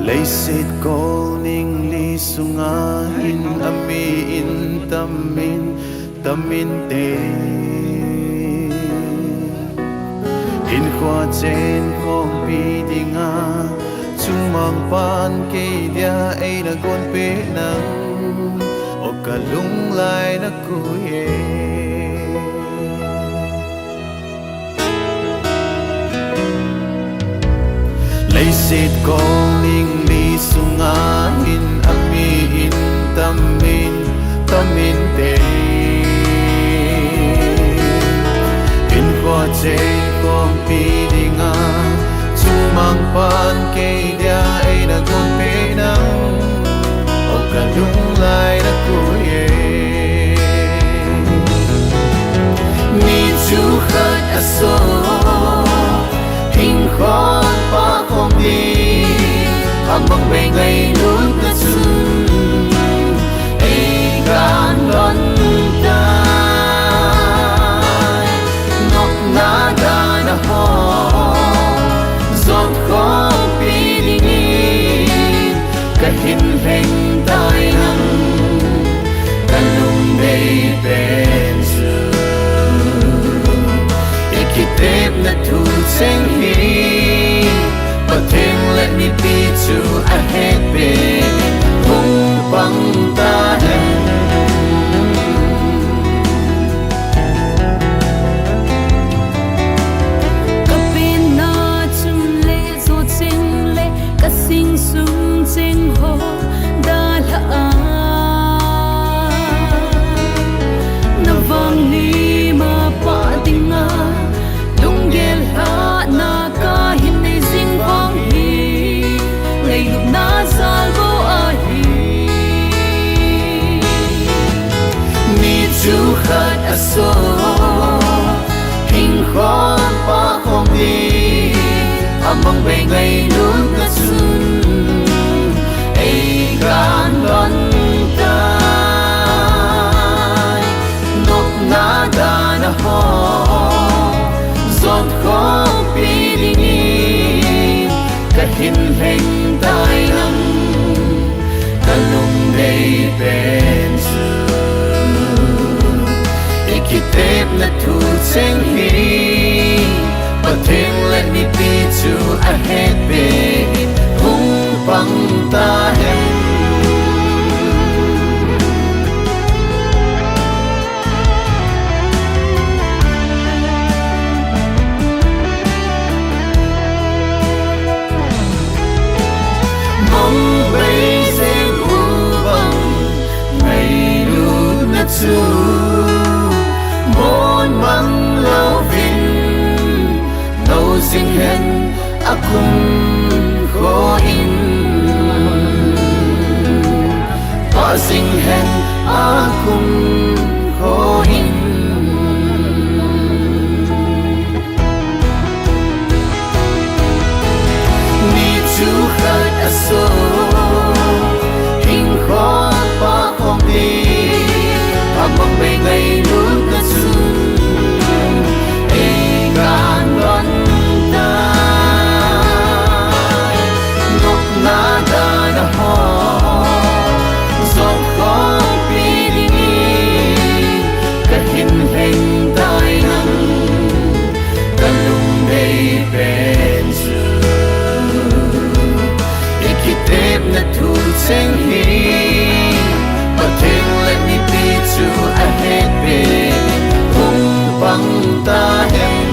lấy xịt cô ninh li sunga in ami in tamin te in khoa trên không bi dinga chung mang pan kê dia ai na gon pe nang o ka lung lai na kuye lấy xịt cô ninh li sunga in ami in tamin te in khoa trên không bi dinga chung mang pan kê dia ai na gon pe nang o ka lung lai na kuye ni chu khat aso hình khói pa không đi amang bay ngày luôn ta sun ai gan đón ta ngọc na da na ho giọt khó bi đi đi cả hình hình tai nắng cả lung đầy bên giờ ikitep na thu seng hi but then let me be to a head bit hung bang ta hem kapin na chum le zo ching le ka sing sung ching ho da la a na vang ni ma pa dinga lung gel ha na ka hin nei zing hong hi lei lup na zal bo a hi ni chu khat aso hình khói pa không đi amang bay ngày luôn ta sun ai gan đón ta ngọc na da na ho giọt khó bi đi đi cả hình hình tai nắng cả lung đầy bên giờ ikitep na thu seng hi but then let me be to a head bit hung bang ta hem mong bay xem u bằng ngày lúc na chu muốn mang lâu vinh lâu sinh hen akum khó in pa sinh hen akum khó in ni chu khat aso hình khó pa không đi amang bay ngày luôn ta sun ai gan đón ta ngọc na da na ho giọt khó bi đi cả hình hình tai nắng cả lung đầy bên giờ ikitep na thu seng hi but then let me be to a head bit hung bang ta hem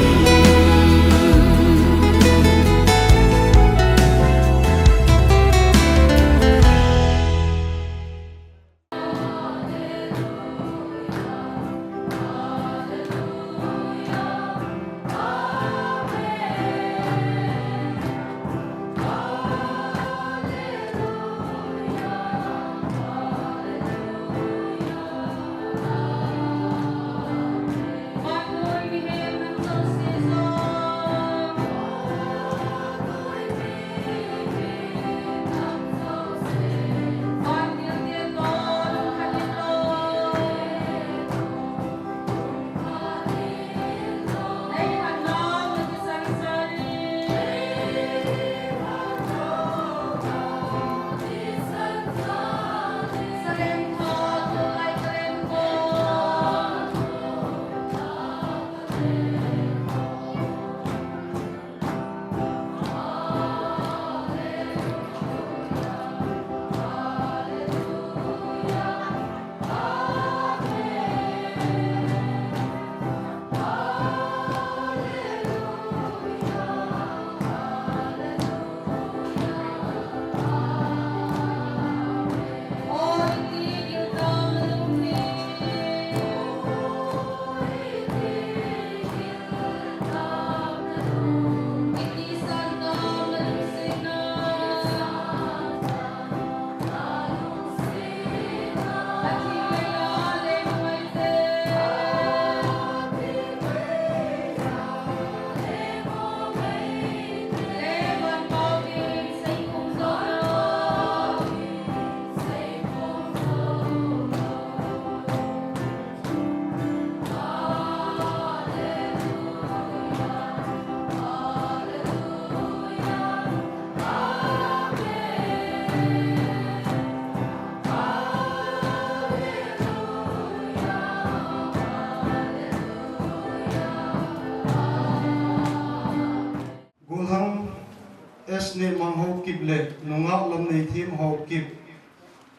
Sang Ho Kip Le Nunga Lam Nei Thim Ho Kip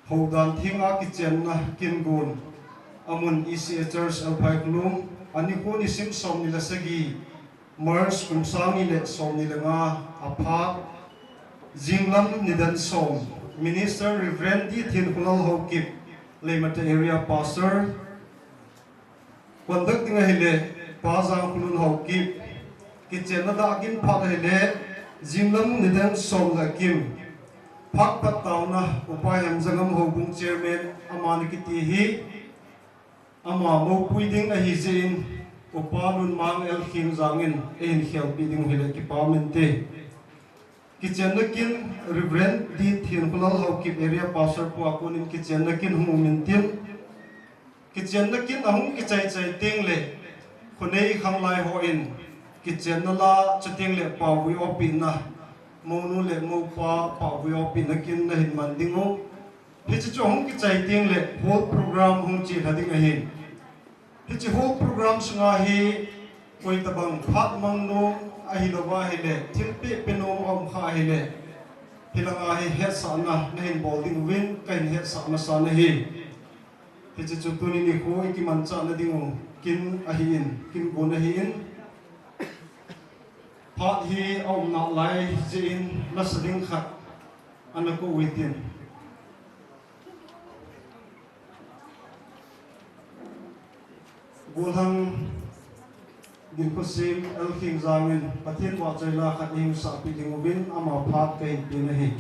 Ho Dan Thinga Kitchen Na Kingun Amun ECA Church Alpai Klum Ani Ko Ni Sim Som Ni Lasagi Mars Kum Sang Ni Le Som Ni Langa Apha Jinglam Nidan Som Minister Reverend Di Thin Kulal Ho Kip Lemata Area Pastor Kondak Tinga Hile Pazang Kulun Ho Kip Kitchen Na Da Kin Phat Hile Jinglam Nidan Som La Kim Phak Pat Taw Na Upai Ham Jangam Ho Bung Chairman Amani Kiti Hi Ama Mo Puiding A Hi Jin Upalun Mang El Khim Zangin Ein Khel Piding Hile Kipamente Kitchen Na Kin Reverend Di Thin Kulal Ho Kip Area Pastor Puakun in Kitchen Na Kin Hu Mintin Kitchen Na Kin Ahung Kichai Chai Ting Le Khunei Khang Lai Ho In Kitchen Na La Chating Le Pa Wi Opin Na Monu Le Mo Pa Wi Opin Na Kin Na Hin Mandingo Hichi Cho Hung Kichai Ting Le whole program Hung Chi Hading Ahin Hichi whole program Sunga Hi Koi Tabang Phat Mang No Ahilawa Hile Tilpe Penom Om Kha Hile Hilanga Hi Het Sana Na Hin Bolding Win Kain Het Sana Sana Hi Hichi Cho Tuni Ni Ko Iki Mancha Na Dingo Kin Ahin Kin Gona Hin Phat Hi Om Na Lai Jin Nasading Khat Anako Witin Bulhang Ginkusim El King Zangin Patin Wachayla Khatim Sa Pidingubin Ama Phat Kain Pinahi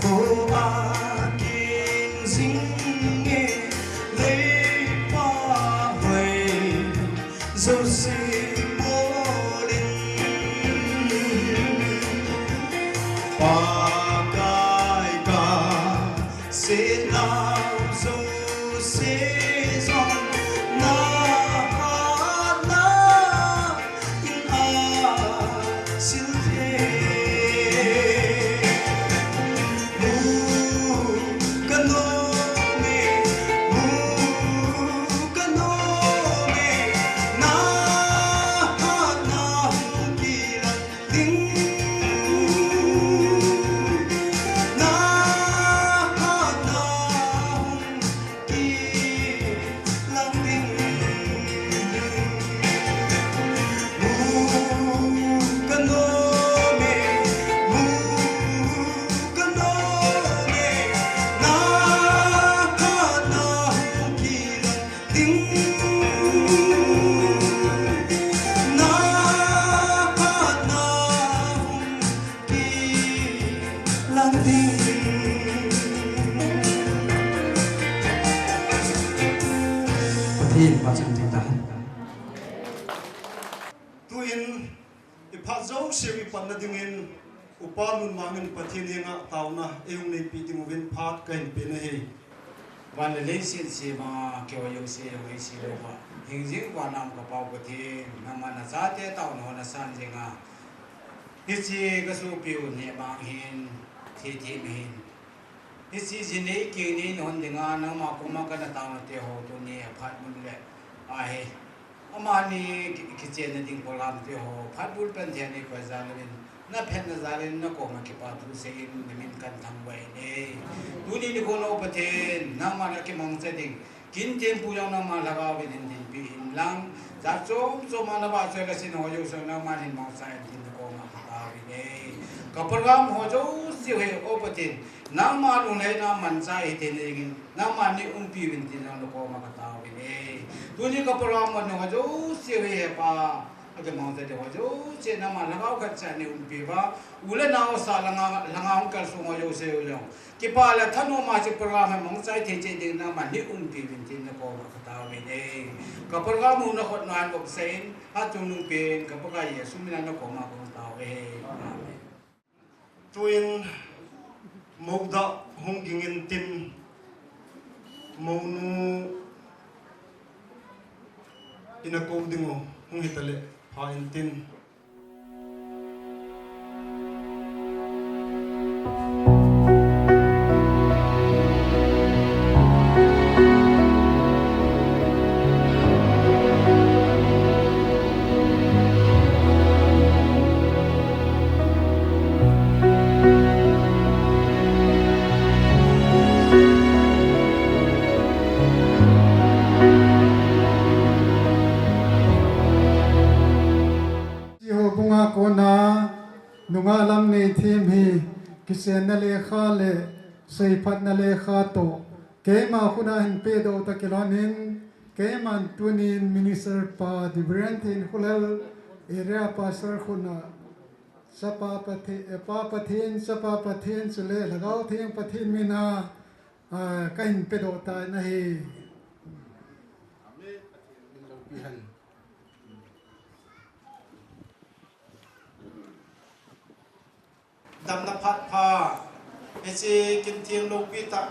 khô akin dinh nghe lấy qua về dấu xì mô linh qua cài cả sẽ nào dấu sẽ dòng na in a sil Thiên và chân chúng ta tuin iphazo sewi panna dingin upalun mangin pathin hinga tauna eung nei pi dingwin phat kain pe na he và lấy xin xì mà kêu yêu xì lấy xì đâu mà hình dáng qua nam có bao cái thì nam mà giá thế tao nó là san gì ngà hết xì cái số biểu nhẹ bằng hin thì mình hết xì gì này kia này nó đi ngà nam mà cũng mà cái tao nó tiêu hao tôi nhẹ phát bún lệ ai mà ni cái chuyện này tiếng Palam tiêu hao phát bún bên thế này phải ra lên na phen na zalin na ko makipatu sa in namin kan tambay ni tuni ni ko no patin na man ki mong sa ding kin tempo yang na malagawin din pihin lang sa so man ba sa kasi no yo sa na man hin mong sa din ko makipawin ni kapagam ho jo si he o patin na malunay na man sa itinigin na man ni umpiwin din no ko makatawin ni tuni kapagam mo no jo si he pa cái mong tới đó chứ trên năm mà lăng cái chuyện này bị va ule nào sa lăng ông cái số mà yêu sêu nhau cái ba là thân ông mà chỉ program mà mong sai thì trên đường năm mà đi bị bên trên nó có mà tao bên đây cái program muốn nó hot naan bốc sen hát chung nung bên cái program gì số mình nó có mà cũng tao tuin mauda hong gingin tin maunu ina kom dingo hong hitale hain tin nunga lam nei thim hi kisen na le kha le sei phat na le kha to ke ma khuna hin pe do ta kilonin ke man tunin minister pa dibrantin khulal area pastor khuna sapa pathin sule lagau thing pathin mina kain pe do ta na hi đam na phát pha cái gì kinh thiên lục vi ta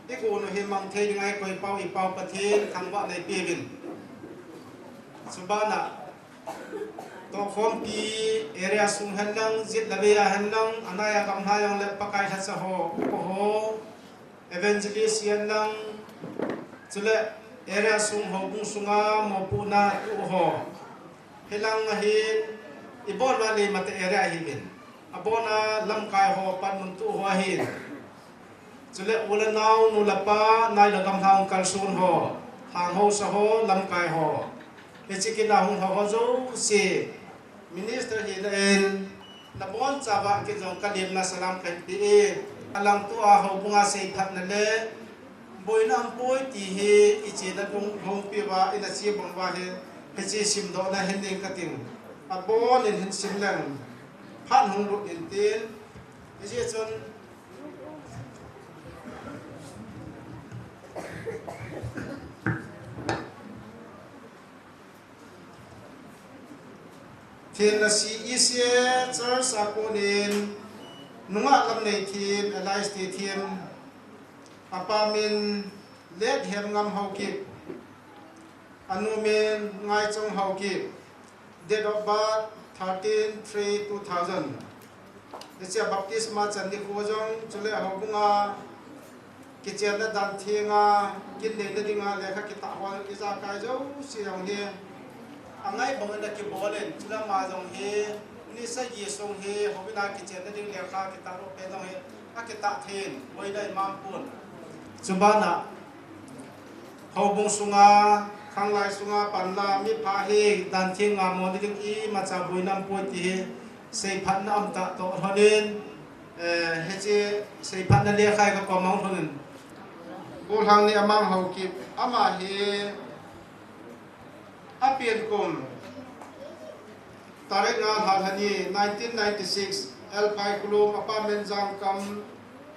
cái cô nó hiện mang thấy ngay coi bao ít bao bát thiên khang vợ này bia bin subana to form pi area sung han lang zit labia han lang anaya kam ha yang lep pakai hat sa ho evangelist yan lang chule area sung ho bung sunga mo puna tu ho helang hin ibon wali mate area hin abona lam kai ho pan mun tu ho hin chule ula naw nu lapa nai la gam thang kal sun ho hang ho sa ho lam kai ho echikina hung ho zo si minister hi en na bon chawa ke jong kalim na salam kan ti alang tu a ho bunga sei phat na le boinam poi ti he ichi na bung hong pi wa ina chi bang wa he chi sim do na hen ning kating a bon in hin sim lang phan hung ru in tin Isi chun thiên là si isi church akunin nunga lam nei thim alliance ti thim apamin let hem ngam hauki anumin ngai chong hauki date of birth 13/3/2000 Desia baptisma chandi khojong chule hobunga kichen da dan thinga kin nei na dinga lekha ki ta wal ki za kai jo si jong he angai bang na ki bolen chula ma jong he ni sa yi song he hobina kichen da ding lekha ki ta ro pe jong he a ki ta thin moi dai mam pun chubana hobung sunga khanglai sunga panla mi pha he dan thinga mo ding I ma cha buinam po ti sei phat na am ta to honin he che sei phat na le khai ka ko mau honin ko hang ni amang hau ki ama he apian kum tarik nga halhani 1996 el pai kulum apartment jang kam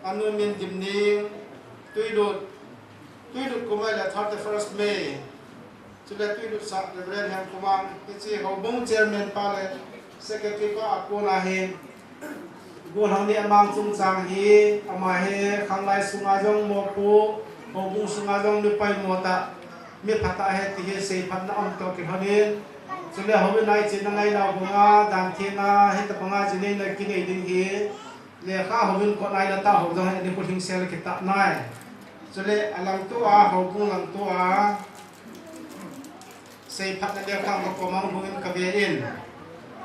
anu min dimning tuidut kumai la 31st May chule tuidut sa reverend ham kumang chi hobung chairman pale secretary ko akona he go hang ni amang chung chang hi ama he khanglai sunga jong mo pu hobung sunga jong ni pai mo ta mi phata he ti he sei phat na am to ki hanin chule hobe nai chin ngai na bunga dan thina he ta panga jini na ki nei ding hi le kha hobin ko nai la ta ho jong ni ko thing sel ki ta nai chule alang tu a hobung lang tu a sei phat na le khang ko mang hobin ka ve in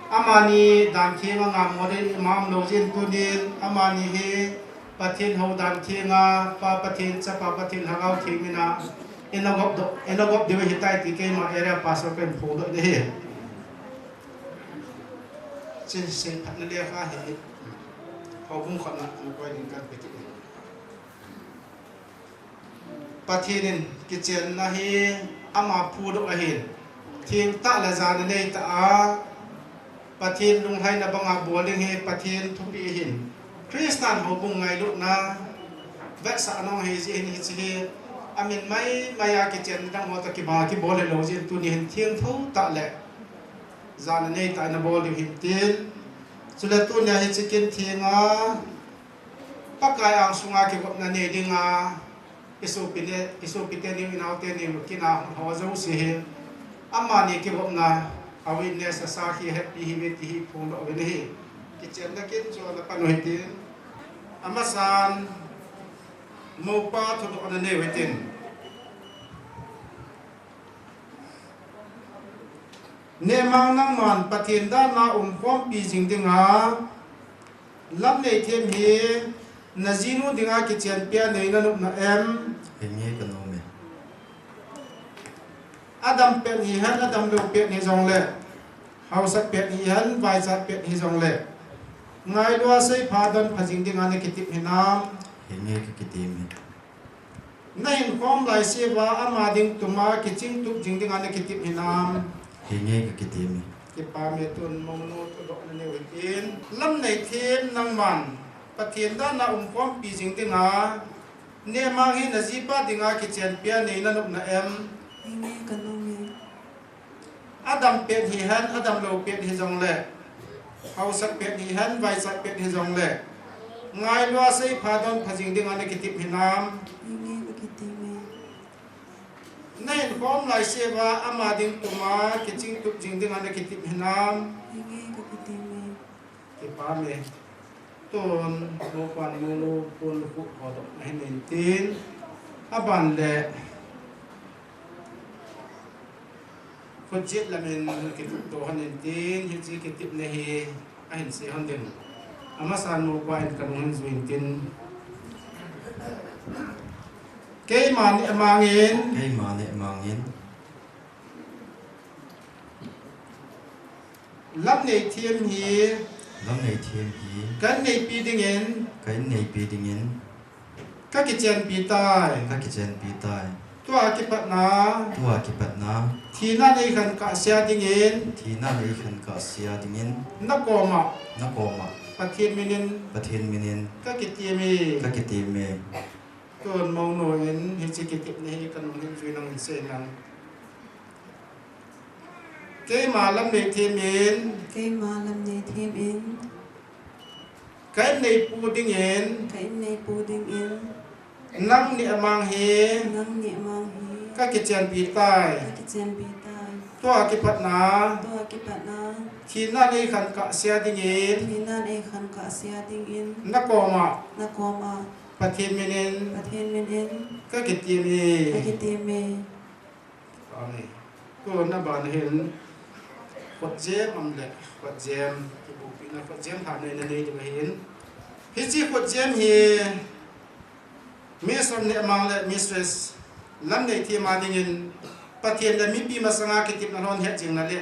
amani dan thinga nga model imam lojin tunin amani he pathin ho dan thinga pa pathin cha pa pathin hangau thingina enogop dewe hitai ti ke ma area pasor pen pho do de chin se phat le kha he ho bung khona mo ko din kan pe ti pathinin kitchen na he ama phu do a hin thing ta la za nei ta a pathin lung hai na banga bowling he pathin thupi hin Kristan hobung ngai lu na vek sa anong he ji ni chi amin mai maya kitchen dang mo ta ki ba ki bole lo jin tu ni hin thiang tho ta le zan nei ta na bol hin tin chule tu nya he chicken thinga pakai ang sunga ki gop na ne dinga isu pite ni inaw te ni kina ho zo si he amma ni ki gop na awitness sa hi happy hi with hi phone do ni hi kitchen na kin jo na panoi tin amasan mo pa to do na ne wetin ne mang nang man pathin da na pom pi jing dinga lam nei them hi na jinu dinga kitchen pia nei na nup na em Hingi kanome Adam pet hi han Adam lo pet ni jong le hausa pet hi han vai sa pet hi jong le ngai lua sei pha don phajing ding ane kitip hinam Hingi kitimi nain kom lai se wa ama ding tuma kiching tu jing ding ane kitip hinam Hingi kitimi ki pa me tun mong no to do ne wetin lam nei them nang man pathian da na kom pi jing ding a ne ma hi na ji pa dinga kitchen pia nei na nup na em Adam pet hi han Adam lo pet hi jong le hausa pet hi han vai sa pet hi jong le ngai lua sei pha don phajing ding ane kitip hinam nain kom lai se wa ama ding tuma kiching tu jing ding ane kitip hinam ki pa me ton lo pan mo lo pon hu ho do hin tin aban le Fujit lamin kitip to hanin tin hiji kitip ne hi ahin se handin amasan mo kwa in kanung zuin tin kay man amangin Kay mani mangin lam nei thiam hi Lam nei thiam hi kan nei pi dingin Kay nei pi dingin ka kichen pi tai Ka kitchen pi tai tua ki pat na Tua ki pat na thina nei khan ka sia dingin Thina nei khan ka sia dingin na koma Na koma ปะเทียนมินิน ประเทศมินิน ก็กิตีมี ก็กิติเม ก็มองหน่วยเห็นเห็นสิกิตินี่กันเห็นฟีนังเซนังเกมาลำในทีมอิน Cây mà làm nghề thêm in ไกในปูดิ้งเห็น Cái này bù đinh in นั่งเนี่ยมังเฮ Nâng nhẹ mang hí ก็กิจยนปีใต้ Cái chèn bì tai ตัวกิปัตนา Tua cái bạn na ทีนั่นเองขันกะเสียดิ้งเห็น Thì nan e khăn cả xia đinh in นักกอมา Na có mà ปะเทียนมินิน Bà thiên bên in ก็กิตีมี Cái cái tìm mê อันนี้ก็นับบานเห็นขวดเจมอันเด็กขวดเจมที่บุปีนะขวดเจมผ่านในนี้จะเห็นพิจิขวดเจมเฮมีสมเนมังและมิสเตรสลำในที่มาดิ่งประเทศและมีปีมาสังอากิตินรอนเฮจิงนั่นแหละ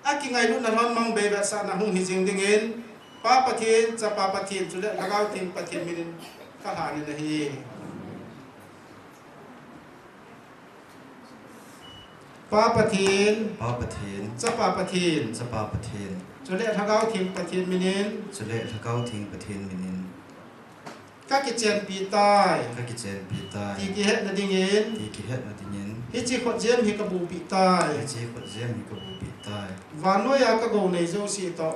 อากิไงรุ่นนรอนมังเบแบบสานะหงหิจิงดิ่งป้าประเทศจะป้าประเทศจุดละก้าวทิ้งประเทศมินินก็หาในนี้ป้าประเทศ ป้าประเทศ จะป้าประเทศ สปาประเทศ จุดละก้าวทิ้งประเทศมินิน สุเลทะเก้าทิ้งประเทศมินิน ก็กิจเจนปีใต้ ก็กิเจนปีใต้ ที่กิเหตุนั่นดิ่ง ที่กิเฮ็ดนาทีนี้ ฮิจิขวดเจมฮิกบูปีใต้ ไอจีขวดเจมมีกบูปีใต้ วานน้อยก็โกในโจสีต่อ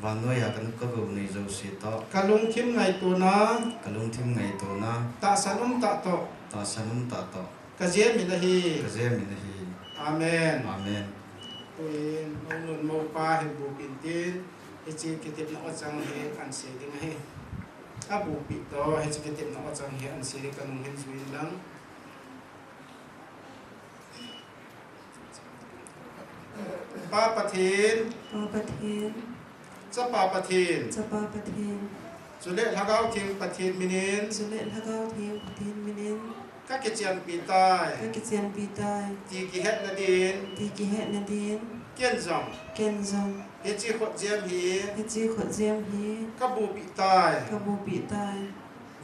วันน้อยอยากกันก็กูในโจสีต่อก ะลุงทิมไงตัวนะ กะลุงทิมไงตัวนะ ตาสนุมตาต่อ ตาสนุนตาต่อก ะเจมินะฮี กะเจมินาฮี อาเมน อาเมน ตัวเองเอาเงินโมปาเห็นบูปินตินฮิจิกิติบนักจังเฮอันเสียดิ่งเฮถ้าบูปิต่อฮิจิกิติบนักจังเฮอันเสียกันเห็นสุยลังป้าประเทศ Bà bà thiên จะป้าประเทศ Cha bà bà thiên สุดเด็ดทักเอาทิ้งประเทศมินิน Dù lệ là gao thêm bà thiên bên in ก็กิจเจนปีใต้ Cái cái chèn bì tai ที่กิเฮ็ดนาดิน Thì kỳ hẹn là điên เกี้ยนจง Kèn dòng เฮ็ดจีขวดเจียมฮี Cái chi khuẩn diêm hí ก็บูปีใต้ Cả bù bị tai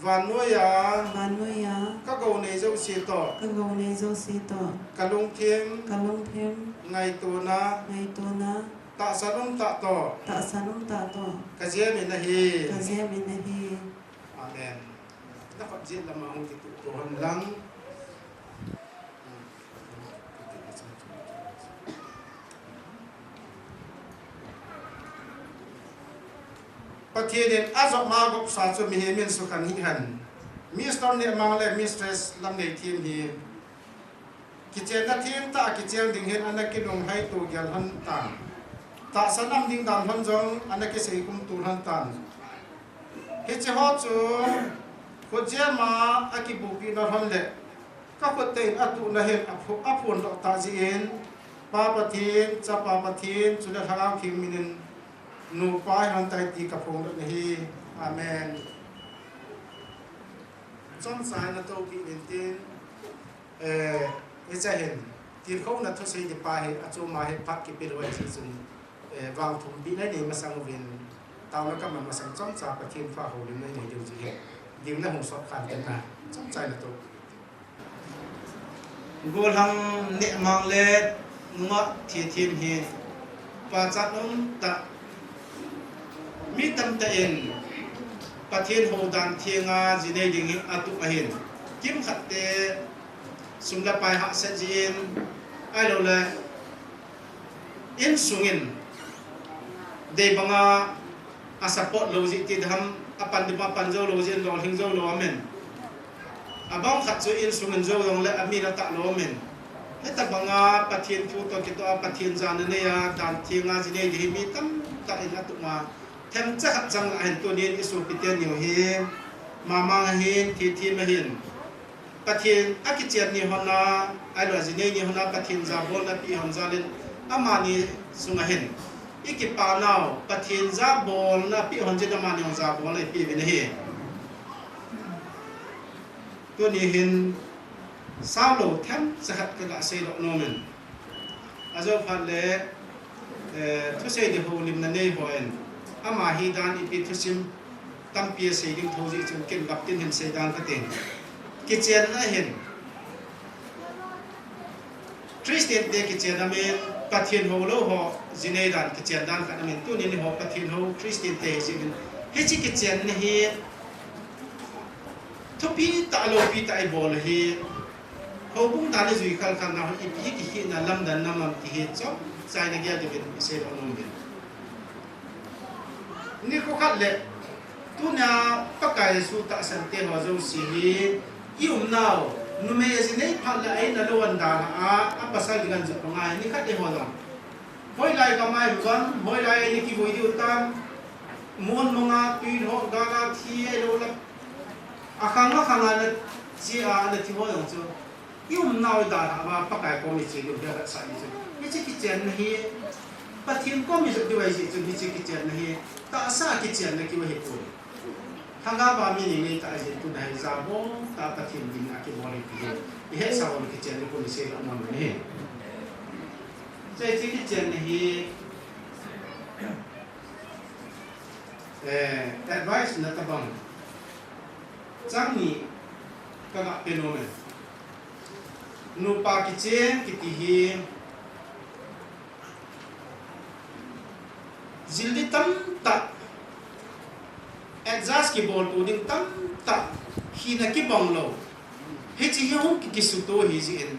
วันนัวยา Bán nuôi á ก็โกในเจ้าสีต่อ Các gấu này dâu xì tỏ กะลุงเทียม Cả lông thêm ไงตัวนะ Ngày tố ná ตะสนุมตะต่อ Tạ sản ông tạ tỏ กะเจียมินะฮี Cả dê bên này hì อาเมนนักจิตละมาหงติตุตัวหันหลังประเทศเด่นอาจจะมากบสาธุมีเฮมินสุขันหิหันมีสตอนเนี่ยมาและมีสเตรสลำในทีมฮีกิจเจนทีมตากิจเจนดิ่งเห็นอันนั้นกินงให้ตัวเกียรหันตันตาสนามดิ่งดำหันจงอันนั้นกิเสกุมตูหันตันเฮจิฮอจูคนเจมาอากิบุกินหันเละก็คนเต็นอัตุนะเห็นอภุนดอกตาจีเอ็นปาปะทีนจะปาปะทีนสุดท้ายคิงมินนูปายหันใจตีกับพงดนี้อาเมนจอมสายนัตโตกิเวนตินจะเห็นทีเขานัทศีจะไปอาจูมาเห็นพักกิปิรไว้ที่สุดวางถุงปีนั้นเองมาสังเวียนตามแล้วก็มันมาสังจอมสาประเทศฟ้าหูดินในเดียวจะเห็นดิวและหงสอบขันกันนะจอมใจนัตโตกูทำเนื้อมังเล็ดงะที่ทีมเห็นปัจจัยนั้นตะมีตั้งแต่เองประเทศโฮดันเทียงาจีเนดิงอาตุมาเห็นกิมขัดเตสุนละไปหักเซจีนไอ้เราเลยอินสุงินเดบังอาสปอร์ตโลจิติดทำอปันดิมาปันโจโลจินลองหิงโจโลอามินอาบังขัดจูอินสุงินโจลงและอามีนาตะโลอามินเฮตับังประเทศฟูตกิโตประเทศจานเนียดันเทียงาจีเนดิมีตั้มตะอินอาตุมาแทมจะขัดจังเห็นตัวนี้อิสุปิเตนิวเฮมามังเห็นทีมาเห็นประเทศอากิเจียนี่ฮอนาไอโรจิเนียนี่ฮอนาประเทศซาบอลและปีฮอนซาลินอามานีสุงเห็นอีกิปานาวประเทศซาบอลและปีฮอนเจดามานีฮอนซาบอลและปีวินเฮตัวนี้เห็นซาโลแทมจะขัดกระดาษเซโลโนเมนอาจารย์พันเล่ทุเซดิโฮลิมนันเนย์ฮอยน์อามาฮีดานอีพิทุซิมตั้มเปียเสดิงโทจิจุนเก็นกับตินเห็นเสดานกตินกิจเจนน่ะเห็นคริสเตียนเด็กกิจเจนอเมนปัทเทียนโฮโลโฮจินเนดานกิจเจนดานกันอเมนตัวนี้นี่โฮปัทเทียนโฮคริสเตียนเตจินเฮ hi chi ki chen na hi thopi ta lo pi ta ai bol hi ho bung ta le zui khal khal na hi pi ki hi na lam dan na mam ti hi chop sai na gya de bin se lo nom bin ni ko khat le tu na pa kai su ta san te ho zo si hi yum nao nu me ya sin nei phal la ai na lo an da a pa sa gi gan zo nga ni khat de ho zo hoi lai ka mai wan hoi lai ni ki voi diu tam mon monga tuin ho ga ga thi ai lo la akhang na ji a na thi ho yo zo yum nao da ma pa kai ko mi chi lu da sa ni zo ni chi ki chen hi pa thien ko mi zo di wai ji zo ni chi ki chen hi ta sa ki chen na ki wa he ko thang ga ba mi ni ni ta ji tu dai za bo ta pa thien din a ki bo ni pi he he sa wo ki chen ni ko ni se lo ma ni Jadi kita ni advice na tabang jang ni kaga fenomen nupa kiche kitihi jildi tam ta adjust ki bol puding tam ta hina ki banglo he chi hi hong ki suto hi ji en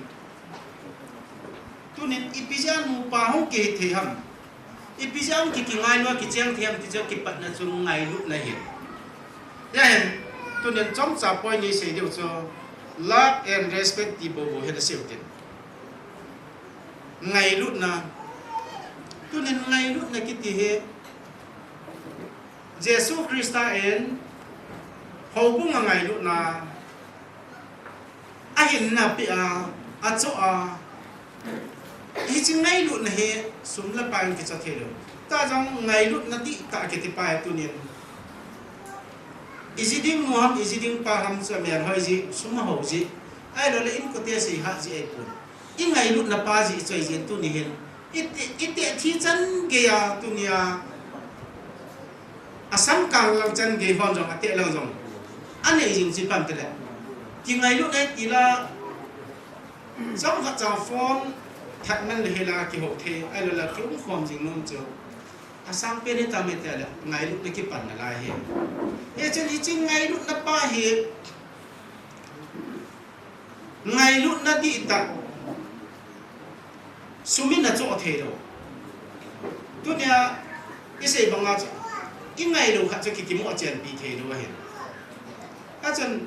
tu nen ipijan mu pa hong ke the ham ipijan ki ngai no ki chang thiam ti jo ki pat na chung ngai lu na hi ya hen tu nen chom cha point ni se deu cho love and respect ti bo bo he da seu tin ngai lu na tu nen ngai lu na ki ti he Jesus Christa en ho bu ngai lu na a hin na pi a cho a hi chi ngai lu na he sum la pa ki cha the lo ta jong ngai lu na ti ta ki ti pa tu nin iziding muam iziding pa ham sa mer hoi ji sum ho ji ai lo le in ko te si ha ji ai pun i ngai lu na pa ji choi ji tu ni hin ite thi chan ge ya tu nia asam kang lang chan ge hon jong ate lang jong ane jing ji pam te le ki ngai lu ai ti la jong ha cha phone thật năng là hela ki hộp thế ai là ki ung khom jing non cho asang pe ni ta me te la ngai lu ki pan na la he e chen hi ching ngai lu na pa he ngai lu na di ta sumin na cho the lo tu nia i se bang a cho i ngai lu kha cho ki mo chen pi the lo he a chen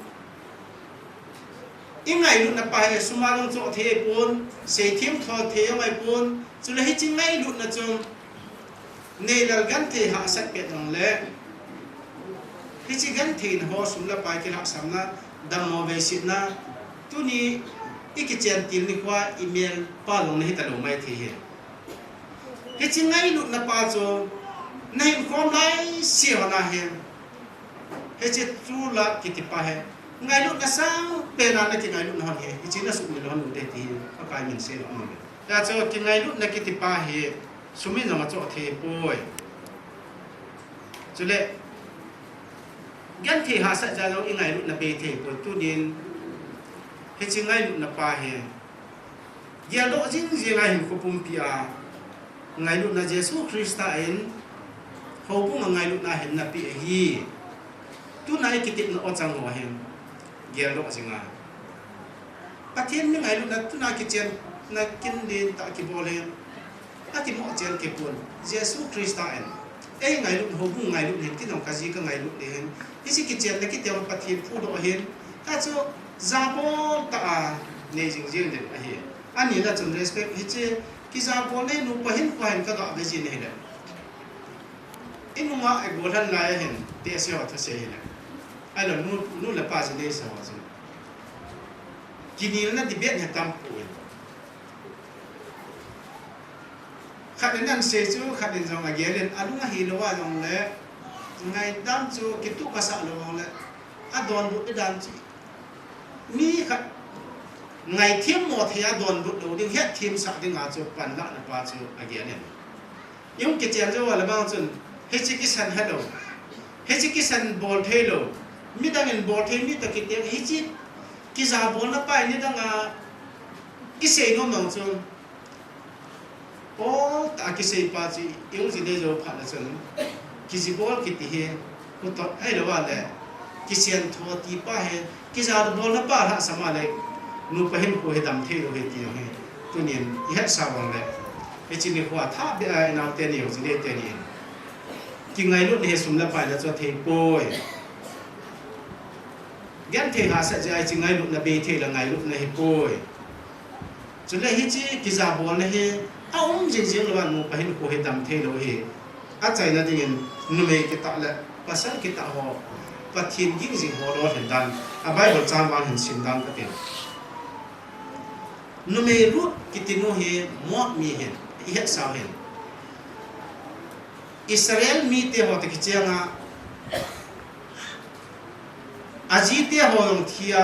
i ngai lu na pa he sumalong cho the pon se thiam tho the mai pon chu le hi chi ngai lu na chung nei lal gan the ha sat pet nong le hi chi gan the ho sum la pa ki ha sam na dam mo ve sit na tu ni i ki chen til ni kwa email pa long ne ta lo mai the he hi chi ngai lu na pa cho nei khom lai si ho na he he chi tu la ki ti pa he ngai lu na sang pe na ki ngai lu na he hi chi na su mi lo nu te ti pa kai min se lo mo ta cho ki ngai lu na ki ti pa he sumi na ma cho the poi chu le gan thi ha sa ja lo i ngai lu na be the ko tu din he chi ngai lu na pa he ya lo jing ji ngai hin ko pum pia ngai lu na Jesus Christa en ho pu ngai lu na hen na pi hi tu nai ki ti na o chang ho hen ya lo jinga pathian ni ngai lu na tu na ki chen na kin din ta ki bole ati mo chen ke pun Jesus Christa en ei ngai lu ho bu ngai lu hen ti nong ka ji ka ngai lu de hen isi ki chen na ki te pathian pu do hen ta cho za bo ta ne jing jing de a hi ani la chun respect hi che ki za bo ne nu pa hin kwa hen ka ga be ji ne le inu ma ai go than lai hen te se ho tha se hi le ai lo nu la pa ji ne sa ho ji ki ni na di bet ne tam pu khát đến ăn xe chú khát đến dòng ghé lên ăn nga hi lo wa dòng le ngày đan chú cái tu cả sợ lo le ăn đòn bút đan chú mi khát ngày thiêm một thì ăn đòn bút đầu đi hết thiêm sợ đi ngã chú pan lạ là ba chú ghé lên yung cái chuyện chú là bao chân hết cái sân hết đâu hết cái sân ball thế đâu mi đang in ball thế mi ta cái tiếng hết cái giá ball nó bay ni đang cái xe nó mong chú ta ki sei pa chi yung ji de jo pha na chun ki ji bol ki ti he กูตอดไอ้ละว่าเลยกิเซียนทัวตีป้าเฮกิจาร์บอลละป้าละสมาเลยนูไปเห็นกูเห็นดำเทโลเฮตีเฮตัวนี้อีหัดสาวงเลยไอ้จริงๆว่าถ้าเบไอ้นาวเตนิวสิเดเตนินกิงไงรุ่นเฮสุมละไปแล้วจะเทปอยยันเทหาสัจจะไอ้จริงไงรุ่นละเบเทละไงรุ่นละเฮปอยจนเลยฮิจิกิจาบอลเลยเฮเอาจริงๆแล้วว่านูไปเห็นกูเห็นดำเทโลเฮอาใจนั่นเองนูเมกิตาละภาษากิตาหอปัจจินยิ่งสิหัวเราเห็นดันอาใบบทจามวางเห็นสินดันก็เป็นนูเมรุดกิติโนเฮมอดมีเห็นอีเห็ดสาวเห็นอิสราเอลมีเตหัวตะกิเจียงอาจีเตหัวยงเทีย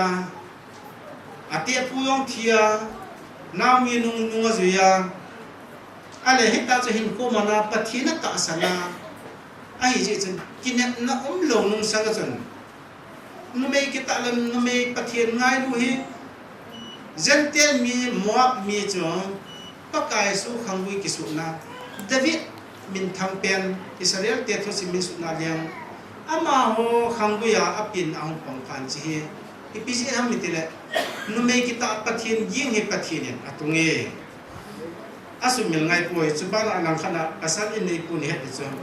อาเตปูยงเทียนามีนุงนุงจุยาอะไรเห็นตาจะเห็นกูมานาปัจจินตาสนาไอ้เจ้ากินเนี่ยน้าลงนุ่งสังกัจนุ่มไม่กิตาลนุ่มไม่ปะเทียนง่ายดูฮิเจนเตลมีหมวกมีจงปะกายสู้ขังวิกิสุนาเดวิดมินทำเป็นอิสราเอลเตทุสิมิสุนาเลียงอามาโหขังวิยาอภินอังปังพันจีอีพิเศษทำมิติเลนุ่มไม่กิตาปะเทียนยิ่งให้ปะเทียนเนี่ยตุงเออาสุมิลไงป่วยจุบาลานังขณะอาศัยในปุณิเหตุจง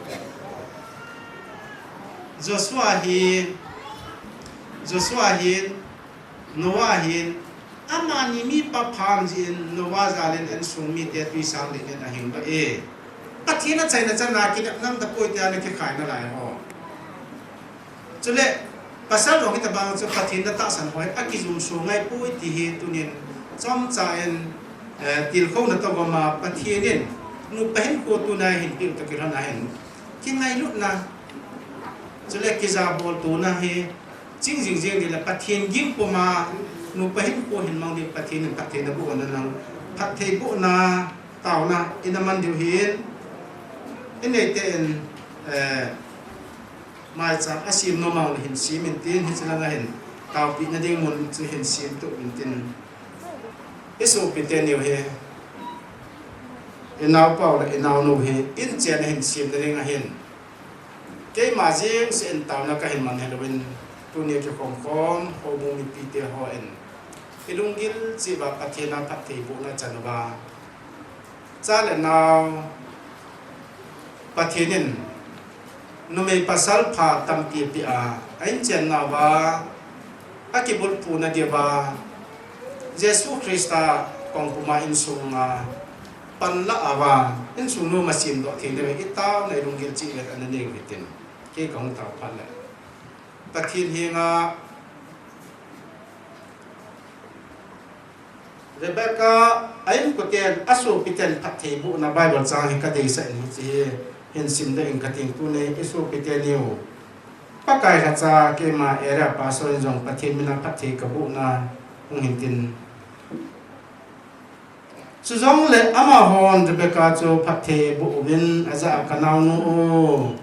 Joshua hin Noah hin amani mi pa pham jin Noah zalen en sumi te tui sang le na hing ba e pathina chaina chana ki nam da poi ta ne ke khai na lai ho chule pasal ro ki ta bang chu pathina ta san hoi akizum so ngai poi ti hi tunin chom cha en til khou na to ma pathinin nu pen ko tu na hin pi ta ki na hin ki ngai lut na cho nên cái giá bol tu na he chính thì là phát thiên giếng của mà nụ phải hình của hình mang đi phát thiên là bộ na năng phát thiên bộ na tàu na in man điều hiền in này tên mai cha asim no mang hình sim mình tin hình sẽ là hình tàu bị na điên muốn cho hình sim tụ mình tin cái số bị tên nhiều he in nào bảo là in nào nô he in chuyện hình sim là điên hình cái mà riêng sẽ tạo ra cái hình mặt này bên tu niệm cho khom khom hồ mông mi pi ho en cái lung gil chỉ và phát thiên phát thị vụ na chân và cha là nào phát thiên nên nó mới pasal pha tam pi pi anh chân nào và các cái bút phụ na dia và Jesus Christa con của ma in sung pan la và in sung no masin do thì để ít tao này lung gil chỉ là anh nên biết tin cái công tàu phát lại ta thiên hiền Rebecca anh có tiền asu piten phát thị bộ na Bible trang hình cái đấy sẽ như hiện sinh đây cái tiếng tu này asu piten nhiều bắt cái là cha cái mà era pastor dòng phát thị mình phát thị cái bộ na không hiện tin sử dụng lệ ama hòn Rebecca cho phát thị bộ bên aza canal nu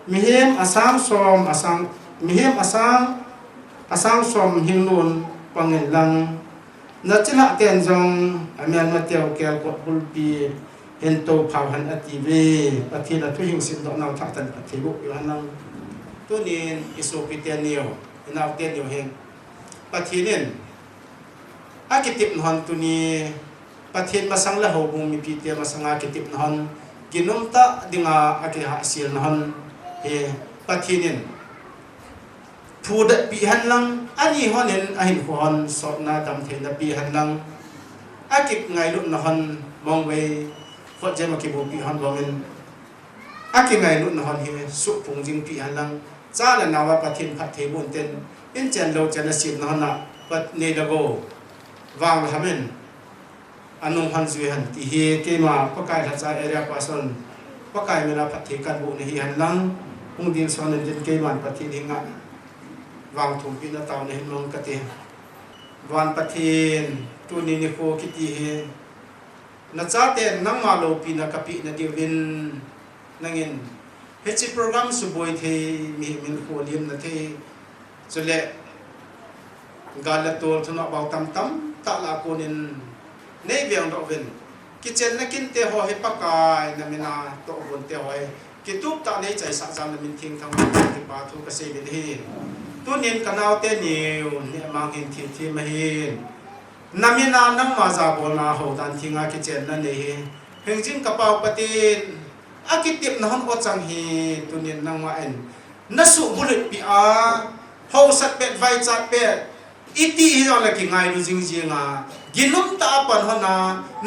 mihem asang som hing nun pangen lang na chila ten jong amian mateo kel ko bulpi ento phawhan ative pathina thu hing sim do naw thak tan pathibu yohanang tunin isopiten niyo inaw ten yo hen pathinin akitip non tuni pathin masang la ho bung mi pite masanga kitip non ginumta dinga akiha sil non he pathinin thu da pi han lang ani honen ahin hon so na dam the na pi han lang akip ngai lu na hon mong we phot je ma ki bu pi han bongen akip ngai lu na hon he su phung jing pi han lang cha la na wa pathin phat the bun ten in chen lo chen la sim na na pat ne da go wang hamen anung han zui han ti he ke ma pakai la cha area pason pakai me na phat the kan bu ne hi han lang ung din son den ke man pathin hinga vang thum pin tàu này mong cái tiền van pathin tu ni ni ko kiti he na cha ten nang ma lo pin na kapi na divin nangin he chi program su boy the mi min ko lim na the chole galator thuna bau tam tam ta la ko nin nei viang do vin kitchen na kin te ho he pakai na mina to bon te ho กิตุบตาในใจสัจจามินทิ้งทั้งที่ปาทุกเสบินเห็นตัวนินกันเอาเตนิวเนี่ยมังเห็นที่มาเห็นนามินานังมาจาบนาหูดันทิ้งอากิเจนนั่นเองเฮงจิงกระเป๋าปฏิอากิติบนอนอดจังฮีตัวนินนังมาเอ็นนัสุบุลิปีอาหูสัตเป็ดไฟจัดเป็ดอิติฮิจอลกิงไงดูจริงจริงอ่ะกินุมตาปันหนา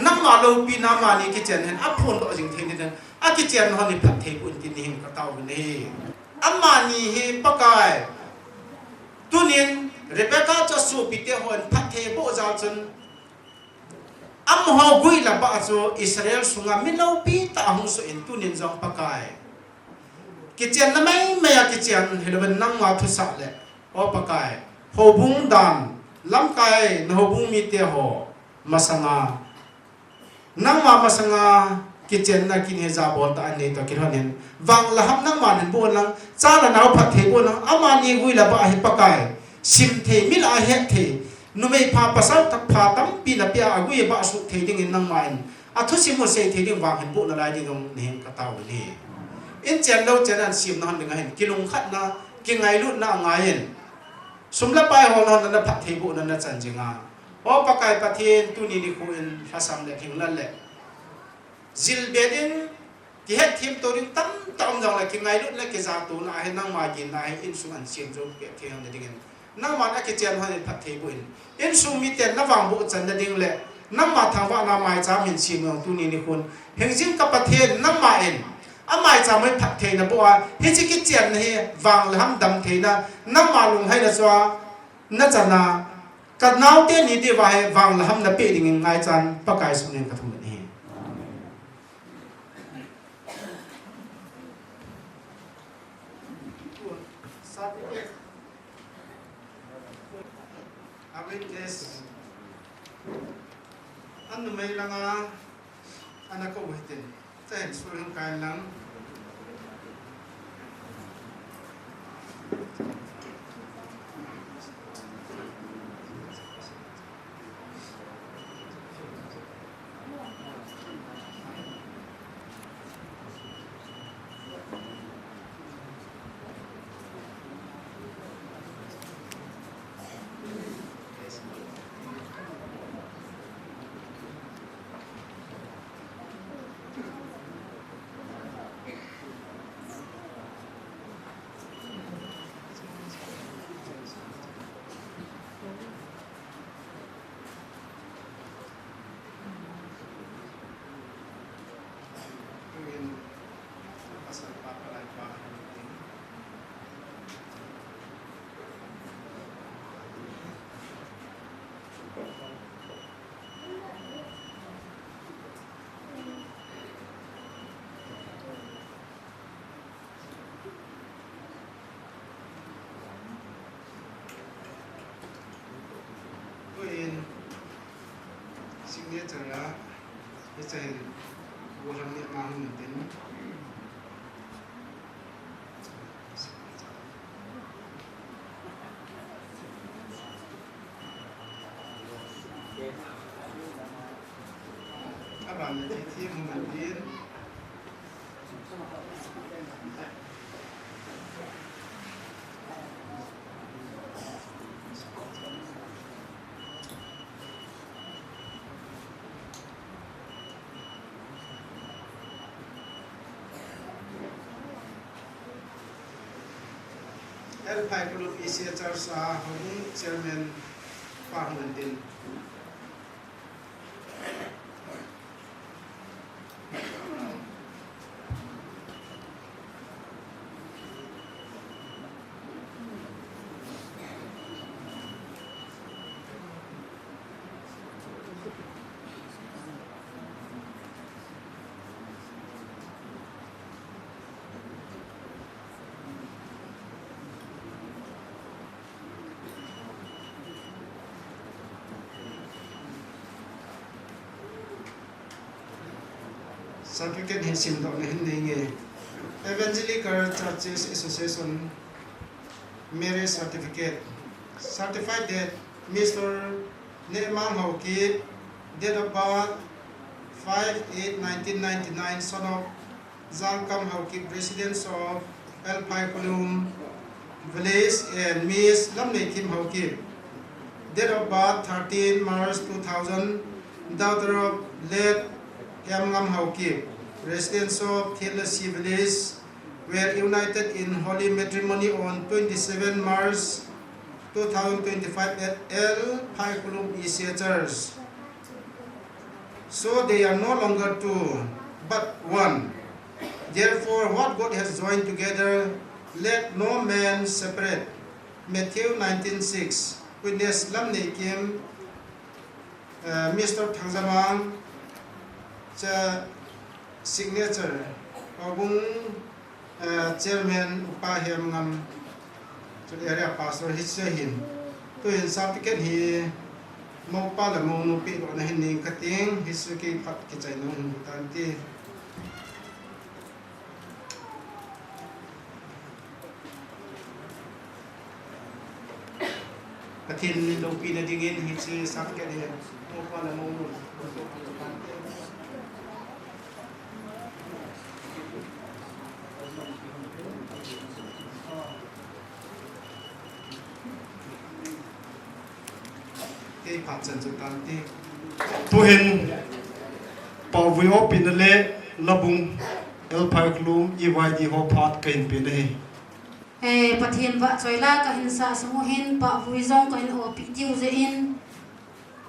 นังมาโลปีนามานี่กิเจนเห็นอัพพลตัวจริงเท่นี่นั่นอากิเจนหนี่พัดเทกุนตินี่หิมกระเตานี่อามานี่เฮปะกายตัวนินเรเบคก้าจะสู้ปิเตหอนพัดเทโบจาจนอัมฮากุยละบาจูอิสราเอลสุงามิลาวปีตาหงสุอินตัวนินจงปะกายกิเจนนั่นไม่อยากกิเจนเฮลวันนั่งมาทุสักเลยโอปะกายโฮบุงดันลำกายนโฮบุงมีเตหอมาสังานั่งมาสังากิเจนนักกินเฮซาบอลตาอันนี้ตัวกินหันเห็นวังละหับนั่งมาเห็นบุญลังจ้าละนาวผัดเทบุญลังอามานีกุยละบะหิปะกายสิมเทมิลาเฮเทนุไม่พาภาษาทักพาตั้มปีละเปียอากุยบะสุเทดิ่งนั่งมาเองอัทุสิมุเสเทดิ่งวางเห็นบุญอะไรดิ่งนี่กระตาวนี่อินเจนเราเจนันสิมนั่นดิ่งเห็นกิลุงขัดนะกินไงลุน่าไงเห็นสมละไปหอนนั่นผัดเทบุญนั่นจันจิงาโอปะกายปะเทนตุนีนิคุอินภาษาเด็กหิงนั่นแหละจิลเบดินที่เห็นทีมตัวนี้ตั้มจังเลยกินไงลุดเลยกิจาตัวน่าให้นั่งมากินน่าให้อินสุอันเสียงจงเปียกเทียงนั่นเองนั่งมานักกิจการให้พัฒน์บุญอินสุมีแต่นับวางบุญจันนั่นเองแหละนั่งมาทางว่านามาจะมีชีวิตตัวนี้นี่คุณเห็นจริงกับประเทศนั่งมาเองอามาจะไม่พัฒน์นะเพราะว่าเห็นจริงกิจการให้วางและทำดำเทนะนั่งมาลงให้นะจ้านั่นจะนะกัดน้าวเตี้ยนี้ดีว่าให้วางและทำนับเป็นยังไงจันประกายสุนันกระทุ่มนี่witness ano may lang anak ko witin thanks for yung kain lang signature lah, itu bukan ni mahu nanti. Apa nanti mungkin Pai Group ICHR sa Hong Chairman Pahmantin. Certificate hin sim dok na hindi nge Evangelical Churches Association Marriage Certificate certified that Mr. Neemang Hawkip, date of birth 5/8/1999, son of Zangkam Haukip, residents of El Paikulum Village, and Miss Lamne Kim Haukip. Date of birth 13 March 2000, daughter of late Yamngam Haukip, residents of Tilasi Village, were united in holy matrimony on 27 March 2025 at El Paikulum Isia Church. So they are no longer two, but one. Therefore, what God has joined together, let no man separate. Matthew 19:6. Witness Lamne Kim, Mr. Thangzamang, signature, Obung Chairman Upahem Ngam, area pastor Hitsahin. To in certificate he Mopala Monupi on Henning Kating, Hisuki Pat Kitchenum Tanti. Katin Lopi na dingin, Hitsi certificate here. Mopala Monu. Tuhin Pavio Pinale Labung El Paiklum EYD Hopat Kain Pine. Pathian ba choila ka hinsa sumuhin pa huizong ka in o pitiu ze in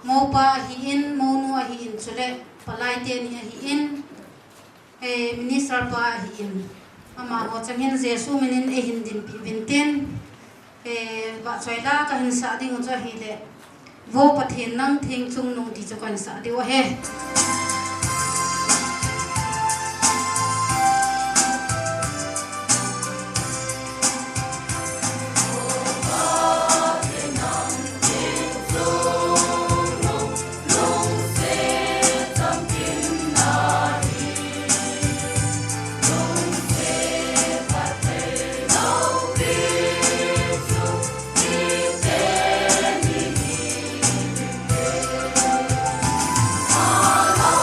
mo pa hi in mo nu hi in chule palai te ni hi in minister pa hi in ama ho changin jesu minin e hindin pi vinten ba choila ka hinsa ding cho hi le vô pathian nang thing chung nung ti cho kan sa di wa he Oh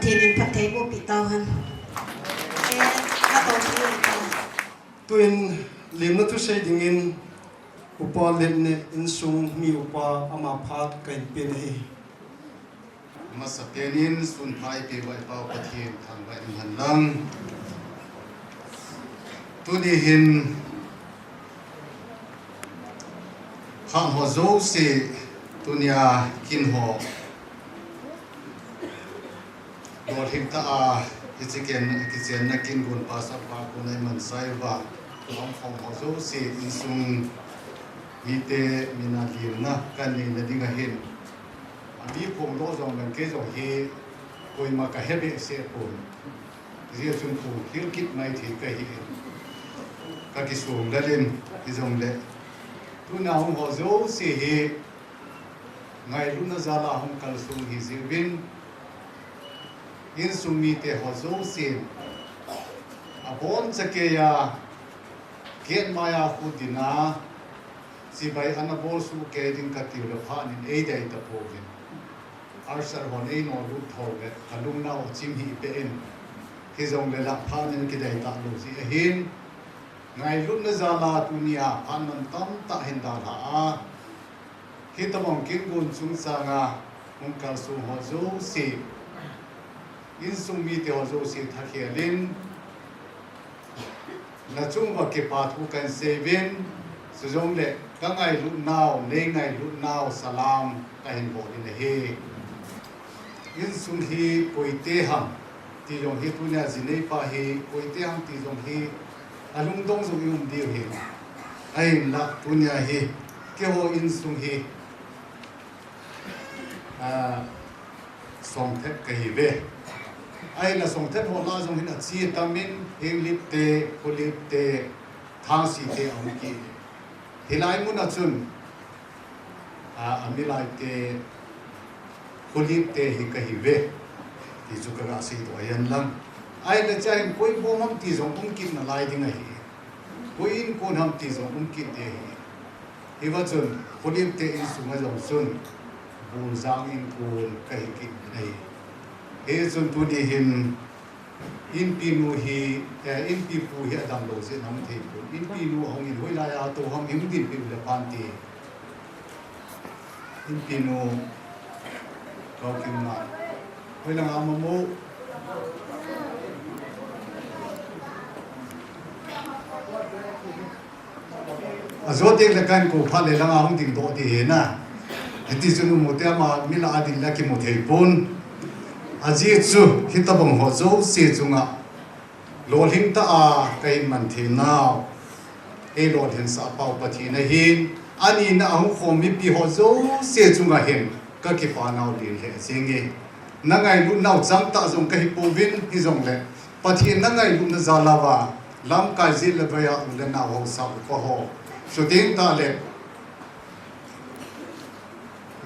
thiên in phát thế bộ bị tàu hơn các tổ chức tuin lim na tu sei dingin upa len ne in sung mi upa ama phat kain pe nei masapenin sun phai pe vai pau pathin thang vai han lang tu ni hin khan ho zo se tunia kin ho dor him ta a kichen na kin gun pa sa pa ko nai man sai wa lam phong ho zo se in sung mi te mina lim na kan ni na dinga hin ami pom do jong ban ke jong hi koi ma ka hebe se pom ria chun pu hil kit mai thi ka hi ka ki sung da len ki jong le tu na ho zo se hi ngai lu na za la hom kal sung hi zirwin in sung mi te ho zo se abon chake ya ken maya hu dina si bai anabol su ke din ka ti lo pha nin ei dai ta po gen arsar hon ei no lu tho le kalung na o chim hi pe en ki zong le la pha nin ki dai ta lo si a hin ngai lu na za la tu nia an man tam ta hen da la a ki ta mong kin gun chung sa nga hong kal su ho zo si in sung mi te ho zo si tha khia lin na chung wa ke pa thu kan seven su jong le ka ngai lu nao ne ngai lu nao salam ka hin bo ni he in sung hi koi te ham ti jong hi tu nya zinei pa hi koi te ham ti jong hi alung dong zo yum dio hi ai la tu nya hi ke ho in sung hi song thep ka hi ve ai là song thep ho la jong hin a chi tamin heng lip te polip te thang si te ang ki hilai mun a chun amilai te polip te hi ka hi ve ti chu ka ga si to yan lang ai la chain koi bo mam ti jong kin na lai ding a hi koi in kon ham ti jong kin te hi hi wa chun polip te in sunga jong sun bul zang in kon ka hi ki nei he chun tu ni hin in pinu hi in pi pu hi adam lo se nam the pu in pinu hong in hoi la ya to hom him din pi le pan ti in pinu ko kim na hoi la ma mo azote le kan ko pha le la nga hong ding do ti he na ti chunu mo te ma mi la adin la ki mo thei pun aji chu hitabang ho zo se chunga lolim ta a kai man the naw e lo hen sa pau pathi na hin ani na hu khom mi pi ho zo se chunga hen ka ki pa naw li he singe na ngai lu naw chang ta jong ka hi po vin hi jong le pathi na ngai lu na za la wa lam ka ji le ba ya le na ho sa ko ho so ting ta le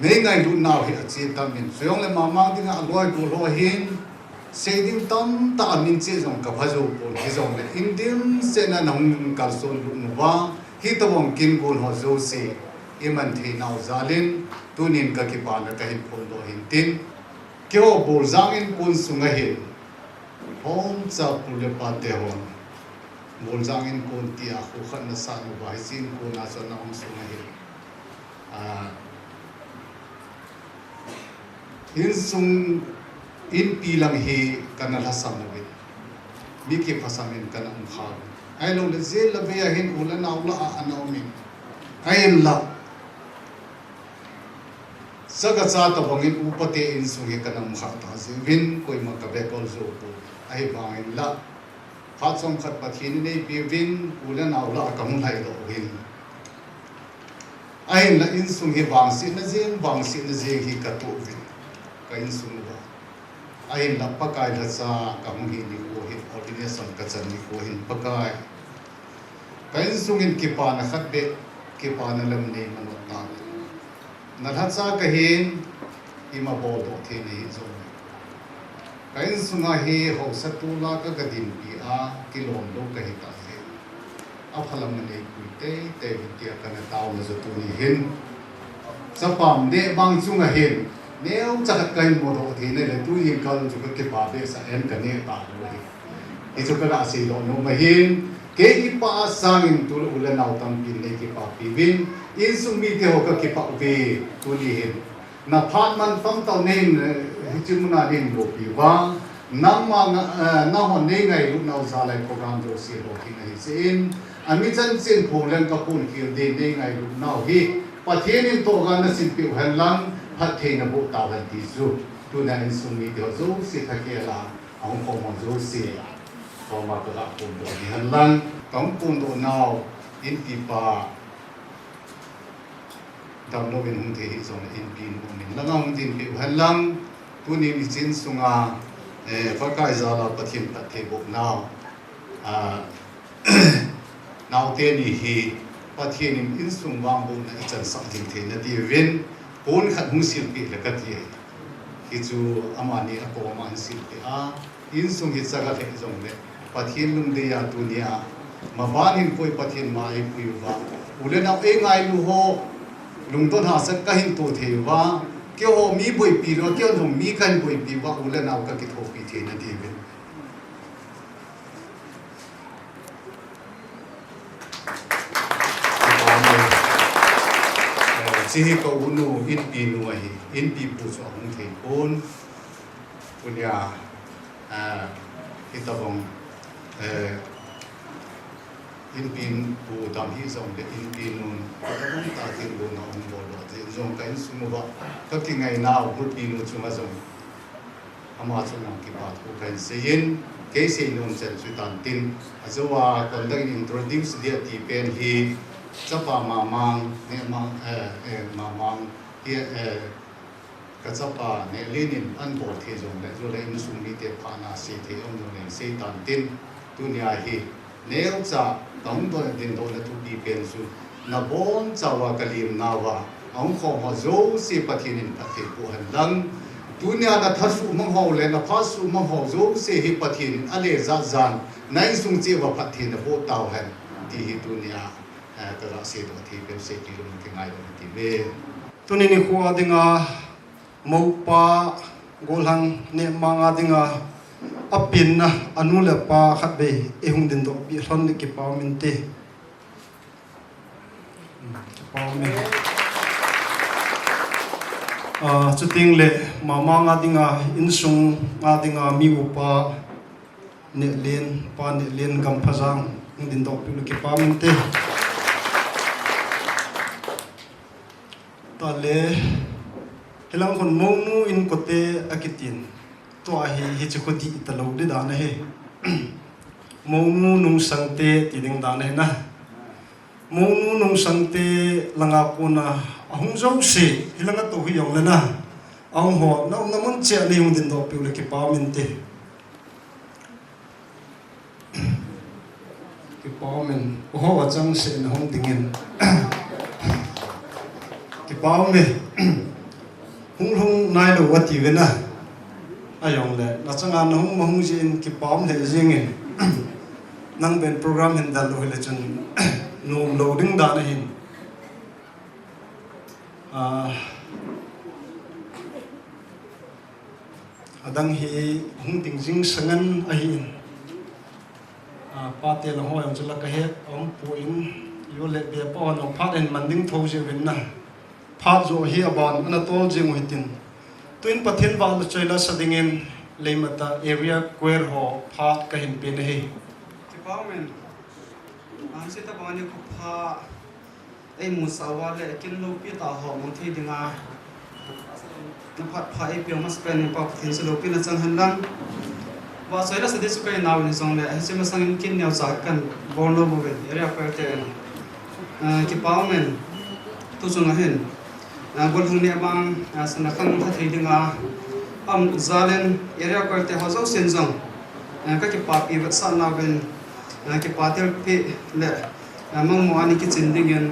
nei ngai lu naw hi achi tam min soyong le mamang dinga aloi ko lo hin seding tam ta min che jong ka bhajo ko hi jong le indim se na nong kal so lu nu wa hi to bong kin gun ho zo se iman the naw zalin tunin ka ki pa na ka hin phol do hin tin kyo bol zang in kun sunga hin hom cha pu le pa te hon bol zang in kun ti a khu khan na sa nu ba sin ko na so na om sunga hin in sung in pilang hi kanal hasam nabi miki phasamin kana khar ai lo le zel la be hin ulan awla anawmin ai la saga cha ta bangin upate in sung hi kana kha ta se win koi ma ka be kol zo pu ai bangin la phat som khat pathin nei pi win ulan awla ka mu lai lo hin ai la in sung hi bang si na zen hi ka to win kain sunwa ai la pakai la sa kam hi ni ko hi ordination ka chan ni ko hin pakai kain sungin ki pa na khat be ki pa na lam nei man ta na la sa ka hin ima bo do the ni zo kain sunga hi ho sa tu la ka ga din pi a kilom do ka hi ta se a phalam nei ku te te ti ka na taw na zo tu ni hin sa pam de bang chunga hin nếu chắc cái một độ thì này là tôi yên con chúng cái bà bé sẽ em cái này bà rồi thì chúng cái là gì đó nó mà hiền cái bà sang in tôi là nào tâm pin này cái bà pin in sung mi theo cái bà về tôi đi hiền na phát man phong tàu nên chứ muốn là nên bộ pi va năm mà na hòn này ngày lúc nào ra lại program rồi xí rồi thì này xin anh mi chân xin phù lên các phun kia đến đây ngày lúc nào hi và thiên in tổ gan là xin biểu hành lang phát thiên là bộ tàu hành tí du tu na in sung mi theo du xí thay kia là ông không muốn du xí còn mà cái là phun đồ thì hành lang tổng phun đồ nào in tí ba tao nói bên hông thì giống in pin của mình là ngang tin biểu hành lang tu niệm chín sung phát cái giờ là phát hiện phát thế bộ nào nào tiên thì phát hiện in sung vang bộ này chân sắc tin thế là đi viên bốn khát muốn xin bị là cái gì khi chú amani ako aman xin bị in sung hít sa cái thế giống vậy phát hiện lung đi à tu nia mà ban in coi phát hiện mai coi vào ule nào ngay lu ho lung tôn hạ sắc cái hình tổ thế và kêu họ mi bồi pi rồi kêu họ mi khăn bồi pi và ule nào cái thổ pi thế này thì bên chỉ có unu in pi nuôi in pi bu cho ông thầy con punya kita bong in pin bu tam hi zong de in pin nun ta ta tin bu na ông bo lo de zong kain sumu ba ka ki ngai nào bu pin nu chuma zong ama chuna ki ba ko kain sein ke sei nun chen su tan tin azawa kon dang introduce dia ti pen hi chapa mamang ne mamang hi ka chapa ne lenin an bo the zong le zo le in sum mi te pha na se the ông no ne sei tan tin dunia hi nếu cha tổng tôi đến đó là tụi đi bên su na bon chawa kalim nawa ông không họ dấu si patinin pathe của hành lang dunia na thasu mong ho le na phasu mong ho dấu si hi pathin ale za zan nai sung chi wa pathin na bo tao han ti hi dunia ta ra se do thi be se ki lu ki ngai do ti be tunin ni khuwa dinga mopa golang ne manga dinga apin na anu le pa khat be e hung din do bi thon ki pa min te pa me chuting le mama nga dinga insung nga dinga mi upa ne len gam phajang hung din do bi ki pa min te ta le helang kon monu in kote akitin to hi chu ko di ta lo de da na he monu nung sangte ti ding da na na monu nung sangte langa ko na ahung zo se hilanga to hi yong la na ang ho na mun che ni hung din do pe le ki pa min te ki pa min ho wa chang se na hung dingin ki pa me hung nai lo wa ti ve na ayong le na changa na hung jin ki pam le jing nang ben program hin dal lo le chun nom loading da na hin adang hi hung ting jing sangan a hin pa te la ho yong chula ka he om po in yo le be po no phat en manding tho je wen na phat zo hi aban ana tol jing hitin twin pathin wal choila sadingen leimata area queer ho phat ka hin pin he ki pawmen an se ta bani ko pha ei musawa le kin lo pi ta ho mon thi dinga na phat pha ei pi mas pen pa pathin se lo pi na chang han lang wa choila sade su kai naw ni song le se ma sang kin nyaw sa kan borno bo ve area queer te ki pawmen tu chung hen gol hung ne bang sana khang tha thei dinga zalen area kwarte hazo senjong ka ki pa pi wat sa na ben ki pa ter pe le mang mo ani ki chindingen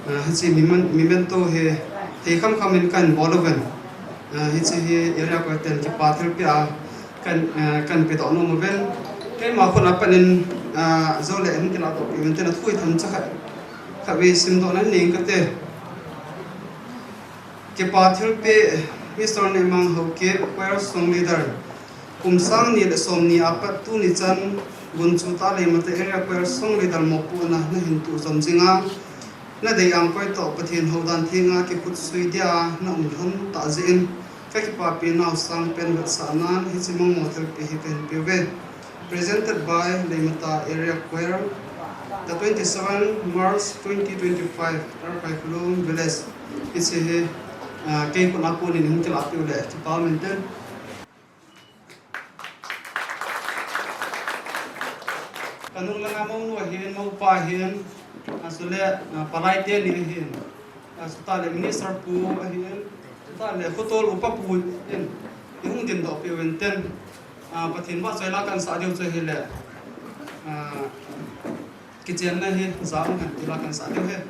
ha chi mimen to he kham khamen kan boloven he chi he area kwarte ki pa ter pe a kan pe to no mo ben ke ma khona panin zo le hin kila to event na thui tham cha kha we sim do nan ning ka te ke pa thil pe Mr. Nemang Hoke, choir song leader. Kumsang ni le som ni apat tu ni chan gun chu ta le mate area choir song leader mo pu na na hin tu som jinga na dei ang koi to pathin hodan thinga ki put sui dia na thon ta jin ka ki pa pi na sang pen vat sanan hi chimong mo thel pi hi pen pi ve presented by Lemata area choir the 27 March 2025 Tarpai Kulung Village it's a ke ko na ko ni hum tel api le ki pa maintain kanung langa mo no hin mo pa hin asule palai te ni hin asuta le minister pu hin ta le khotol upapu in hung din do pe wenten pathin ba soila kan sa deu che hele kitchen na hi zam kan tila kan sa deu he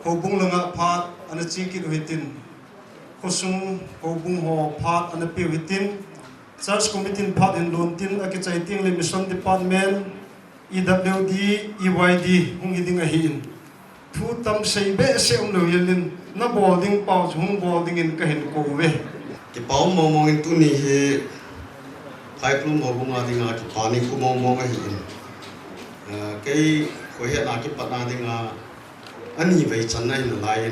hobung langa phat ana chikit hitin khosung hobung ho phat ana pi hitin church committee phat in lon tin aki chaiting le mission department EWD EYD hung iding a hin thu tam sei be se lo yelin na boarding pau hung boarding in ka hin ko we ki pau mo mo in tu ni he pai plum ho bunga dinga ki pani ku mo mo ga hin cái khối hiện là cái bạn đi nga anh nhìn về chân này là lại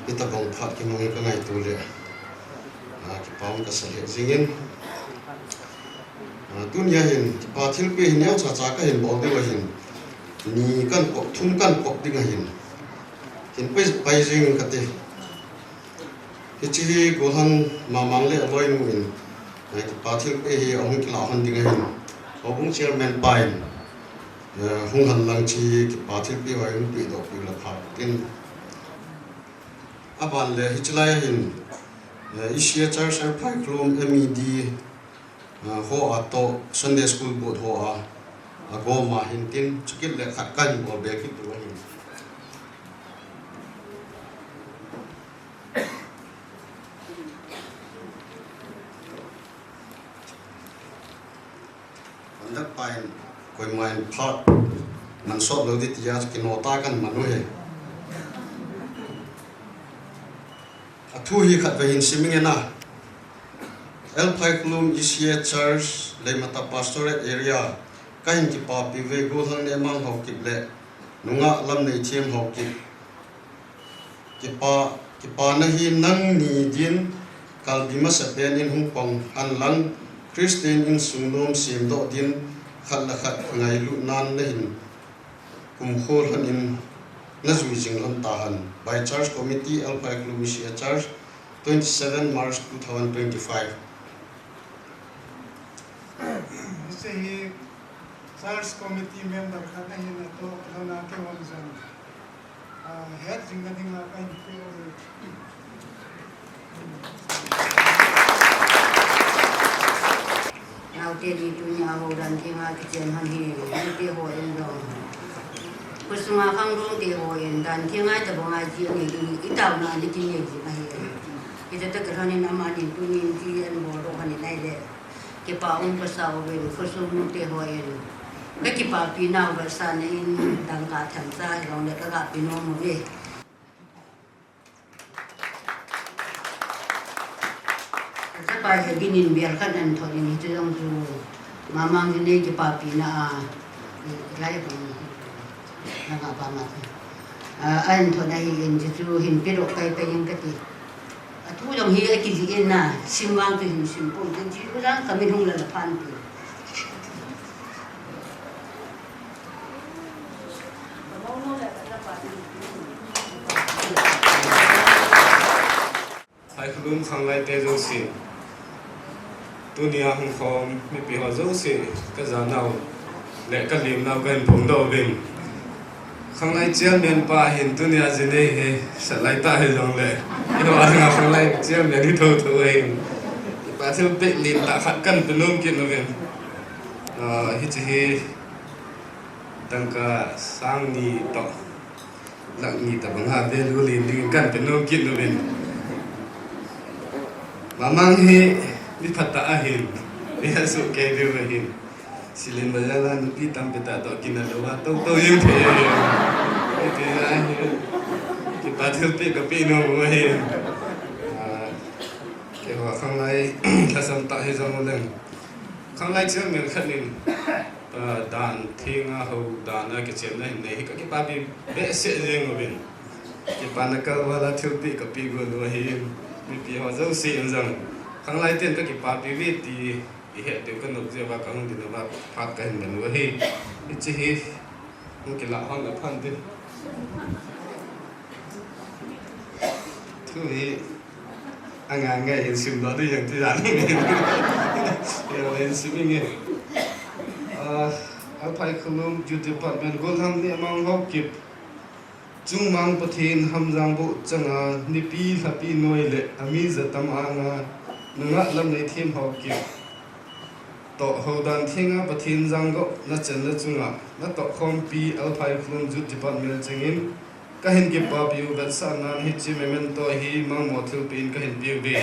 cái tập bóng phát cái mong cái ngày tuổi lệ cái bóng cái sản hiện riêng tu nhà hiện cái bà thiếu cái hình nhau chả cái hình bóng đi vào hình ni căn cọc thun căn cọc đi nga hình bây riêng cái gì cái chỉ cố gắng mà mang lệ voi mình cái bà thiếu cái hình ông cái lão hành đi nga hình ông chairman bài hung han lang chi ki pa thil pi wai pi do pi la pha tin aban le hichlai hin Asia Church Pai Klum MED ho ato Sunday School board ho a go ma hin tin chukit le khat kan bo be ki tu hin andak pain koi main phat man sot lo di tia ki no ta kan manu he athu hi khat ve hin siming na Pai Klum Asia Church Leimata Pastorate Area kain ki pa pi ve go thang ne mang ho ki le nunga lam nei thiam ho ki pa na hi nang ni din kal bima sa pen in hung pong an lang Christian in sungnom sim do din khat la khat ngai lu nan na hin kum khol han in na zui jing lam ta han by church committee Pai Klum Asia Church 27 March 2025 Say church committee member khana hin to khana ke won san head jingading la kain pe nào tiền đi tu nhà hồ đàn thì mà cái chuyện hàng gì đi hồ yên rồi, bây giờ mà phăng rong đi hồ yên đàn thì ngay từ bữa ngày chiều này đi ít tàu nào đi chơi gì mà hiện, bây giờ tất cả anh em mà đi tu nhìn thì anh bỏ đồ anh này đấy, cái bảo ông có sao về phơi sương đi hồ yên, cái bảo pin nào về sáng này đang cả thằng sa rồi để các bạn pin nó mua về. Sampai begini biarkan anton ini tu yang tu mamang ini je papi na lagi pun nak apa mat anton ini yang tu hin perok kai yang keti tu yang hi kiri na simang tu hin simpul tu ji orang kami hong lelapan tu Pai Klum khang lai te zo si tunia hong khom mi pi ho zo si ka za nau le ka lim nau kan phom do bin khang lai chiam men pa hin tunia jine he sa lai ta he jong le i wa nga khang lai chiam men hi tho tho he pa thil pe lim ta khat kan penum kin no bin hi chi hi tangka sang ni to lak ni ta bang ha be lu lim ding kan penum kin no bin mamang hi mi phata ahin mi hasu ke de ahin silin bajala nupi tam peta to kinalawa to yung the ite ahin ki pathil pe ka pe no ahin ke wa khang lai thasam ta he jong leng khang lai chang men khanin dan thinga ho dan na ke chen na nei ka ki pa bi be se jeng obin ki panaka wala thil pe ka pi go no ahin mi pi ho zo si en jang khang lai ten ka ki pa pi vi ti i he te ka no je wa ka hung din wa phat ka hin dan wa hi i chi hi hung ki la hang la phan te thu hi anga ngai hin sim do du yang ti ran ni ya len sim nge Pai Klum Youth Department gol ham ni among hok kip chung mang pathin hamjang bu changa nipi happy noi le ami zatam anga nunga lam nei thim ho ki to hodan thinga pathin jang go na chen la chunga na to khom pi Pai Klum Youth Department chengin ka hin ki pa piu ban sa nan hi chi memento hi mang mo thil pin ka hin piu be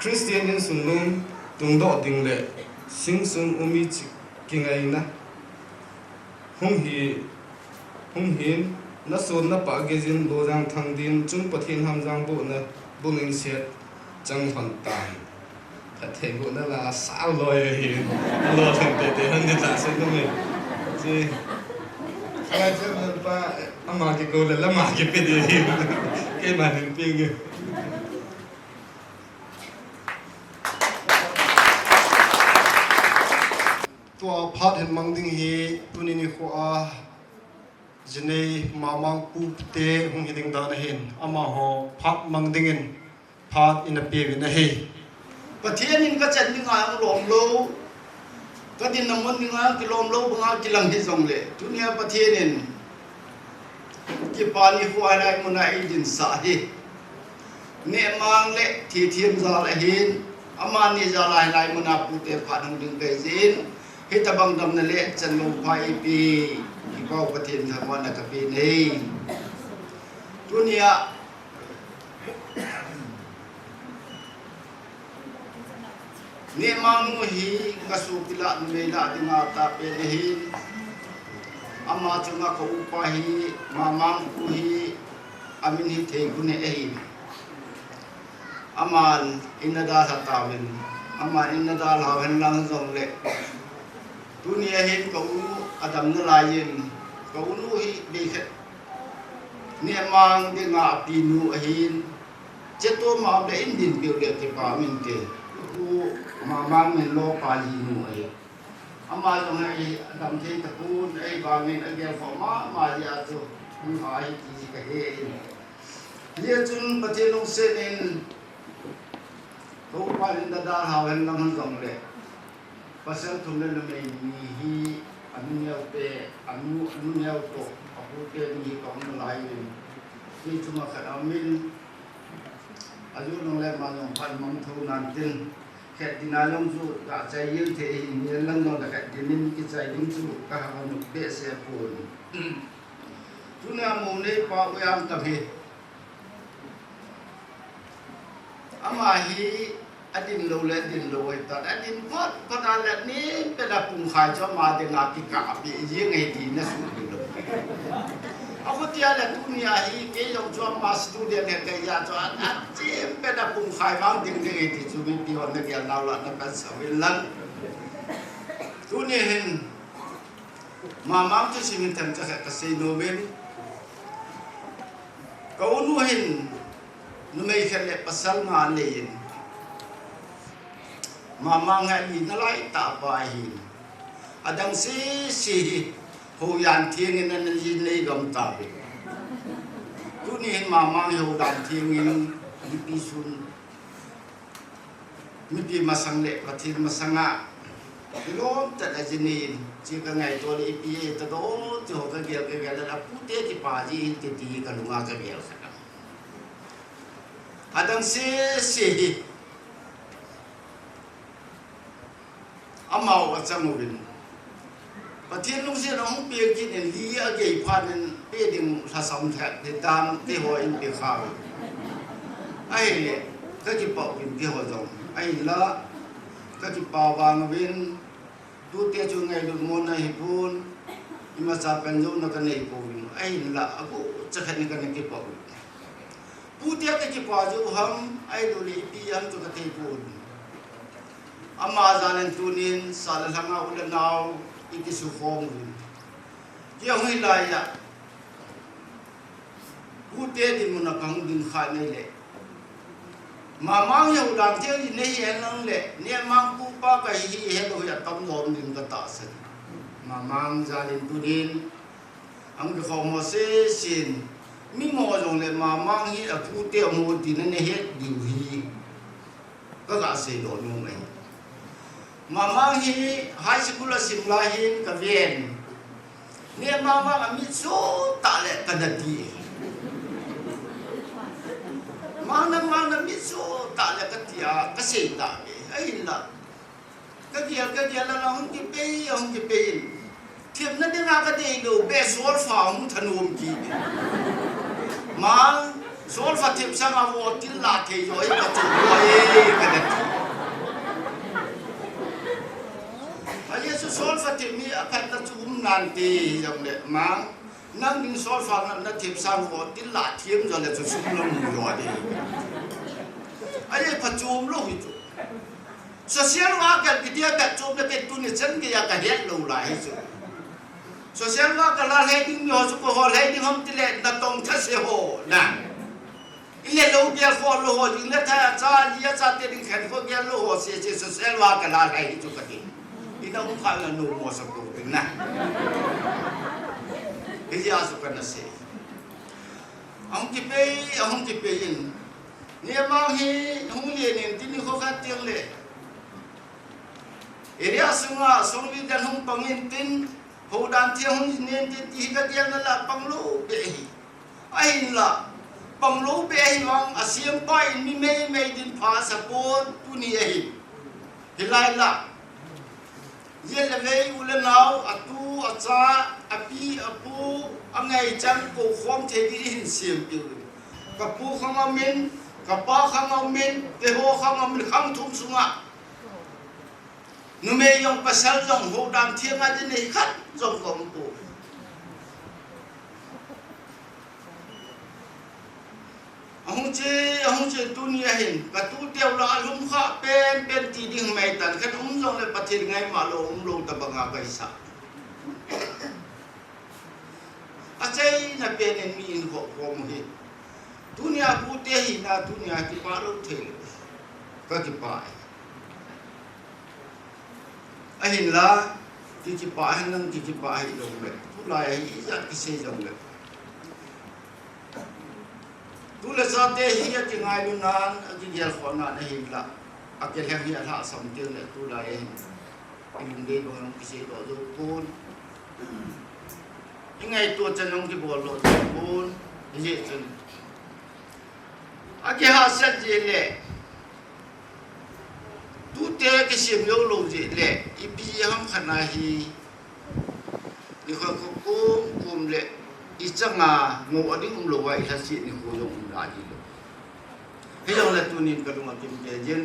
Christian in sun lum tung do ding le sing sung umi chi kingai na hung hin na son na pa ge jin lo jang thang din chung pathin ham jang bu na bunin set chang hon tan ta the bu na la sao loi hi lo thang te han ni ta se no me chi khai che na pa ama ki ko la ma ki pe de hi ke ma nin pi ge tua phat hen mang ding hi tuni ni kho a jinei mamang pu te hung hi ding dan hen ama ho phat mang ding in phat in a pe win a he ประเทศนี้ก็จะยังไงลมโลก็ดินน้ำมันยังไงกิลมโลบางกิลังที่ส่งเลยทุกเนี่ยประเทศนี้กี่ปานีหัวอะไรมันไอ้ดินสายเนี่ยมังเละที่เทียมซาลาหินอามานี่ซาลาอะไรมันอาปุเตผ่านดึงไปสินฮิตบังดำนั่นเละจันลงไปปีที่เขาประเทศทางวันนักปีนี้ทุกเนี่ยเนี่ยมังฮีกสุปิละนุเวลาดิมาตาเปรหินอามาจุงะเขาอุปาฮีมามังกุฮีอามินฮิเทกุเนเอหินอามันอินนาดาสัตาวินอามันอินนาดาลาเวนลังซงเล็กตุเนียหินเขาอาดัมนลายินเขานุฮีเบคเนี่ยมังดิงาปีนูหินเจตัวมาเดอินดินเปียวเล็กที่ปามินเกมาบางเมนโลปาลีนูไออามาตรงไอ้ดำเทตะปูนไอ้บางเมนไอ้เดียวเขามาเรียตัวมึงหายที่กะเฮเรียจุนประเทศลงเส้นเองเขาไปลินดาหาเห็นลำหันตรงเลยภาษาทุ่มเล่นไม่มีฮีอันนี้เอาเตะอันนี้เอาโตเอาพูดเตะมีของมันหลายเลยนี่จุมาขนาดมินอายุลงแรงมาลงพันมังทูนันตินแค่ดินาลงจูกะใจยืดเทหินเยลังนอนแต่แค่ดินินกิใจดิ้งจูกะหานุเบะเสียปูนทุนามงเนปะวยามตะเพอามาฮีอดินโลเลดินโลยตัดอดินพอดพอดอะไรนี้เป็นปุ่มขายชอบมาเดนาติกาปียิ่งไงดีนะสุดเลยเอาคนที่อะไรทุนยาฮีเกี่ยวชอบมาสตูดิโอเนี่ยเกี่ยวชอบอัดเจ็บเป็นปุ่มขายบางดิ้งไงดีสุดมีปีวันนี้เราละนับเป็นสวิลันทุนนี้เห็นมามั่งที่สิ่งที่ทำจะแค่เซโนเบนก็อุ่นเห็นนุ่มไอ้แค่เล็บภาษามาเลยมามั่งให้ยินอะไรตาไปหินอดังสีหูยันเทียงนั่นยินเลยกำตาไปทุกนี้เห็นมามั่งหูยันเทียงนั่นมีปีซุนมีปีมาสังเล็บประเทศมาสังะล้มแต่ละจีนีจีกันไงตัวนี้ปีแต่โตจะหกกันเกี่ยวกันแล้วพูดเที่ป่าจีติตีกันลุงอากันเกี่ยวกันอดังสีอามาว่าจังหวินประเทศลุงเสียน้องเปียกินลีอาเกยพันน์เปียดิงทศสมแทนที่ตามที่หัวอินเปียข้าวไอ้เนี่ยก็จะปอกเป็นที่หัวจงไอ้ละก็จะปาวางวินดูเตี้ยจุงไงดูมนไอ้พูนอิมาซาเป็นจุนนักในพูนไอ้ละakuจะขัดกันในที่ปอกผู้เตี้ยก็จะปาจูหังไอ้ดูลีปีอันตุกติพูนอามาจานันตุนินสารลังอาอุลนาวอิกิสุขอมเกี่ยวให้ลายะผู้เตดิมุนักังดินขาดนี่แหละมามังยาวดังเที่ยวนี่เห็นนั่งแหละเนี่ยมังกูป้าก็เห็นเราอยากทำนอมดินก็ตาสิมามังจานันตุนินอังกฤษเขามาเสียสินมีหมอจงเลยมามังฮีผู้เตะมูดินนั่นเห็นดิวฮีก็กาเสียโดนงไงมามังฮีไฮสคูลสิมลาฮินกับเวียนเนี่ยมามังมิโซตาเลกันดีมังนั้นมิโซตาเลกันที่อาก็เสียตาไอ้ละก็เดียวแล้วเราhunkiเปย์เทียบนั่นเองก็ได้ดูเบสวอลฟาร์มธนูมกี mang sol fatim sang avo til la the yoi ka chu yoi ka de ai su sol fatim mi apat ta chu nan ti jong de mang nang ding sol fa na thim sang avo til la thiem jo le chu sum long yo de ai pa chum lo hi chu social work cái dia cái chum le cái tu ni chen cái ya ka het lo la hi chu social work ka la hai ding yo chu ko ho hai ding hom ti le na tong tha se ho na ile lo dia fo lo ho ding le tha cha ya cha te ding khan fo ya lo ho se che social work ka la hai chu ka ti ina um kha la no mo sa ko ding na ke ya su ka na se ông ki pe in ni ma hi hung le nin tin ni kho kha tiang le area sunga songli dan hung pangin tin ho dan thiang hung nen tin ti ka tiang la panglo be hi ai la panglo be hi wang asiam pa in mi me din pha support tu ni hi hilai la ye le ve u le nau atu acha api apu angai chang ko khom the bi hin siam pi ka pu khang amin ka pa khang amin te ho khang amin khang thum sunga nu me yong pasal jong ho dam thiang a ni khat jong kom pu ahung che dunia hin ka tu teu la lum kha pen ti ding mai tan khat jong le pathil ngai ma lo lo ta banga kai sa achai na pen en mi in ho kom hi dunia pu te hi na dunia ki pa lo the ka ki pa ahin la ki pa hin nang ki pa hi lo me tu la hi ya ki se jong le tu le sa te hi ya ki ngai lu nan ki gel khon na hi la akel he hi la sam te le tu la hi in de go nang ki se do do pun ingai tu chen nong ki bo lo pun ye chen ake ha sa je le tu te ke sim yo lo je le I pi ham khana hi ni kho ko kum le I changa ngo ading lo wai la si ni ko yong la ji lo he yong la tu ni ka lu ma kim je jen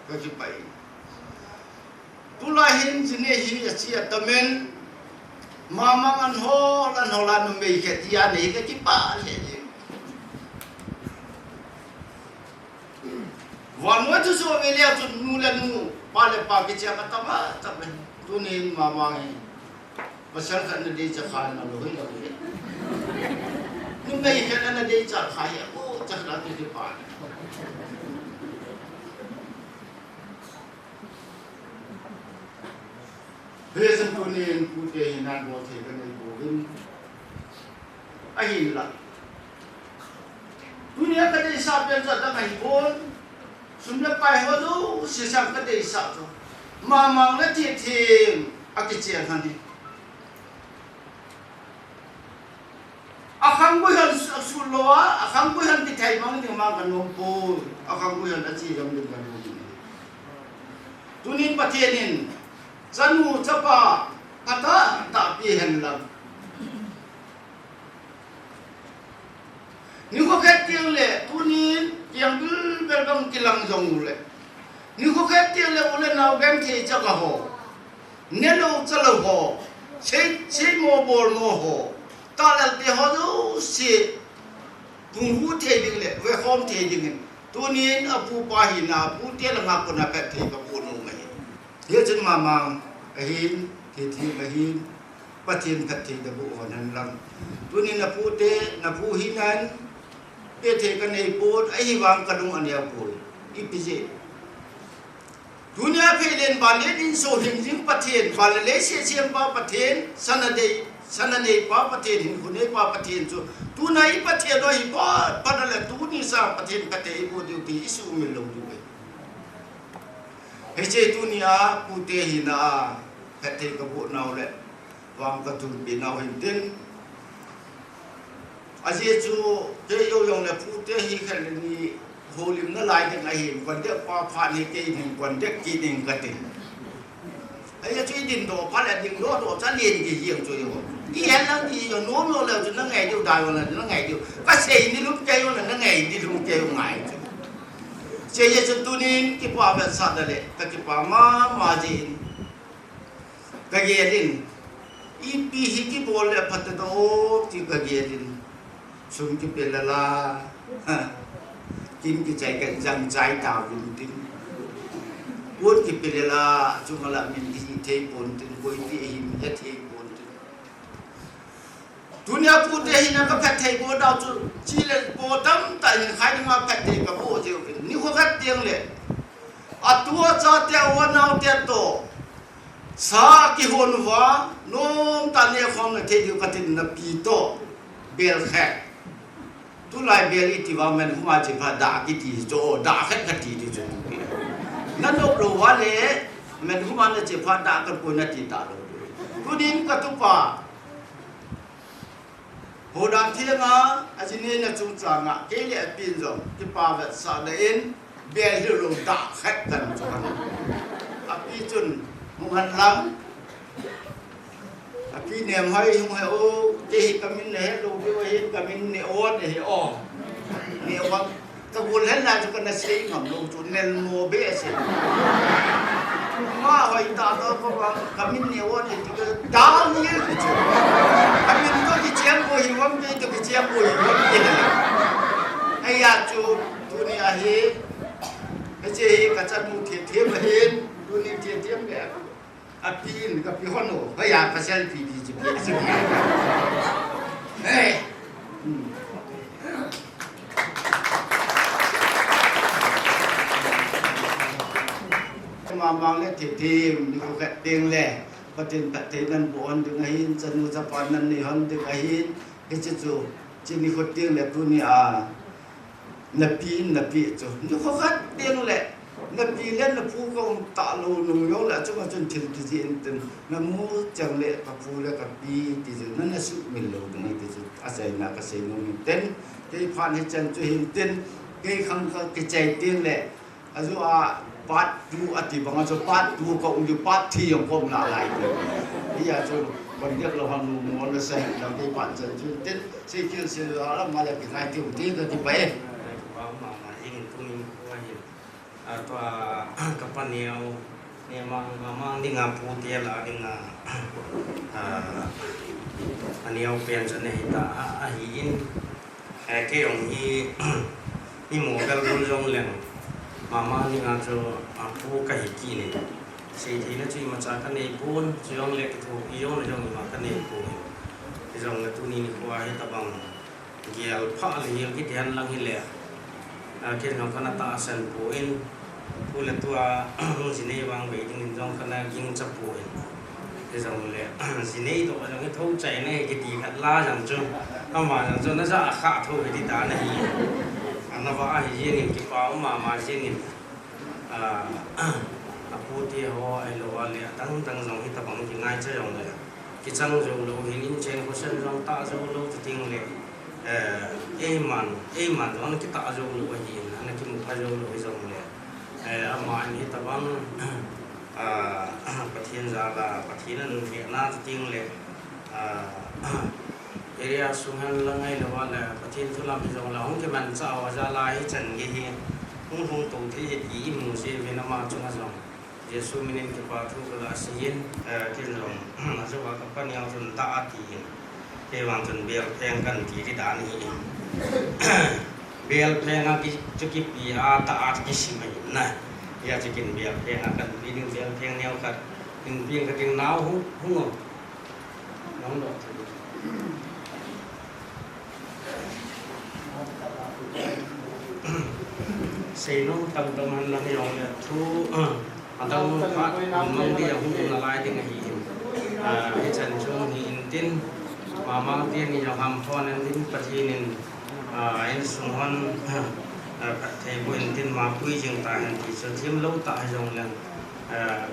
ka ji pai tu la hin ji ne hi ya chi atamen mama an ho la no me ke ti ya ne ka ki pa le wan mo tu so me le tu nu la nu pa le pa ke cha ka ta ma ta me tu ni mama ngai pasal kan de cha kha na lo hi lo ni nu me ke na de cha kha ya ko cha la ti pa Besan tu ni putih hinan buat hebat ni boleh. Ahin lah. Dunia kada isap yang sedang hibon. Sudah payah tu sesam kada isap tu. Mamang le titim akicir nanti. Akang bukan sulwa, akang bukan ditai mang ni mang kanumpul. Akang bukan aci jam ni kanumpul. Tunin patienin. Sanu capa kata tak pihen lam. Ni ko ketil le tunin yang berbang kilang jong le. Ni ko ketil le ule nau gam ke jaga ho. Nelo chalo ho. Se mo bol mo ho. Ta la te ho do se punghu te ding le we hom te ding. Tunin apu pahina apu te la ngak ko na pet te ka pu no mai. Dia chen mamang ahin thi ahin patin pathi da bu honan lam tunin na pute na pu hinan pe the kan ei pot ai wang kadung an ya pul ipije dunia phelen balen in so hing jing pathin balale se chem pa pathin sanade pa pathin hin khune pa pathin chu tu nai pathin do hi pa padale tu ni sa pathin pathe ibu duty isu mil lo du hece dunia putih hina hati kabut nau le wang katul binau hintin aje chu te yo yong le putih hi khan ni holim na lai de ngai hin kwan de pa pha ni ke hin kwan de ki ding ka tin ấy là chơi đình đồ phát là đình đồ cho liền thì riêng chơi rồi đi hết lắm thì rồi nốt luôn là nó ngày điều đài là nó ngày điều các xe đi lúc chơi là nó ngày đi lúc chơi ngày chơi giờ chúng tôi đi cái quả vật sạt đấy cái quả mà gì cái gì đi ít cái bol là phát đó thì cái gì đi sung cái bê la kim cái trái cái răng trái đào bình tĩnh buôn cái bê la chúng là mình đi thấy buồn tin buổi đi hình hết thấy buồn tin dunia phụ đề hình nó phải thấy buồn đau chú chỉ là buồn tâm tại những khai mà phải thấy cái buồn gì vậy nếu không phát tiếng lệ à tua cho theo quan nào theo tổ sa cái hồn vía nôm ta này không là thấy điều cái tin là bị tổ bel khác tu lại bel ít vào mình không ai chỉ phải đá cái gì cho đá hết cái gì choนั่นโลกรู้ว่าเลยมันรู้มันจะพัฒนากันคนนั้นจิตตาโลกตัวนี้ก็ตุปะโหดันเที่ยงอ่ะอาจารย์เนี่ยนะจุงจังอ่ะเกลี่ยปีนจงที่ป่าแบบสาเดินเบี้ยที่ลงด่าแค่กันจงอ่ะพี่จุนมุหันหลังอ่ะพี่เนี่ยให้มุหันโอ้เจ๊กมินเนี่ยลูกพี่ว่าเห็นกมินเนี่ยโอ้เนี่ยอ๋อเนี่ยว่าก็บุญเห็นนายจุกันนะสิ่งของลงจุนเนลโมเบสมาไว้ตาตัวก็ว่ากมินเนี่ยว่าเนี่ยจุกันดาวเนี่ยจุกมินก็ที่เชียงบุยว่าไม่จุกที่เชียงบุยว่าไม่เนี่ยไอ้ยาจุเนี่ยเห็นไอ้เจ๊ก็จะดูเทียมเห็นดูเนี่ยเทียมแบบอ่ะปีนกับปีฮันโน่ก็อยากเซลฟี่ดีจุดนี้สิเฮ้ยมาบางเล่ทีมนี่ก็เตียงแหละประเด็นประเทศนั้นบอนดึงหินจันทร์จะปานนั้นนี่หันดึงหินเฮจิจูจีนี่ก็เตียงแหละตัวนี้นับปีจูนี่ก็กัดเตียงแหละนับปีเล่นนับผู้ก็ตาลูนุ่งยงแหละจุกจนถึงที่จีนตึงนับมูจังเละกับผู้เละกับปีที่จูนั่นน่ะสุดมิลโลตรงนี้ที่จูอาศัยนักอาศัยนุ่งเต้นที่ผ่านให้จันจูหินเต้นที่ข้างก็กระจายเตียงแหละอาจุปัดดูอธิบังอาจจะปัดดูก็อุ้ยปัดที่อย่างผมละลายเลยนี่อาจจะวันเดียวเราหันมองเลยเสร็จเราไปปัดจนจุดเด็ดสิ่งที่เสียแล้วมาเลยเป็นไงที่อุ้ยก็ที่ไปมาอิงตุ้งว่าเห็นตัวกับปันเนียวเนี่ยมังดิ่งพูดเดียละดิ่งอันเนียวเปลี่ยนจนเหตุหินแค่องนี่หมูกระลุนจงเลี้ยงมานี่งานจะพูดกับหิกินสิ่งที่นั่นจีมาจากกันในปูนจงเล็กถูกย้อนจงมากันในปูนจงตัวนี้นี่ว่าให้ตะบังเกี่ยวผ้าหรือกิจการลังหิเล่เกี่ยวกับคณะตาสันปูอินปูเลตัวสิเนวางไว้จงคณะยิงจับปูอินจงเล่สิเนตัวจงให้ทุ่งใจในกิจการลาจังจงเอามาจังจงนั่นจะขาดทุ่งกิจการนี่อันว่าไอ้เรื่องที่ป้ามาเรื่องพูดที่เขาไอ้เราว่าเลยตั้งสองที่ตะบังที่ง่ายจะยองเลยกิจการเราเราเห็นเช่นคนเช่นเราตาเราทิ้งเลยมันตอนนั้นกิตาเราเห็นอันนั้นกิมุขเราเห็นเลยอามาอันนี้ตะบังประเทศจากประเทศนั้นเวียดนามทิ้งเลยเอเรียสุหันลังไงเราว่าเลยประเทศทุลาพิจงเราห้องที่มันจะเอาจะลายจันเฮียห้องตรงที่ยี่มุสีเวนามาจุงจงเยซูมินินที่ปาทุกลาสีนที่เราจะว่ากับปัญญาจนตาตีเทวังจนเบียร์แพงกันที่ด่านนี้เบียร์แพงอะไรจะกินปีอาตาที่สิไม่นะอยากจะกินเบียร์แพงกันปีนึงเบียร์แพงแนวกันกินเบียร์กันหนาวห้องน้องดอกSino teman-teman lang yung tu atau pak umum dia umum nalai dengan hiin ikan cung hiintin mama dia ni yang hampon nanti perhinin ini sungguhan tebo intin mapui jeng tahan di setiap laut tak jong lang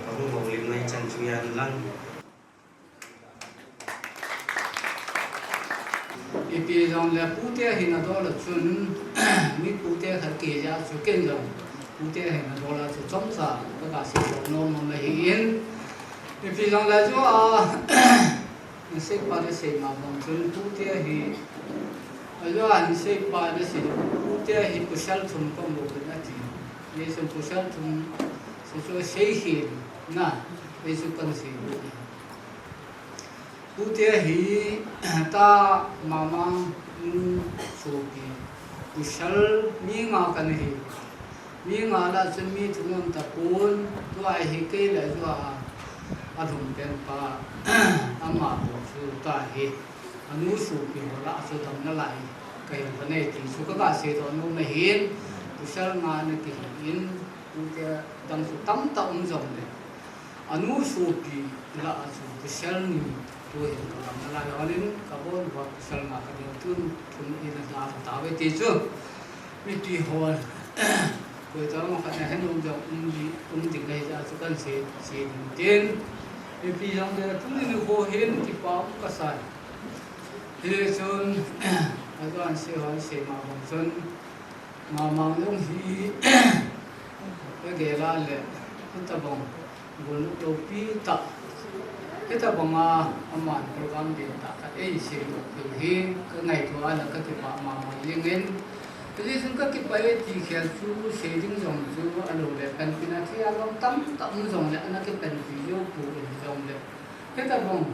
kamu mau lima ikan cuyan lang ipi dòng là putia hình là đó là chun mi putia thật kỳ ra chun kinh dòng putia hình là đó là chun chống sa tất cả sự nó mà hình thì vì rằng là cho mình sẽ qua để xem mà bằng chân tu tia thì rồi anh sẽ qua để xem tu tia thì cứ sel thùng có một cái này thì nên xem cứ sel thùng sẽ xây hiện na nên sự cần gì tu tia thì ta mà mang số kỳ cứ sel mi ngã cái này mi ngã là chân mi thùng tập cuốn tu ai thì cái là cho adum tempa ama su ta he anu su ki hola su dam na lai kai bane ti su ka se to no me hin kusal nga na ki in u ke dam su tam ta jom le anu su ki la su kusal ni to he ka na lai alin ka bon wa kusal nga ka de tun ina da ta ve ti chu mi ti hol ko ta ma kha na hen jom di lai ja su kan se tin vì rằng là chúng mình hồ hiến thì có cái sai thì sơn ở đoạn sẽ hỏi sẽ mà bằng sơn mà mang giống gì cái ghế là lệ cái tập bằng buồn lúc đầu pi tạ cái tập bằng mà program điện tạ cái ấy sẽ được thì cái ngày thứ hai là các cái bạn mà liên kết cái gì chúng các cái bài thì khi chú sẽ dính dòng chú ở đầu lệ cần cái này thì anh tắm dòng lệ nó cái cần ví dụ cụ dòng lệ cái tập bằng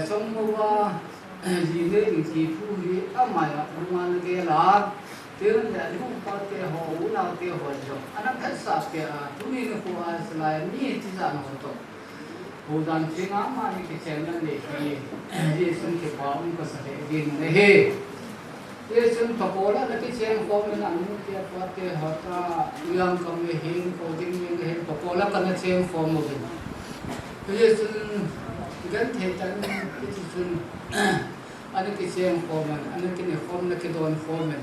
xong qua gì đấy thì phu gì mày đúng không cái là tiếng là lúc có cái hồ nào cái hồ rồi anh thấy sao cái chúng mình hồ là như thế nào nó hồ đàn tiếng ám mà cái chuyện này thì gì xong cái bảo ông có sẽ điền này ये सुन पकोड़ा लगे चेंग को में अन्य के पाते होता yang kami hin ko ding yang hin pakora करना चेंग को में तो ये सुन गन थे तन ये सुन अन्य के चेंग को में अन्य के ने को में के दोन को में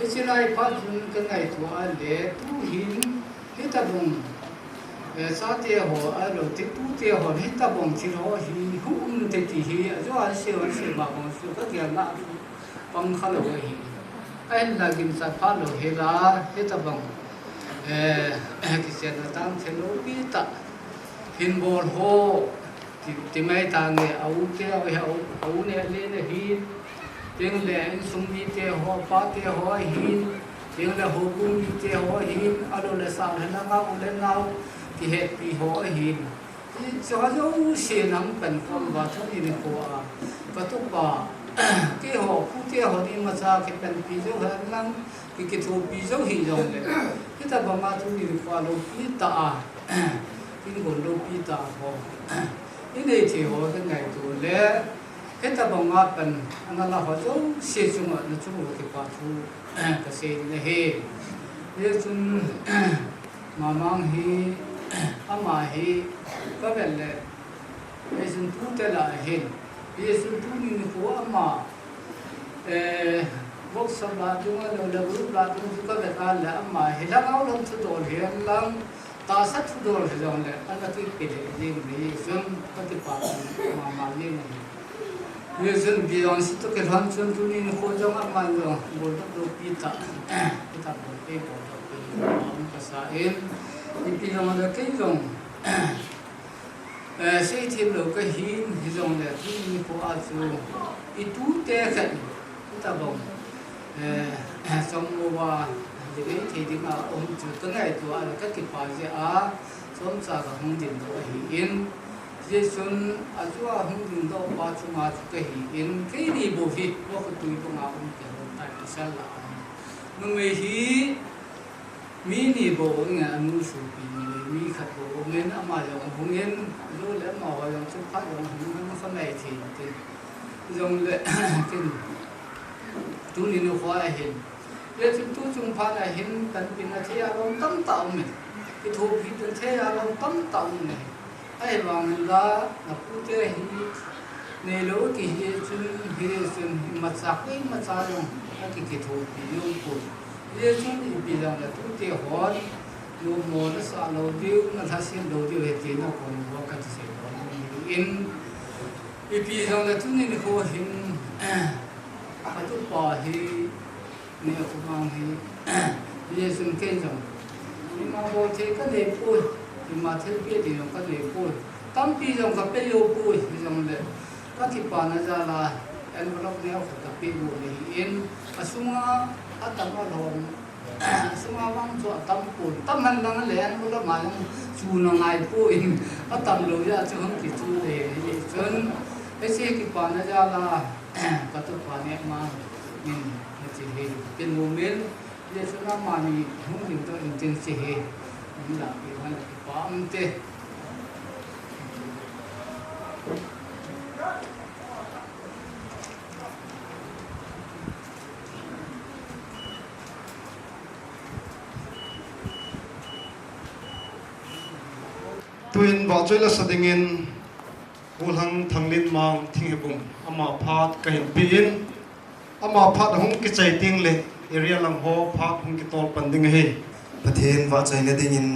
ये चिलाई पास सुन के नहीं तो आले तू hin हिता बुम साथे हो आलो तिपू ते हो हिता बुम चिरो hi hum te ti hi जो आसे बाबों सु का क्या ना bang khalo hi ai la gim sa phalo hela heta bang ki se na tam thelo pi ta hin bol ho ti mai ta nge au te au ne le ne hi teng le in sum ni te ho pa te ho hi teng le ho kum ni te ho hi alo le sa le na nga u le nau ki he pi ho hi cho jo se nam pen phom ba thani ni ko a ka tu ba cái họ phụ thế họ đi mà sao cái phần ví dụ là năng cái thu ví dụ hình dung đấy cái ta bảo mà thu đi qua lô pi ta cái nguồn lô pi ta họ cái này thì họ cái ngày thu lẽ cái ta bảo mà phần anh là họ giống xây dựng ở nó chung cái qua thu cái xây này he cái chung mà mang hi ama hi có vẻ là cái chung thu thế là he Yesus tu ni ko ama vok sabla dunga lo la guru la dung ka be ta la ama hela ngau lam thu dol he lam ta sat thu dol he jong le an ka ti pe de ni ni zum ka ti pa ma ni ni yesus bi on sit to ke ran chun tu ni ko jong ama lo bol do pi ta bol pe bol do pi am ka sa en ni pi jong da ke jong xây thêm được cái hin dòng là cái của azu itu te kan kita bong xong qua thì thì mà ông chủ cái này tụi anh các cái phải gì xong ra cái không tiền đâu hiện giờ xuân azu không tiền đâu ba chung mà cái hiện cái gì bộ phim có cái tụi tụi nào cũng tiền tại sao là nhưng mà hi mini bộ nghe anh nuôi sụp mi khát bộ nên mà giống không nên rồi lẽ mà họ giống phát giống không có này thì giống lẽ cái chúng đi nó khoa hiện giờ chúng phát là hiện tận bên là thế ông tâm tạo mình cái thu phí tận thế ông tâm tạo này ai bằng là phụ thế này lối cái chúng mặt sắc mặt sao cái thu phí用của giờ chúng bây giờ là thu thế họ lu mo na sa lo diu na tha sin lo diu he ti na ko wa ka ti se ko in ipi jong la tu ni ko hin a tu pa hi ne ko mang hi ye sun ke jong ni ma bo the ka de pu thì mà thế biết thì nó có thể bôi tâm pi dòng gặp bây giờ bôi dòng lệ các thị bản là ra là envelope neo phải gặp bây giờ thì in sung ở tầm ở hồn sung vang cho tâm bôi tâm hành đang lệ envelope mà chu nó ngay bôi ở tầm lối ra cho không kịp chu để chân cái xe thị bản là ra là các thị bản này mà mình chỉ hệเป็นโมเมนต์ที่สุนัขมันมีหุ่นยนต์ตัวอินเทนซีเหนี่แหละเป็นวันที่ความเตะ tuin ba choi la sadingin ulhang thanglin mang thingepum ama phat kahin piin ama phat hung ki chai ting le area lang ho phat hung ki tol panding he Pathian wa chai na dingin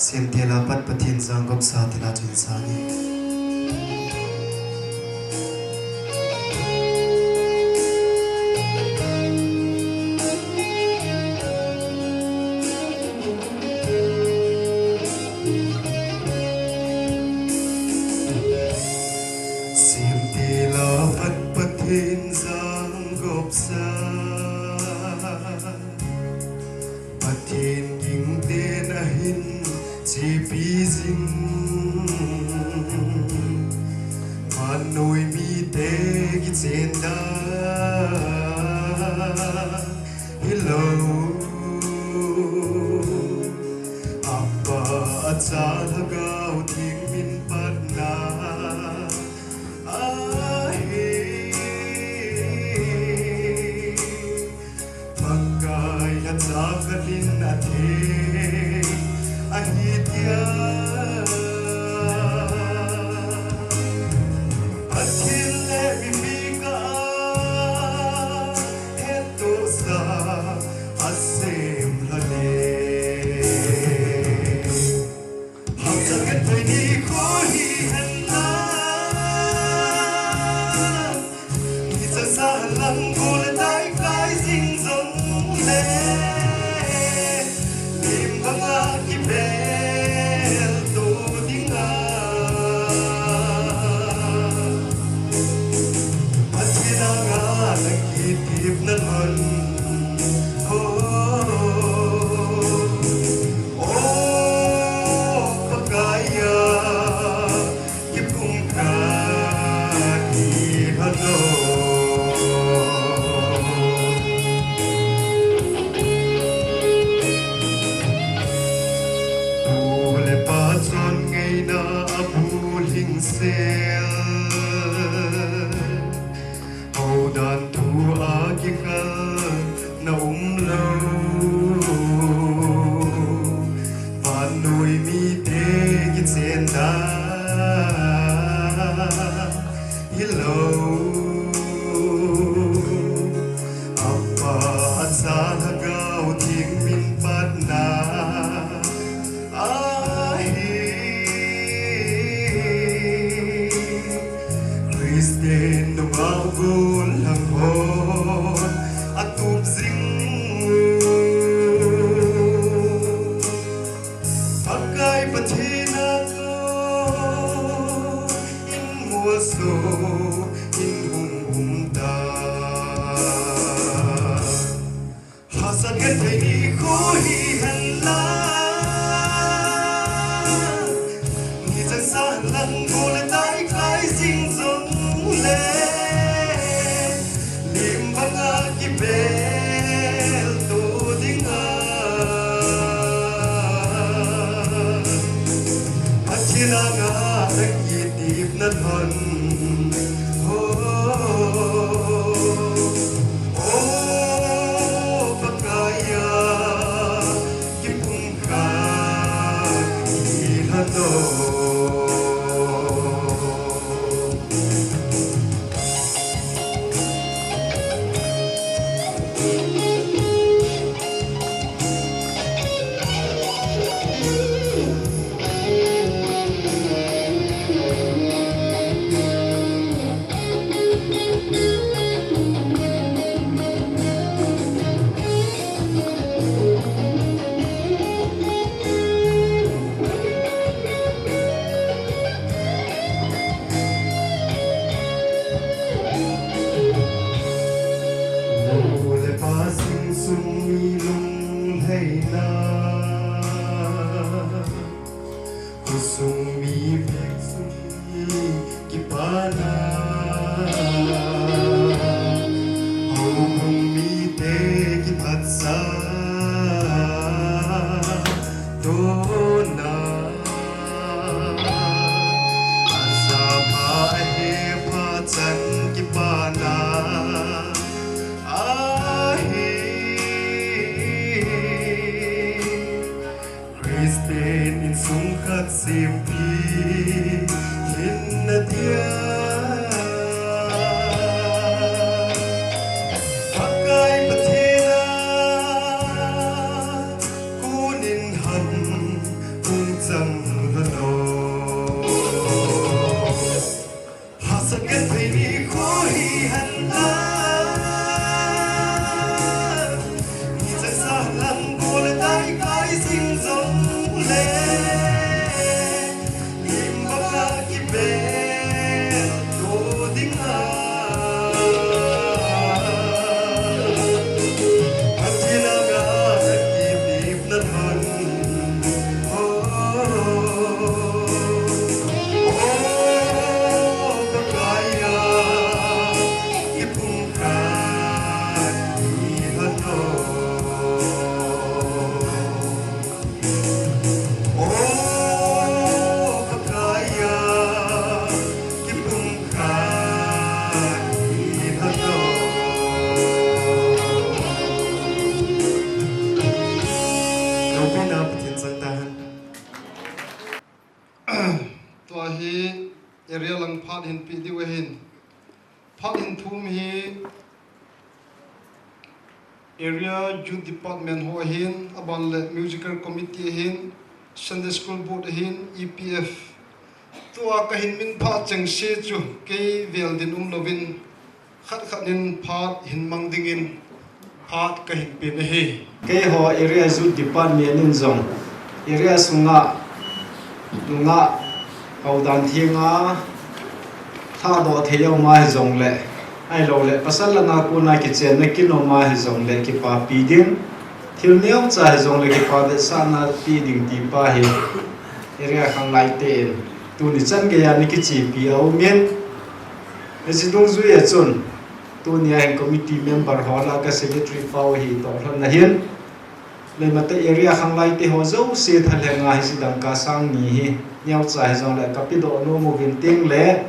sem tela pat pathian sang gop sa tela chin sa ni sem tela pat pathian sang gop sa Pathian ging tên ahin chi pi zin man noi mi te ki chen da hello appa cha thagau thing min pat na Pakai at sakatin natin ahitya Pathin le mimika eto sa asem lane Hang jagat ni ko hi hanna Isa sa lang gula dai kai sing zong le Lim banga ki bel to dinga Patina nga nakitip na man Oh pagaya Kipung ka di halo Ule patron ngay na abuling sel Hau dan tu agikal say na kusung mi phek sung ki pana hong mi te ki phat sa do na asa pa he pa chan ki pana Christine in sungkat simpi hinna dia pakai patina kunin han kung cham hano hasakan phini ko hi han la area lang phat hin pi diwe hin phat hin thum hi area youth department ho hin aban le musical committee hin Sunday school board hin EPF tua ka hin min pha chang se chu ke vel din lovin khat khat nin phat hin mang dingin phat ka hin pin he ke ho area youth department in zong area sunga dunga kaudan thianga tha do theyau ma zong le ai lo le pasal la na ku na ki chen na ki no ma zong le ki pa pi din thil neu cha zong le ki pa de sa na pi ding ti pa he area khang lai te tu ni chan ge ya ni ki chi pi au men esi dong zu ye chun tu ni ai committee member hola ka secretary pau hi to thon na hin le mate area khang lai te ho zo se thale nga hi sidang ka sang ni hi nhau trái dòng lại các độ nô một viên tiếng lẽ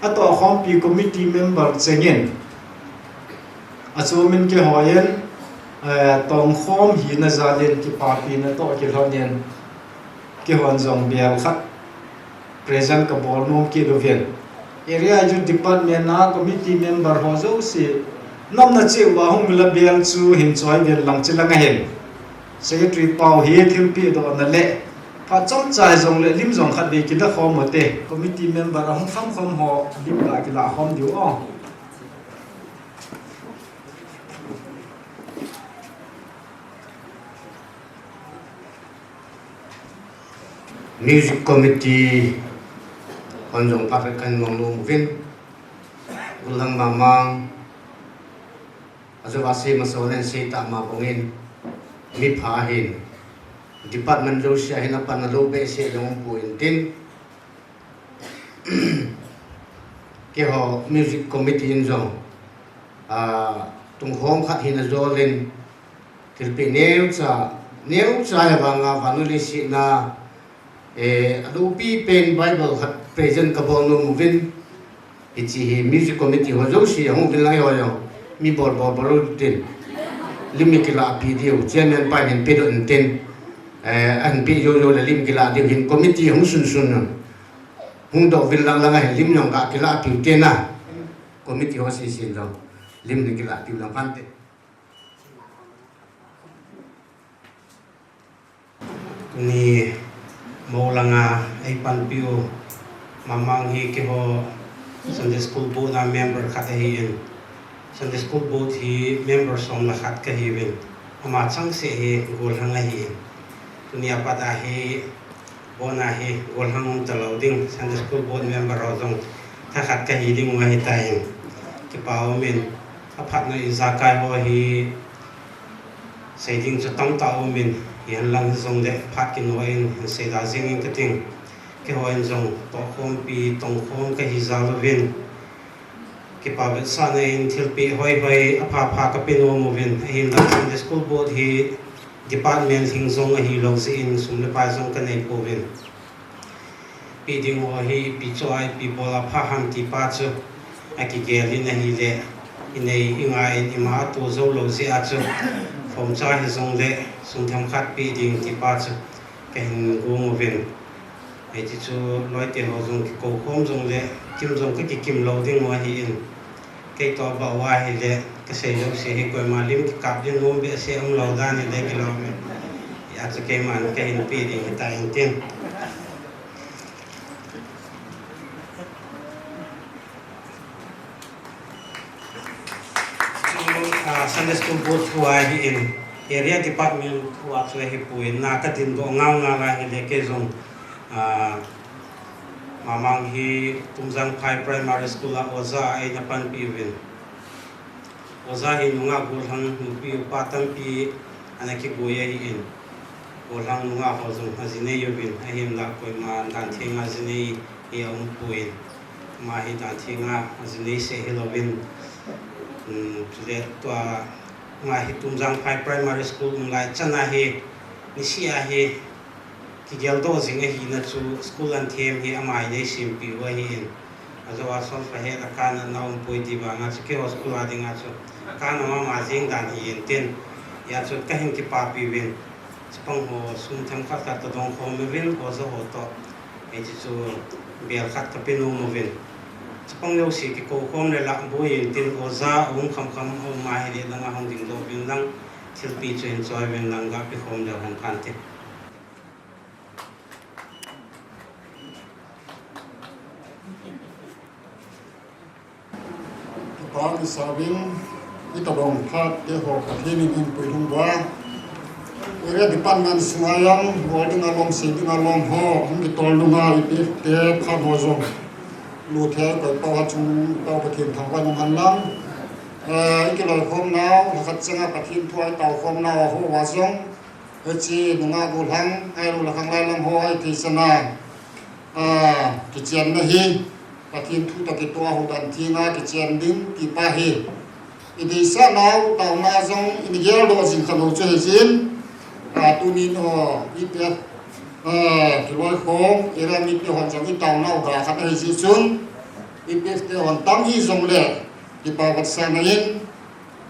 à tổ khom pi committee member chengin à chỗ mình cái hỏi yên tổng khom hi na ra lên cái party na tổ cái họ nhiên cái hoàn dòng bèo khát present cái ball nôm cái đồ viên area youth department na committee member họ dấu si năm na chịu vào hông là bèo chu hình choi viên làm chỉ là ngay hình secretary pau hi thêm pi độ na lệ phát trong trái dòng lệ lim dòng khát về kia là khó mà tệ committee member không khăm không họ lim lại cái là không điều on music committee on dòng phát kan ngong lu vin ulang mamang azawasi masolen sita ma bongin mi pha hin department lo sia hina pan lo be se long puin tin ke ho music committee in zong tung hom khat hina zo len tilpi neu cha banga vanuli si na adu pi pen bible khat present ka bol no movin ichi hi music committee ho zo si hong vil lai ho yo mi bor tin limikila pi dio chairman pa hin pedo tin anh bị yo là lim kila điều hình committee không sun hung độ viên lang lang lim nhong cả kila piu tiền na committee hoa xin rồi lim kila piu lang phan te ni mo langa ai pan piu mamang hi ke ho Sunday school board na member khat hi in Sunday school board hi member som na khat ka hi win ama chang se hi gol hang hi dunia pada hi bona hi gol hang chalo ding Sunday school board member ro jong tha khat ka hi ding wa hi tai ke pao min a phat na in zakai ho hi xây dựng cho tăng tạo mình hiện lang dòng để phát kinh hoa in xây ra riêng cái tiếng cái hoa in dòng tổ khom pi tông khom cái hizal vin cái bảo vệ sa này thiêu pi hoi hoi apa cái pin ôm vin hiện đang trong school board hi department hình dòng hi lâu sẽ in sum le pai dòng cái này po vin pi ding hoa hi pi choi pi bola pha ham ti pa chu aki gelin hi le inei ingai ima tu zo lo se a chu phong cha hi zong le sung tham khat pi ding ti pa chu ke hin gung vin ai ti chu loi te ho zong ki ko khom zong le kim zong ka ki kim lo ding wa hi in ke to ba wa hi le ka sei lo se hi ko ma lim ki kap din nom be se om lo da ni le ki lo me ya chu ke man ke hin pi ding ta in tin Sunday school board huwa hi in area department huwa chu hi puin na ka tin do ngau nga la hi le ke zong mamang hi tumjang phai primary school a oza ai na pan pi win oza hi nunga gul hang nu pi pa tam pi ana ki goya hi in gul hang nunga ho zong hazine yo win a him la koi ma dan thinga zine hi ong puin ma hi dan thinga hazine se hi lo win le to nga hi tumjang phai primary school ngai chana hi nisia hi ki gel do jing hi na chu school an them hi amai nei sim pi wa hi in azawa sol fa he la kana naum poi di ba nga chu ke school a dinga chu kana ma jing dan hi in tin ya chu ka hin ki pa pi win chpang ho sum tham khat ka to dong khom me win ko zo ho to e chu bel khat ka pe no mo win chpang lo si ki ko khom le la bo yin tin ko za ong kham kham ho ma hi le langa hong ding do bin lang thil pi chen choi win lang ga pi khom da hong kan te Kami sabing ito dong phat ke ho kathini in puilung wa area department sungayang holding along sitting along ho hum ki tolunga ipif te phat ho zong lu the ko pawa chung paw pathin thang wa nong han lam ki loi khom naw khat changa pathin thuai taw khom naw ho wa zong chi nunga gul hang ai lu la khang lai lam ho ai thi sana ki chen na hi pathin thu ta ki to ho dan thi na ki chen din ki pa hi idi sa naw taw na zong in gel do jin khalo che jin tu ni no ite ki loi khom era mi pe hon jang ki taw naw da khat ai ji chun ite te hon tam hi zong le ki pa wat sa na in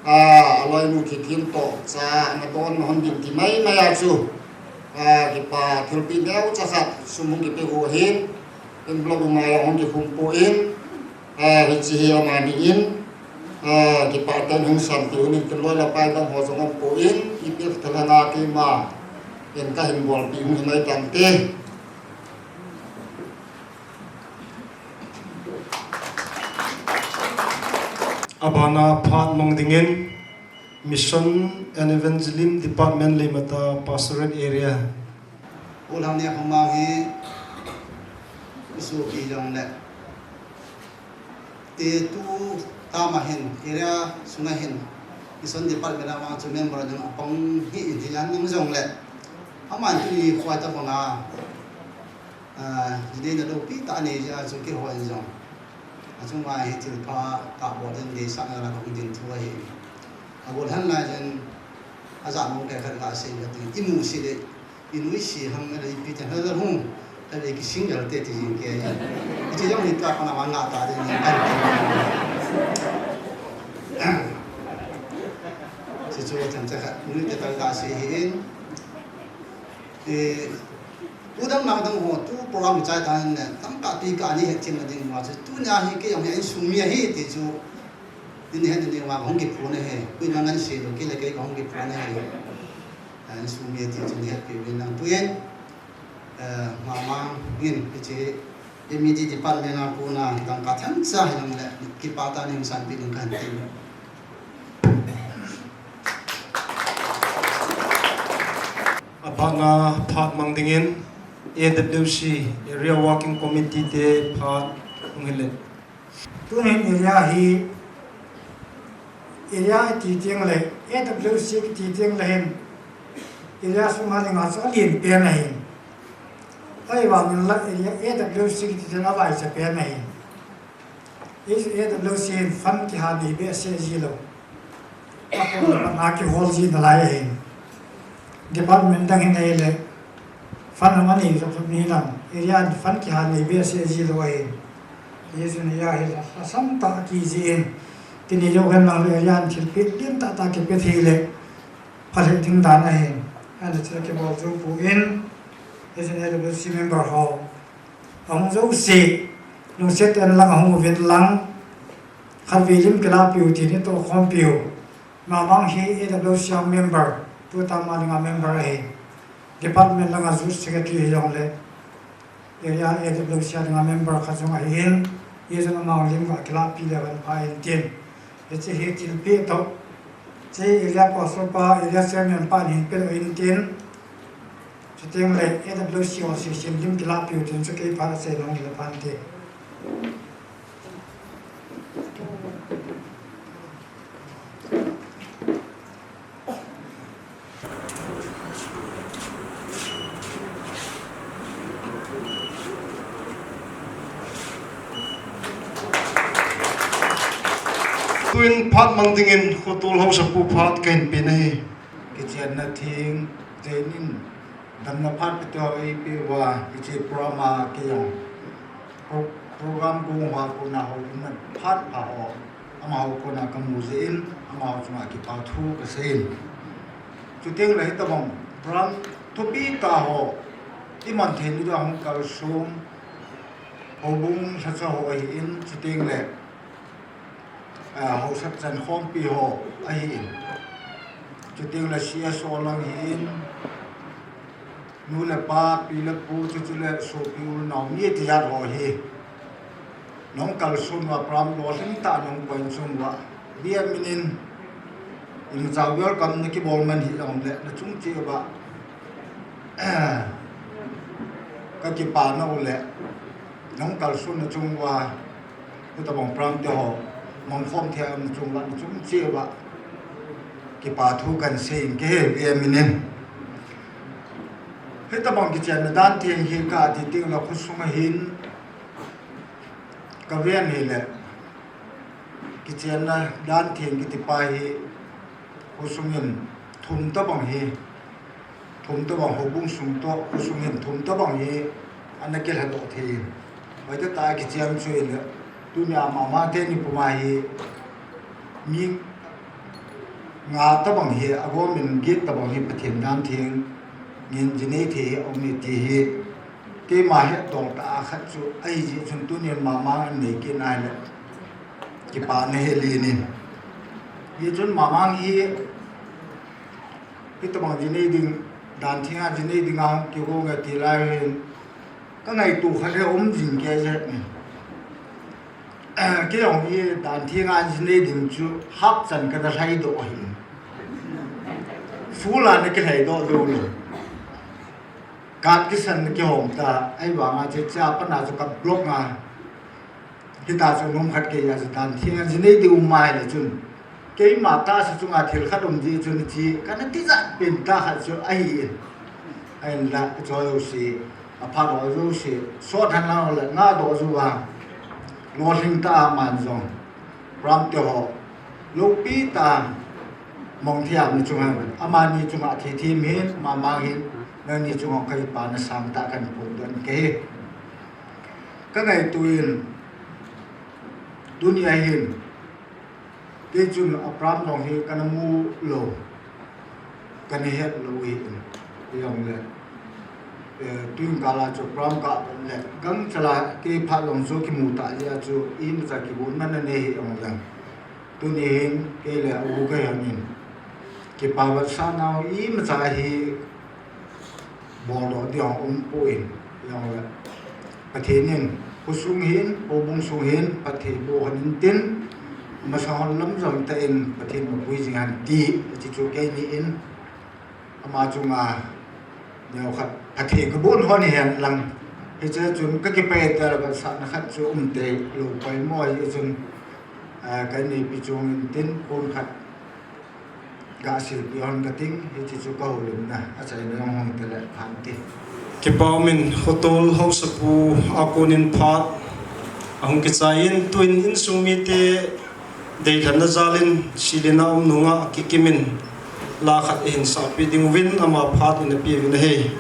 aloi nu ki tin to cha na don hon din ki mai mai a chu ki pa thil pi deu cha khat sumung ki pe ho hin in blog ma ya hong ki khum po in hi chi hi ma ni in ki pa tan hung san ti ni ki loi la pai dang ho zong po in i pe thalana ki ma in ka hin bol pi ni mai tan te Abana Phat Mongdingin Mission and Evangelism Department Limata Pastorate Area ulang ne khoma hi su ki jong le te tu ta ma hin area sunga hin mission department ma chu member dang apang hi indian nang jong le aman tu ni khwa ta khona jide na do pi ta ne ja chu ki ho en jong chung mai hi til pha ta bo den de sa na la ko din thu hi abol han la jen aza mo ke khat la se ya ti imu si de inui si hang na ri pi ta na la hum ta de ki sing yal te ti jin ke ya ti jong ni ta pa na wa nga ta de ni si chu chan cha khat ni te ta la se hi in udam nang dang ho tu program chai tan ne tam ka pi ka ni he chin na ding ma tu nya hi ke yong he sum mi hi ti chu din he din ma hong ki phu ne he ku na ngan se lo ki le ke hong ki phu ne he an sum mi ti chu ne pe bin nang tu yen ma ma bin chi mi di department na ku na dang ka tham cha hi nang le ki pa ta ni san pi nang kan ti Abana Phat Mongdingin AWC Area Working Committee te Phat Ngile tu ni area hi area ti tiang le AWC ti tiang le hen area suma le nga sa lin pe na hin ai wa min la area AWC ti tiang avai sa pe na hin is AWC fan ki ha ni be se ji lo apo na ki hol ji na lai hin department dang hin le fan ma ni so ni lam area fan ki ha ni be se ji lo hin yesu ni ya hi sam ta ki ji in tini yo kan mang le yan thil pit tin ta ta ke pe thi le phale thing dan a hen and the ke bol zo pu in is an AWC member ho ong zo si no set an lang hong vet lang khan vi lim kala piu ti ni to khom piu ma mang hi AWC member tu ta ma nga member he department lang azu secretary yong le area AWC nga member kha zo nga hin is an ma lim wa kala pi le ban pa in tin it's a hit in Pito. Say, Ila Posopa, Ila Samuel Pan in Pito in Tin. Sitting like AWC or Sissim Lim Kilapu, and so keep out say long in the Pante. Twin Pat Mangdingin Hotul House of Pupat Ken Pine. Kitchen na ting tenin dan na pat pito ay piwa ichi prama kiyong program kung wa ko na ho man pat pa ho ama ho ko na kamuzein ama ho chuma ki pa thu ka sein chuting la hitabong pram to pi ta ho ti man then ni dang ka sum obung sa sa ho ai in chuting le ho sat chan khom pi ho ai in chuting la sia so lang hin nu le pa pi le pu chu le so pi u na mi ti ya ho hi nong kal sun wa pram lo sin ta nong point sun wa bia minin in za wer kam ni ki bol man hi ong le na chung chi ba ka ki pa na u le nong kal sun na chung wa ku ta bong pram te ho mong khom the am chung la chung chi ba ki pa thu kan sein ke bia minin hết tập bằng cái chuyện là đan tiền hiện cả thì tiếng là khu sung hin cái viên này là cái chuyện là đan tiền cái tập bài khu sung hin thùng tập bằng hi thùng tập bằng hồ bung sung to khu sung hin thùng tập bằng hi anh ấy kêu là độ thì vậy thì tại cái chuyện chơi là tu nhà mà thế ni bùa mai mi ngã tập bằng hi abo mình get tập bằng hi bát thiền đan tiền nhìn gì này thì ông này thì cái mà hết toàn cả khách số ai gì chúng tôi nên mà mang này cái này là cái bạn này liền nên như chúng mà mang cái tấm bằng gì này đừng đàn thiên gì này đừng ăn kiểu cô người thì lại cái này tụ khách là ôm dính cái gì cái ông gì đàn thiên gì này đừng chú hấp dẫn cái đó thay đổi phú là cái thay đổi rồiการที่สันเกี่ยวกับไอ้หวังอาจจะจ้าปัญหาสุขภาพงาที่ตาจะนุ่มขัดเกียร์สถานที่งั้นจะได้ดูไม่เลยจุนเกี่ยมาตาสุจงอาทิตย์ขัดอมจีจุนจีกันนั่นที่จะเป็นตาขัดจุไอ้ละจอยสิอภาร์ตจอยสิสวดหันเราเลยง่าดอจูว่าโลหิงตามันจงพร้อมเดียวลูกปีตามองที่อ่างจุงหันอามานีจุงอาทิตย์ที่มีมาหินนั่นนี่จงเอาใครปานสามตากันปุ่นดันเกก็ไงตัวอินดุนยาหินที่จุนอัปรามตองเฮกันมูโลกันเฮตโลอินยังเลยตุนกาลาจุปรามกาเลยกังฉลาที่พาลงโซกิมูตาเยจูอินจากกิบุนมันนั่นเองยังเลยตุนเองเกเลยอุกยังอินกิปาวสานาวอิมจากเฮบอลเดียวปุ่ยอย่างละประเทศนี้ผู้สูงเห็นผู้บุญสูงเห็นประเทศโบหันตินมาสอนล้ำจำเต็นประเทศมาคุยจิงหันตีจิจูเกนี่อินมาจุงาเดี๋ยวครับประเทศกบุญหัวนี่เห็นหลังที่จะจุนก็เก็บไปแต่ละภาษานะครับจูเตะลงไปมั่วจุนกันนี่ปีจงตินคนขัด gã sử bion cái tiếng thì chỉ chú câu lùm nè ở chạy nó hồng từ lại phán ti cái bao mình hotel house pu akunin phat ahung cái chain twin in sumi te dei thana zalin silena nunga kikimin la khat in sa pi ding win ama phat in pi win he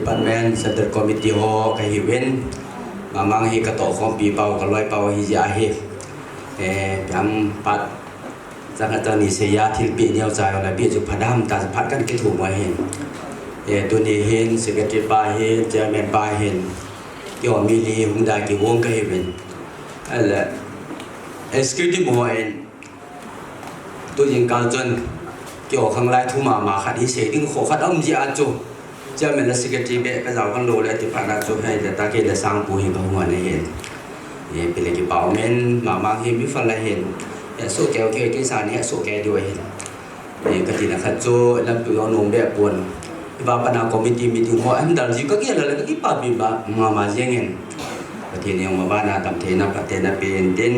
department center committee ho ka hiwen mamang hi ka to khom pi pau ka loi pau hi ja hi pam pat changa chani se ya thil pi neu cha la bi ju phadam ta phat kan ki thu ma hin tu ni hin secretary pa hin chairman pa hin yo mi li hung da ki wong ka hiwen ala executive mo en tu jing kal jon kyo khang lai thu ma khat hi se ding kho khat om ji a chu เจ้าแม่ละสิกจีเบะก็จะกันโลเลยที่ผ่านมาช่วยให้แต่ตาเกลสร้างปูหินเขาหัวในเห็นเป็นเลยกี่เป่าเม้นมาเห็นมิฟันละเห็นสู้แก้วเกี่ยวกับสารนี้สู้แก้วด้วยเห็นก็ทีนะครับโจลำตัวเอาหนุ่มแบบปวนว่าปนาคอมมิตี้มีถึงหัวอันดับจีก็เกี่ยวอะไรก็กี่ปาบิบะมาเจียงเงินก็ทีนี้มาบ้านนาตำเทนะประเทศนั้นเป็นเด่น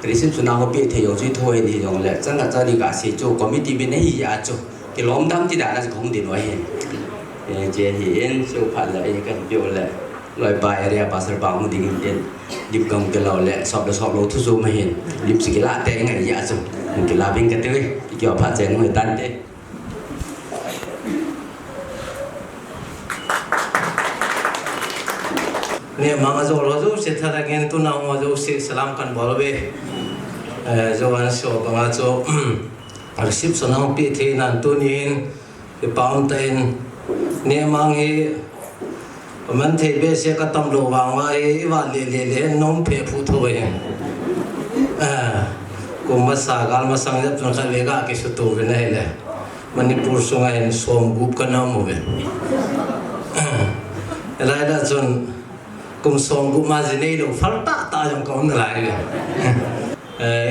ริสิมสุนัขปีเที่ยวช่วยถ้วยนี่ตรงเลยจังหวัดจันทร์ก็สิโจคอมมิตี้เป็นให้ยาโจที่ล้อมดำที่ด่านนั้นคงดีน้อยเห็นเจียเห็นสู้ผ่านเลยก็เปรี้ยวเลยลอยไปเรียบภาษาบางมันดิ่งเด่นดิบกำกับเราเลยสอบเราทุกสู้ไม่เห็นดิบสกิลาแต่ยังไงยาโจมันกิลาเป็นกันด้วยเกี่ยวกับเจนไม่ตันเด้เนี่ยมังอาโจเราจะเสร็จทางเงินตุนเอาจะเสร็จสลามกันบอลเบ้จะวันโชว์ก็มาโจอาชีพสนองปีที่นั่นตุนินไปปามเต็นเนี่ยมังฮีมันเทเบสก็ต้องระวังว่าว่าเล่น้องเพพูดถอยกุมภาษาการมาสังเกตจนเขาเวกาคิดสุดตัวเป็นไงเลยมันนี่พูดส่งให้สวมกุบกันน้ำมันอะไรได้จนกุมสวมกุบมาจีนี่ดูฟัลตาตาจังก้อนอะไรเลย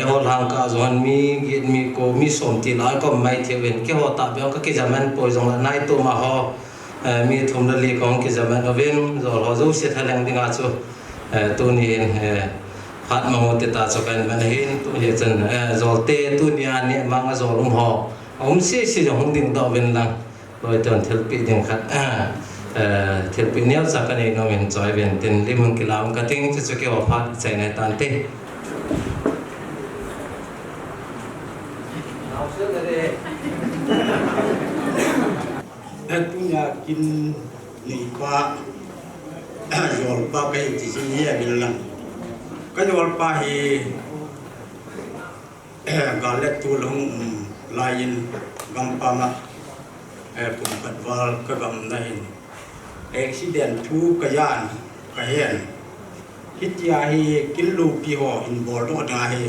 ฮอลฮังกาจวนมีโกมีสมตีน้อยก็ไม่เที่ยวเห็นแค่ฮอตาเบียงก็คิดจะมันปล่อยจงละนายตัวมาฮอมีทุ่มละลีของคิดจะมันเอาเว้นจอลฮอจูเสียทะเลงดิ่งอาจูตัวนี้พัดมาหมดตาสุกันมันเห็นตัวเห็นจนจอลเตตัวนี้อันนี้มังจอลุมฮอผมเสียสิจะหงดิ่งต่อเว้นลังโดยตอนเทลปีดิ่งขัดเทลปีเนี้ยสักกันเองเราเป็นจอยเป็นเต็นริมกิลามก็ทิ้งจะเกี่ยวกับพัดใส่ในตันเตpunya kin ni pa yol pa kai ti si ya bilang ka yol pa hi galet tu long lain gam pa ma pum pat wal ka gam nai accident tu ka yan ka hen hit ya hi kin lu pi ho in bol do da hi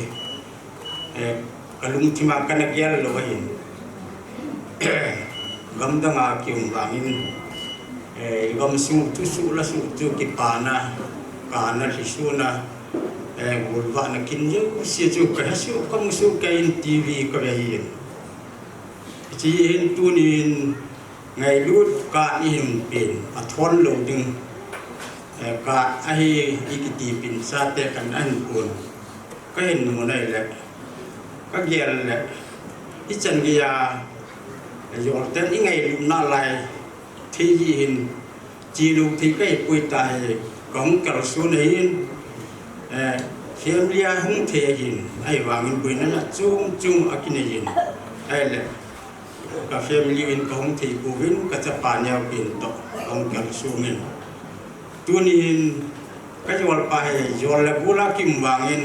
kalung thima kana gyal lo hin gam danga kium bangin gam sung tu su la su tu ki pana kana hisuna gulwa na kinje si chu ka su kam su ka in tv ka be hin chi hin tu nin ngai lut ka in pin a thon lo ding ka ai ikiti pin sa te kan an kun ka hin mo nai le ka gyal le ichan giya yol ten ingai lum na lai thi hin chi lu thi kai pui tai kong kal su nei hin khiam lia hung the hin ai wangin pui na chung akine hin ai le ka family in kong thi ku win ka cha pa nya pin to kong kal su ngin tunin ka yol pa he yol la bula kim wangin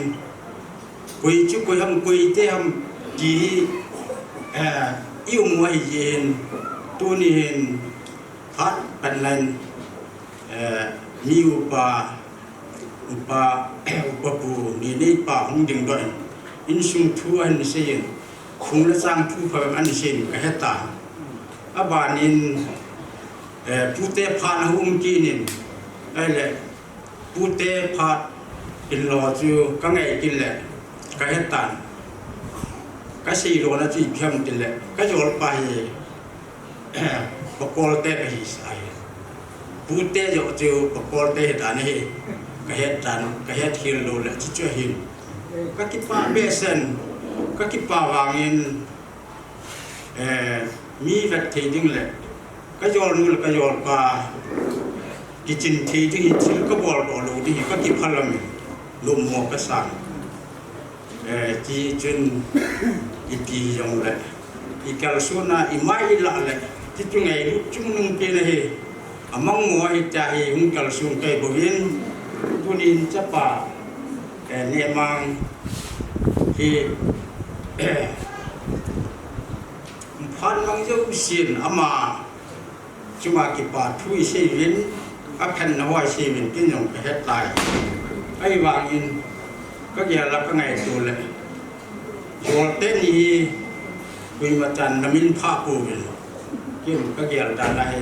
kui chu kui ham kui te ham ji yêu muai yin tunin phát ban lan miu pa pu ni nei pa hung ding doi in sung thu an sein khung la sang thu pa an sein ka heta abanin pu te pha na hum ki nin ai le pu te pha in lo chu ka ngai kin le ka heta ka sei ro na chi pham tin le ka jol pa hi pakol te ka hi sai pu te jo chu pakol te ta ni ka het tan ka het hil lo le chi chu hin ka ki pa be sen ka ki pa wangin mi vet the ding le ka jol nu ka jol pa ki chin thi ti chil ka bol do lo di ka ki phalam lum mo ka sang chi chun ipi yang le ikal suna imai la le ti tu ngai lu chung nung pe le he amang mo i ta hi hung kal sun kai bo yin tunin cha pa ne mang hi phan mang jo sin ama chuma ki pa thui se yin a phan na wa se min kin yong ka het lai ai wang in ka ya la ka ngai tu le yol te ni kui ma chan na min pha pu bin kim ka gyal dan lai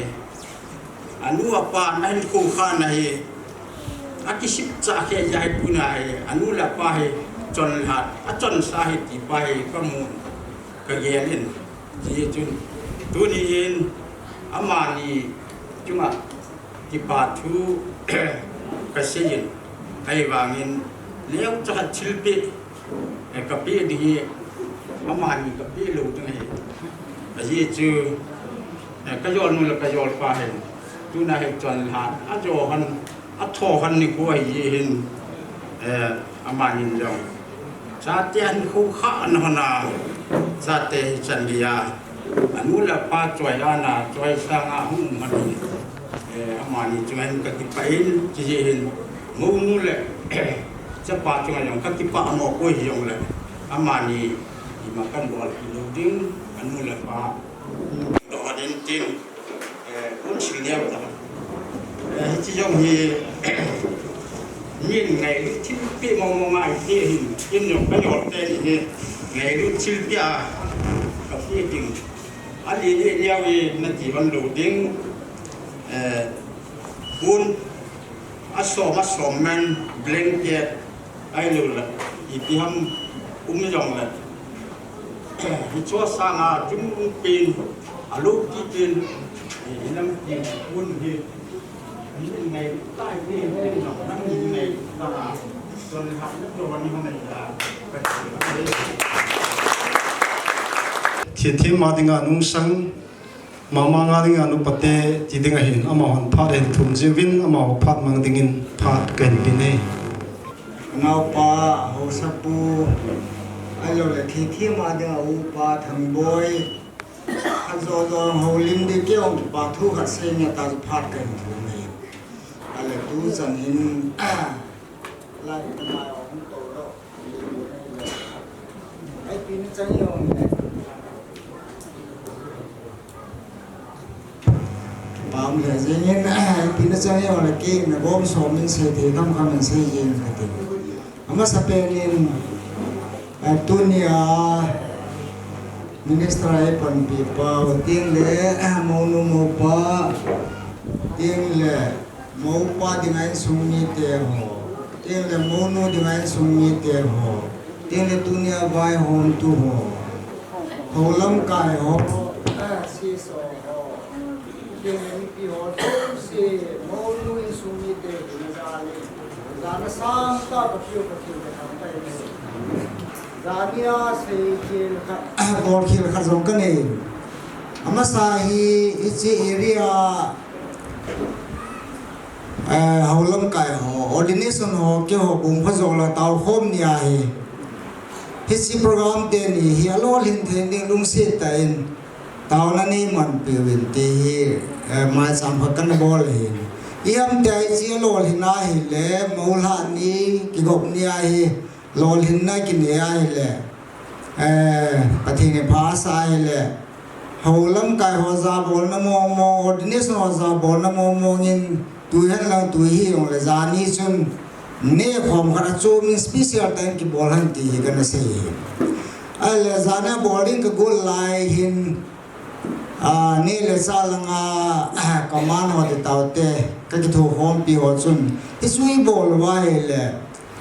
anu apa nain ku khana hi aki sip cha khe jai puna hi anu la pa hi chon hat a chon sa hi ti pa hi kamu ka yen ji chun tu ni in amani chunga ki pa thu ka seyin ai wangin leo cha chilpi ka pi di amani ka pi lu tu hi a ji chu ka yol nu la ka yol pa hi tu na hi chon hat a jo han a tho han ni ko hi hin amani jong sa tian khu kha an hana sa te chan dia anu la pa choi ana choi sang a hu man amani chuan ka ki pain ji hin mu nu le cha pa chuan yong ka ki pa mo ko hi yong le amani i ma kan bol i lo ding anu la pa do den tin un chi ne ba chi yong hi nhìn ngày lúc chín bị mong mai kia hình in nhung cái nhọt tên thì ngày lúc chín bia gặp kia tình anh đi leo đi nó chỉ bằng đầu tiếng buôn ắt xóm men blanket ai lưu là thì ham dòng là thì chúa sang chúng pin lúc kia pin thì năm gì buôn gì những ngày tai đi lên nó đang những ngày ta rồi học rất nhiều những hôm nay là thiên thiên mà tiếng Anh sang mà nga tiếng Anh bате chỉ tiếng Anh ama hòn phát đến thùng zivin ama phát mang tiếng Anh phát gần bên này ngao pa hồ sapu ai lo là thiên mà tiếng Anh pa thằng boy khăn gió hồ lim đi kêu pa thu hạt sen nhà ta phát gần thùng này là tu dần hình lại cái mai ông tổ đó ai pin chân nhiều này bảo là gì nên pin chân nhiều là kia là bom số mình sẽ thì không mình sẽ gì phải thì mà sắp đến tunia ministrai pan pipa tiếng lệ monu mopa tiếng lệ mau pa dengan sunyi te ho tiếng le mono dengan sunyi te ho tiếng le dunia vai hom tu ho ho lam kai ho si so ho tiếng le pi ho si mono in sunyi te jale jana sam ta patio de kam ta ni zania se kil kha bor kil kha zong ka ne amasa hi ichi area hầu lâm cài họ ordination họ kêu họ bùng phát dọn là tàu khom nhà hi hit program tên hi alo linh thiên đinh lung xịt tên tàu na ni man piwin ti mai sam phát căn bol hi iam tay chi alo hin na hi le mola ni ki gop ni hi lol hin na ki ni hi le pathine phasa hi le hầu lâm cài họ ra bol na mo ordination họ ra bol na mo ngin tuổi hết là tuổi hiểu là già ni chun nè phòng khá cho mình special time ki bol han ti cái nó sei ai là già na bowling cái goal line hin nè là sa langa command ho de tao te cái thu home pi ho chun cái suy ball vai là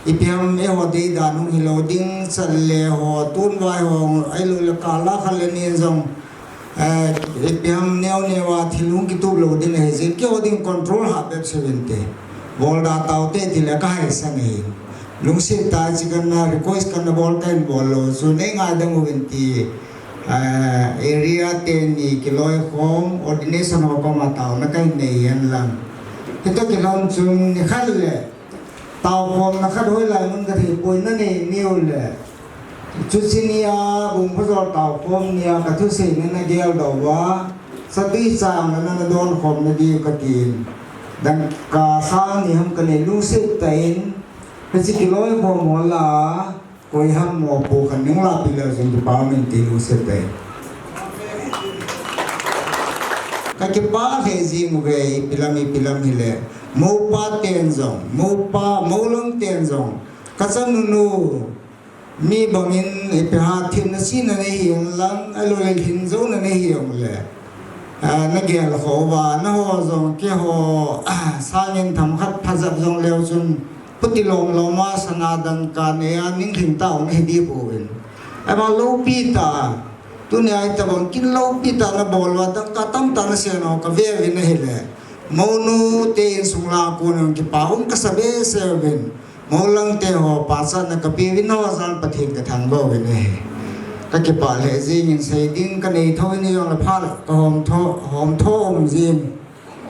ipiam e ho de da nu hi loading sal le ho tun vai ho ai lu la kala khale ni zong ipiam neo newa thilung ki tu lo din he je kyo din control ha bep sevente bol da tau te thila ka hai sang he lung si ta chi kan na request kan na bol kan bol lo so ne nga dang wenti area te ni kiloi home ordination ho ko ma tau na kai nei yan lang hito ki lon chung ni khal le tau hom na khad hoi lai mun ka thi poi na nei niu le chusinia bung phazor tau pom nia ka thu se na gel do wa sati sang na don khom na di ka tin dan ka sang ni ham ka ne lu se tain pesi kiloi bo mo la koi ham mo po kan ning la pila jin pa men ti lu se tain ka ke pa he ji mu ge pilam hi le mo pa ten zong mo pa mo long ten zong ka san nu mi bangin ipiha thin na sin na hiang lang alo le hin zo na hiang le na gel ho wa na ho zong ke ho sangin tham khat phajab zong leo chun putilom loma sanadan ka ne aning thing taw ne di puin ama lo pi ta tu ne ai ta bang kin lo pi ta na bol wa ta ka tam ta na se no ka ve ve ne hele monu te in sungla ko no ki pa hum ka sabe se ben molang te ho pa sa na ka pi vin ho zan pathin ka thang bo ve ne ka ki pa le jing in sei ding ka nei thoi ni yong la pha ka hom tho om jin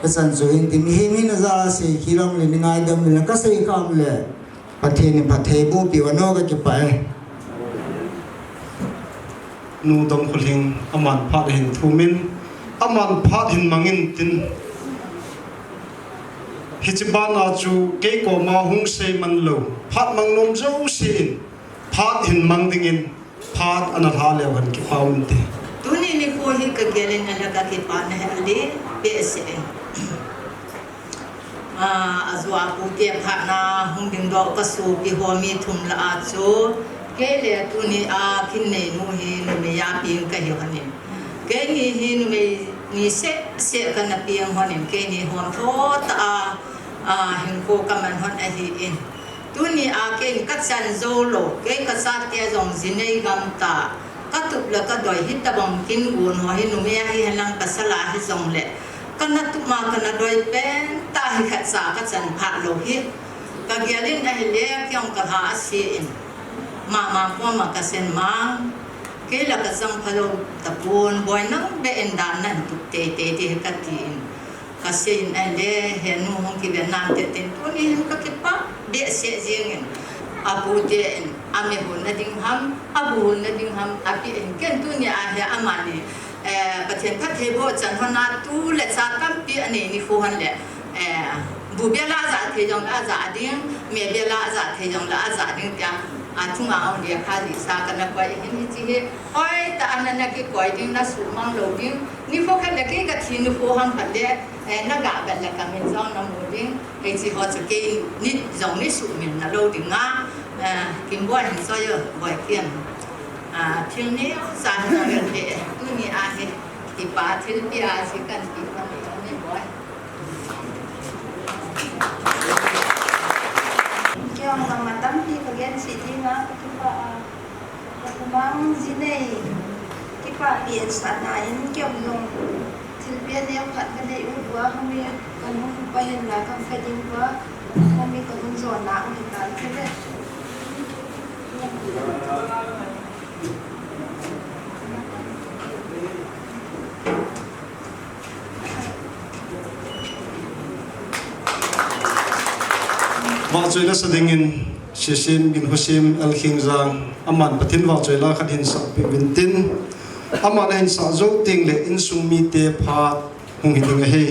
ka san zo in tim hi min za se khilam le ngai dam le ka sei kam le pathin pathe bu pi wa no ka ki pa nu dong khulhing aman phat hin thumin aman phat hin mangin tin hichibana chu ke ko ma hung se man lo phat mang nom zo sin phat hin mang dingin phat anatha le han ki paun te tuni ni ko hi ka gelen ala ka ke pa na ali pse azwa ku te pha na hung ding do ka su bi ho mi thum la a chu ke le tuni a kin nei nu hi nu me ya pin ka hi hanin ke ni hi nu me ni se ka na piang hanin ke ni hon tho ta hin ko ka man hon a hi in tuni a ke ka chan zo lo ke ka sa te zong zinei gam ta ka tup la ka doi hit ta bang kin gun ho hi nu me ya hi halang ka sala hi zong le kana tu ma kana doi pen ta hi khat sa ka chan pha lo hi ka gyalin a hi le kyong ka ha si in ma ko ma ka sen ma ke la ka sang phalo tapun boy nang be en dan nan tu te ka tin ka sen a le he nu hong ki be nan te ten tu ni ka ke pa de se jing abu de ame hun na ding ham abu na ding ham api en ken tu ni a he amani pathen pha the bo chan hona tu le cha kam pi ani ni fu han le bu be la za the jong la za ding me be la za the jong la za ding ya chung ao dia kha di sa kana kwa hin chi he oi ta anana ki koi ding na su mang lo ding ni fo kha la ke ka thi nu fo hang pha de na ga ba la ka min zong na mu ding e chi ho chu ke ni zong ni su min na lo ding nga kim bo hin so yo boi kian thil ni sa na ga de tu ni a he ti pa thil pi a chi kan ti pa ni boi yang nama tampi bagian sini na kita kumang sini kita biar sanain kiam dong silpian yang kat kena uwa kami kamu pahen lah kami feding uwa kami kamu zona kita kita wa choi la sadingin sisim bin husim al khingzang aman pathin wa choi la khatin sa pi bintin aman hin sa zo ting le in sung mi te pha hung hi ding he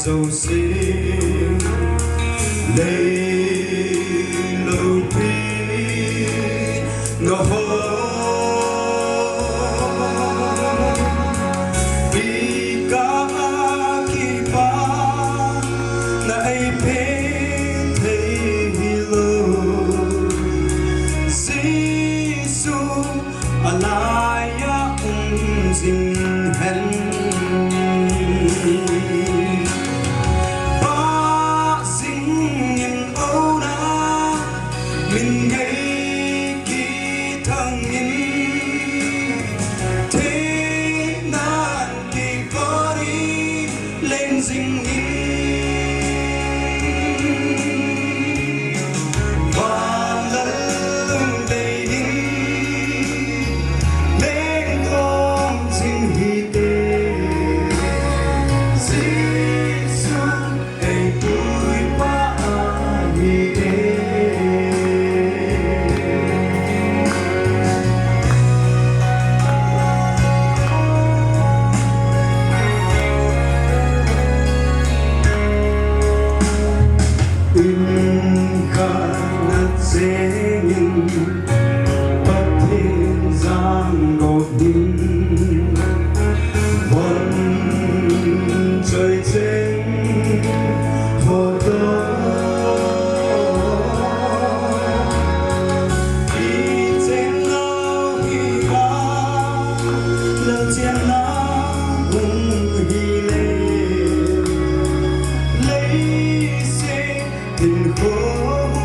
dầu xin lấy lâu quý nó hô vì cả khi ba nãy bên thấy lâu Giêsu alaya dinh hen ba dinh in âu na mình ngay kỳ thằng in thế nan kỳ có đi lên dinh in và lần đầy in lên con dinh hi tê Giêsu ấy tuổi ba hi tê Singing, but things I'm going. One chasing for the eating now he got the channel he lay say in home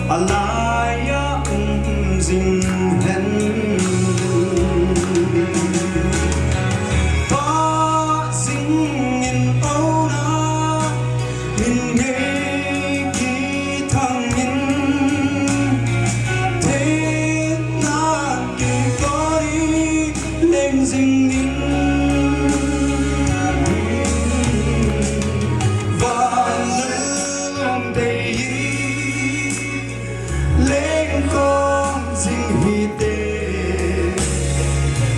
alaya dinh hen ba dinh in âu na min nghe kỳ thằng in thế na kỳ có đi lên dinh in và lên đây lên con dinh hi tê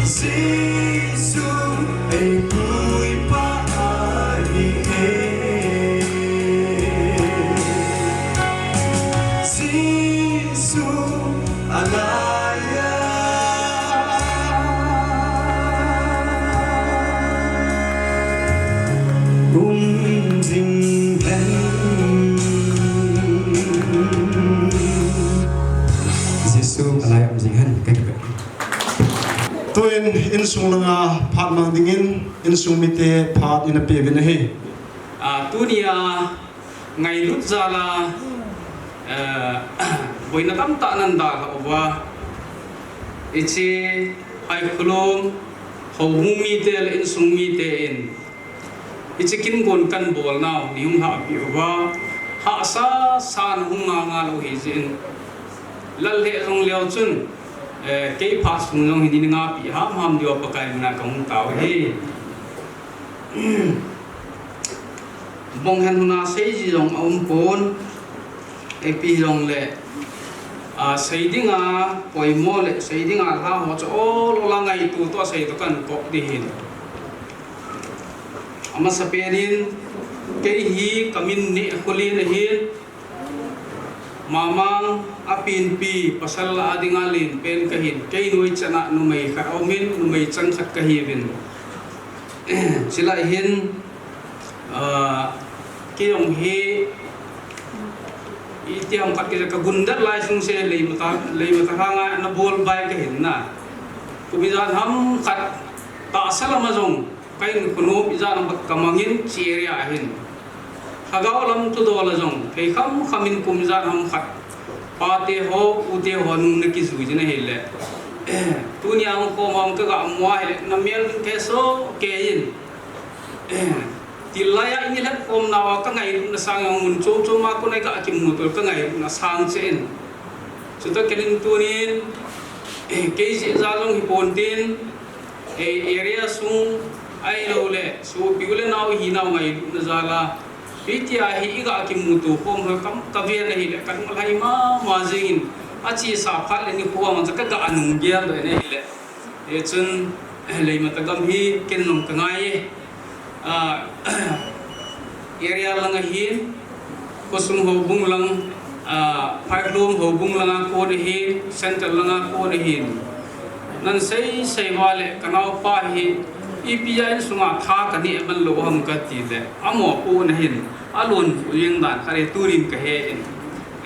Giêsu ấy vui ba hi tê Giêsu alaya cùng dinh hen Giêsu alai ding han cái tôi in sung langa phat mang dingin in sung mite phat in a pe vin he tunia ngày lúc ra là với nó tắm tạ nan da và ichi ai khulong hầu hung mi te in sung mi te in ichi kin gon kan bol nào ni hung ha bi wa ha sa san hung nga lo hi jin lal he rong leo chun cái phát sung rong hi ni nga pi ham dio pa kai na kong tao he bong han na sei ji rong om pon e pi rong le xây đi ngà bồi mô lệ xây đi ngà ha họ cho lo la ngày tu to xây to kan ko đi hin ama saperin cái hi kamin ni kholi na hin mamang apin pi pasal adingalin pen kahin cái nuôi chana numai kha omin numai chang khat kahivin sila hin cái ông hi itiam kat kita kagundat lai sung se lei mata hanga na bol bai ka hin na kubizan ham khat ta salama jong kain kuno bizan kamangin chi area hin hagaw lam tu do la jong kai kham khamin kumzan ham khat pate ho ute ho nung ne ki zui jina hele tunia ko mong ka ga mwa hele na mel ke so ke yin tilaya ini lah kom nawa ka ngai na sang yang mun chom chom ma ko nai ka kim mu to ka ngai na sang chen chuta kelin tunin ke je za long hi pon tin area sung ai lo le so biule naw hi naw ngai na za la pitia hi ga kim mu to kom kam ka ve na hi le kan lai ma jing a chi sa phat le ni ko ma ka ga anung gel le ne le e chun le ma ta gam hi ken nong ka ngai area lang hin kosum ho bung lang five room ho bung lang ko de hin center lang ko de hin nan sei wale kanau pa hi ipi sunga tha ka ni ban lo ham ka ti le amo pu na hin alun yeng dan kare turin ka he in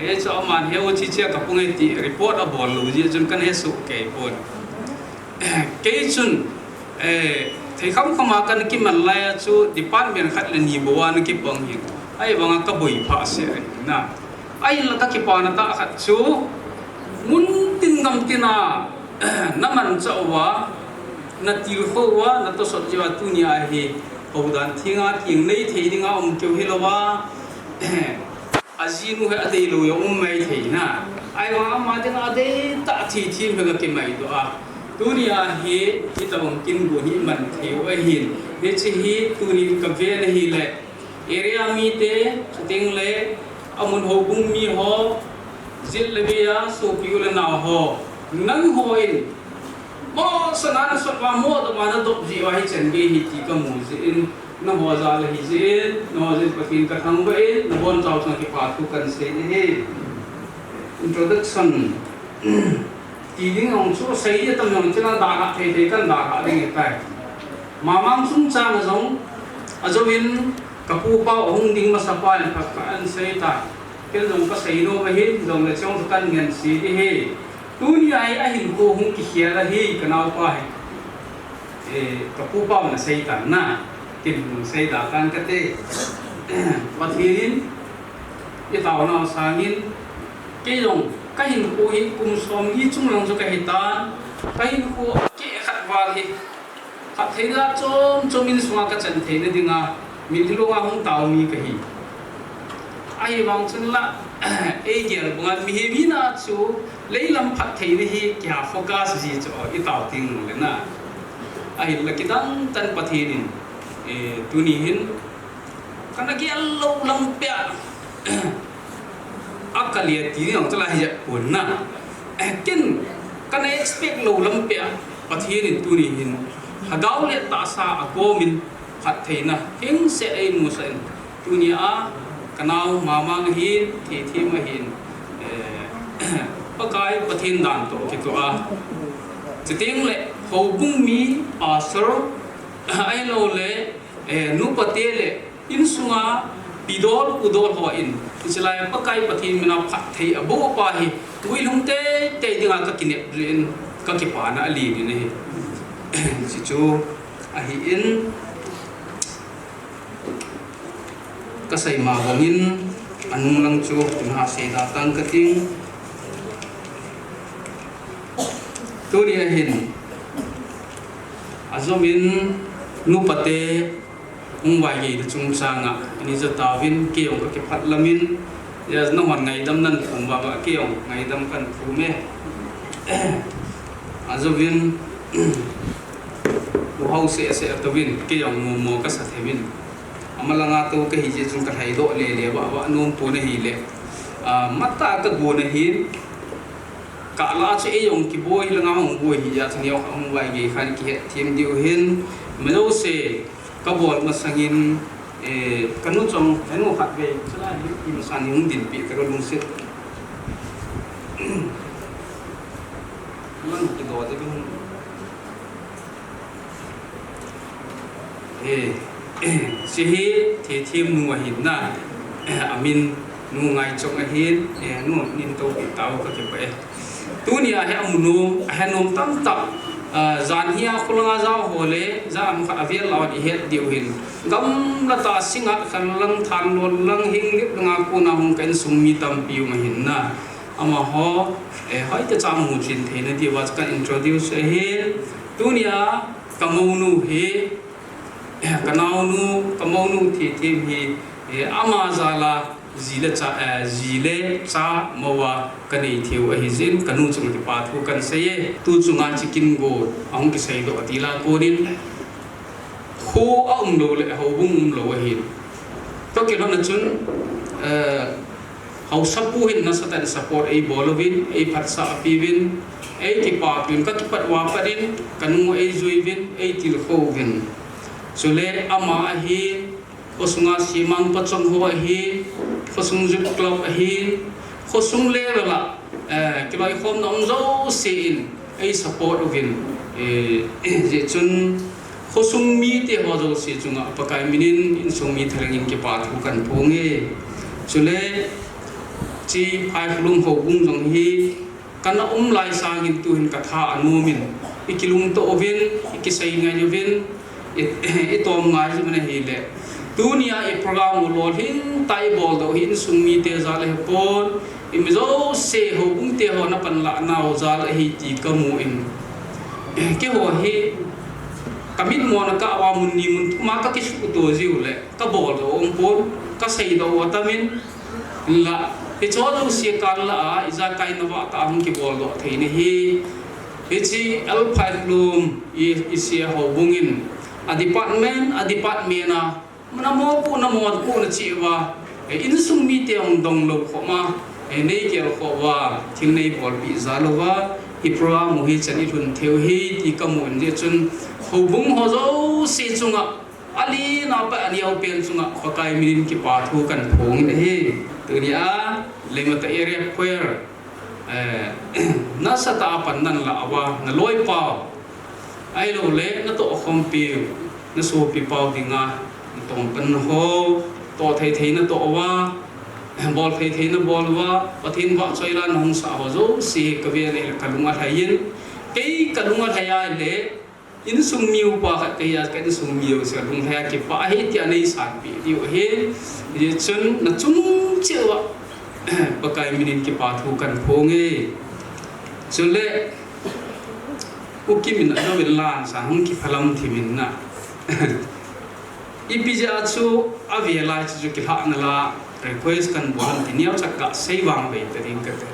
e cho man he o chi che ka pungai ti report a bol lu ji jun kan he su ke pon ke chun thì không mà cái kim mình lại chú department khác là nhiều bộ anh cái bằng hiện ai bằng cái bồi phá sẽ na ai là các cái bàn ta khác chú muốn tin ngầm tin à nằm ăn chậu quá na tiêu khô quá na tôi sợ chỉ là tu nhà thì hậu đàn thiên á tiếng này thì tiếng á ông kêu hello quá azinu hay đây rồi ông mày thì na ai mà tiếng á đây ta thì về cái mày đó dunia hi kita mungkin bunyi man theo hin de chi tuni ka ve na hi le area mi te ting le amun ho bung mi ho zil le bia so piu le na ho nang ho in mo sanana so wa mo da ma na dop ji wa hi chen bi hi ti ka mu in na ho za le hi zin no zin patin ka thang ba in na bon chau chang ki pa tu kan se ni introduction thì những ông số xây cho tâm lòng cho nó đà thì cần đà đi cái mà mang sung sang là giống ở chỗ bên kapu bao hung ding mà sắp qua là các anh xây ta cái giống có xây đâu mà hết giống là trong căn ngàn xí đi hết tu như ai hình cô hung kia là hết cái nào qua kapu bao là xây ta na tìm xây ta kan cái thế và thì đến cái tàu nào sang đến cái giống cái hình cô hình cùng xóm hi chung lòng cho cái hình ta cái hình cô cái khát vào thì khát thấy ra cho mình xuống cái chân thế này đi ngà mình thì lúc nào không tàu mi cái hình ai vang chân là ai giờ bung ăn mi hi na chú lấy làm phát thấy đi hi kia focus gì cho cái tàu tiếng lên na ai là cái đăng tân phát hiện tu ni hin karena kia lâu lắm bia akalia ti ang tala hiya punna ken kana expect lo lampia pathirin tuni hin hagaw le ta sa ako min phat theina hing se ai mu sa tunia kanau mamang hin thi ma hin pakai pathin dan to ki to a chiting le ho bung mi asar ai lo le nu pate le in sunga pidol udol ho in islai pakai pathin mina phat thei abo pa hi wi lungte te dinga ka kinep rin ka ki pa na ali ni ne si chu a hi in ka sai ma bangin anung lang chu na se da tang ka ting tu ri hin azomin nu pate vài ngày được chung sang ạ, ini giờ tàu viên kiểu cái phát lamin, giờ nó hoàn ngày đâm năn phùng vào cái kiểu ngày đâm cần phù mê, giờ viên hậu sẽ tàu viên kiểu mùa cái sạch viên, mà là ngã tàu cái gì chung cái thay đổi lệ lệ bảo nôm po này lệ, mắt ta cái buồn này hiến, cả lá chế dùng cái bôi là ngang hồng bôi thì giờ thì nhiều không vài cái khai cái thêm điều hin mà đâu sẽ các bộ mà sang in cái nút trong cái nút phát về cho là những cái sản những điện bị cái luôn sẽ mang cái đồ đấy cũng sĩ thì thêm nuôi hình na amin nuôi ngày trong cái hin nuôi nín tàu bị tàu các cái vậy tu nia hay ông nôm tam tập zan hiya khulanga za hole za am kha avial law di het diu hin gam la ta singa khan lang than lon lang hing lip nga ko na hong kan sumi tam piu ma hin na ama ho hai ta cham mu chin the na di wa kan introduce he tu nia kamonu he kanaunu thi hi ama zala zile cha mawa kanei thiu a hi zin kanu chung ti pa thu kan sei tu chunga chicken go ang ki sei do atila korin khu a lo le ho bung lo hi to ke na chun hau sapu hin na satan support ei bolovin ei phatsa apivin ei ki pa pin ka ki pat wa parin kanu ei zuivin ei til khovin sule ama hi khosunga simang pachong ho hi khosung jup club hi khosung level kiloi khom nom zo sin ei support ovin je chun khosung mi te ho zo si chunga pakai minin in sung mi thalangin ke pa thu kan phonge chule chi phai khulung ho bung jong hi kana lai sangin tu hin katha anu min ikilung to ovin ikisai ngai jovin itom ngai ji mana hi le dunia e program lo hin tai bol do hin sumi te zal he pon imizo se ho bung te ho na pan la na ho zal hi ti kamu in ke ho hi kamit mo na ka awamun ni mun ma ka kisu to jiu le ka bol do ong pon ka sei do watamin la e cho do se kal la iza kai na wa ta hum ki bol do thei ni hi chi alpha bloom i se ho bungin a department na namo pu namo ku na chi wa in sung mi te ong dong lo kho ma nei ke kho wa thil nei bol bi za lo wa I program mu hi chani thun theu hi ti kamun je chun ho bung ho zo se chunga ali na pa ani au pen chunga pakai min ki pa thu kan phong ni hi tu ni a lemata area where na sa ta pan nan la awa na loi pa ai lo le na to khom pi na so pi pau dinga tong pan ho to thei thei na to wa bol thei thei na bol wa pathin wa choila nong sa ho zo si ka ve le kalunga thayin ke kalunga thaya le in sung miu pa ka ke ya ka sung miu se lung thaya ki pa hi ti anei san pi di he ye chun na chung che wa pakai minin ki pa thu kan phonge chule uki min na vel lan sa hung ki phalam thi min na ipija chu aviela chu ki ha na la request kan bolan tiniau chakka sei wang be terin ka te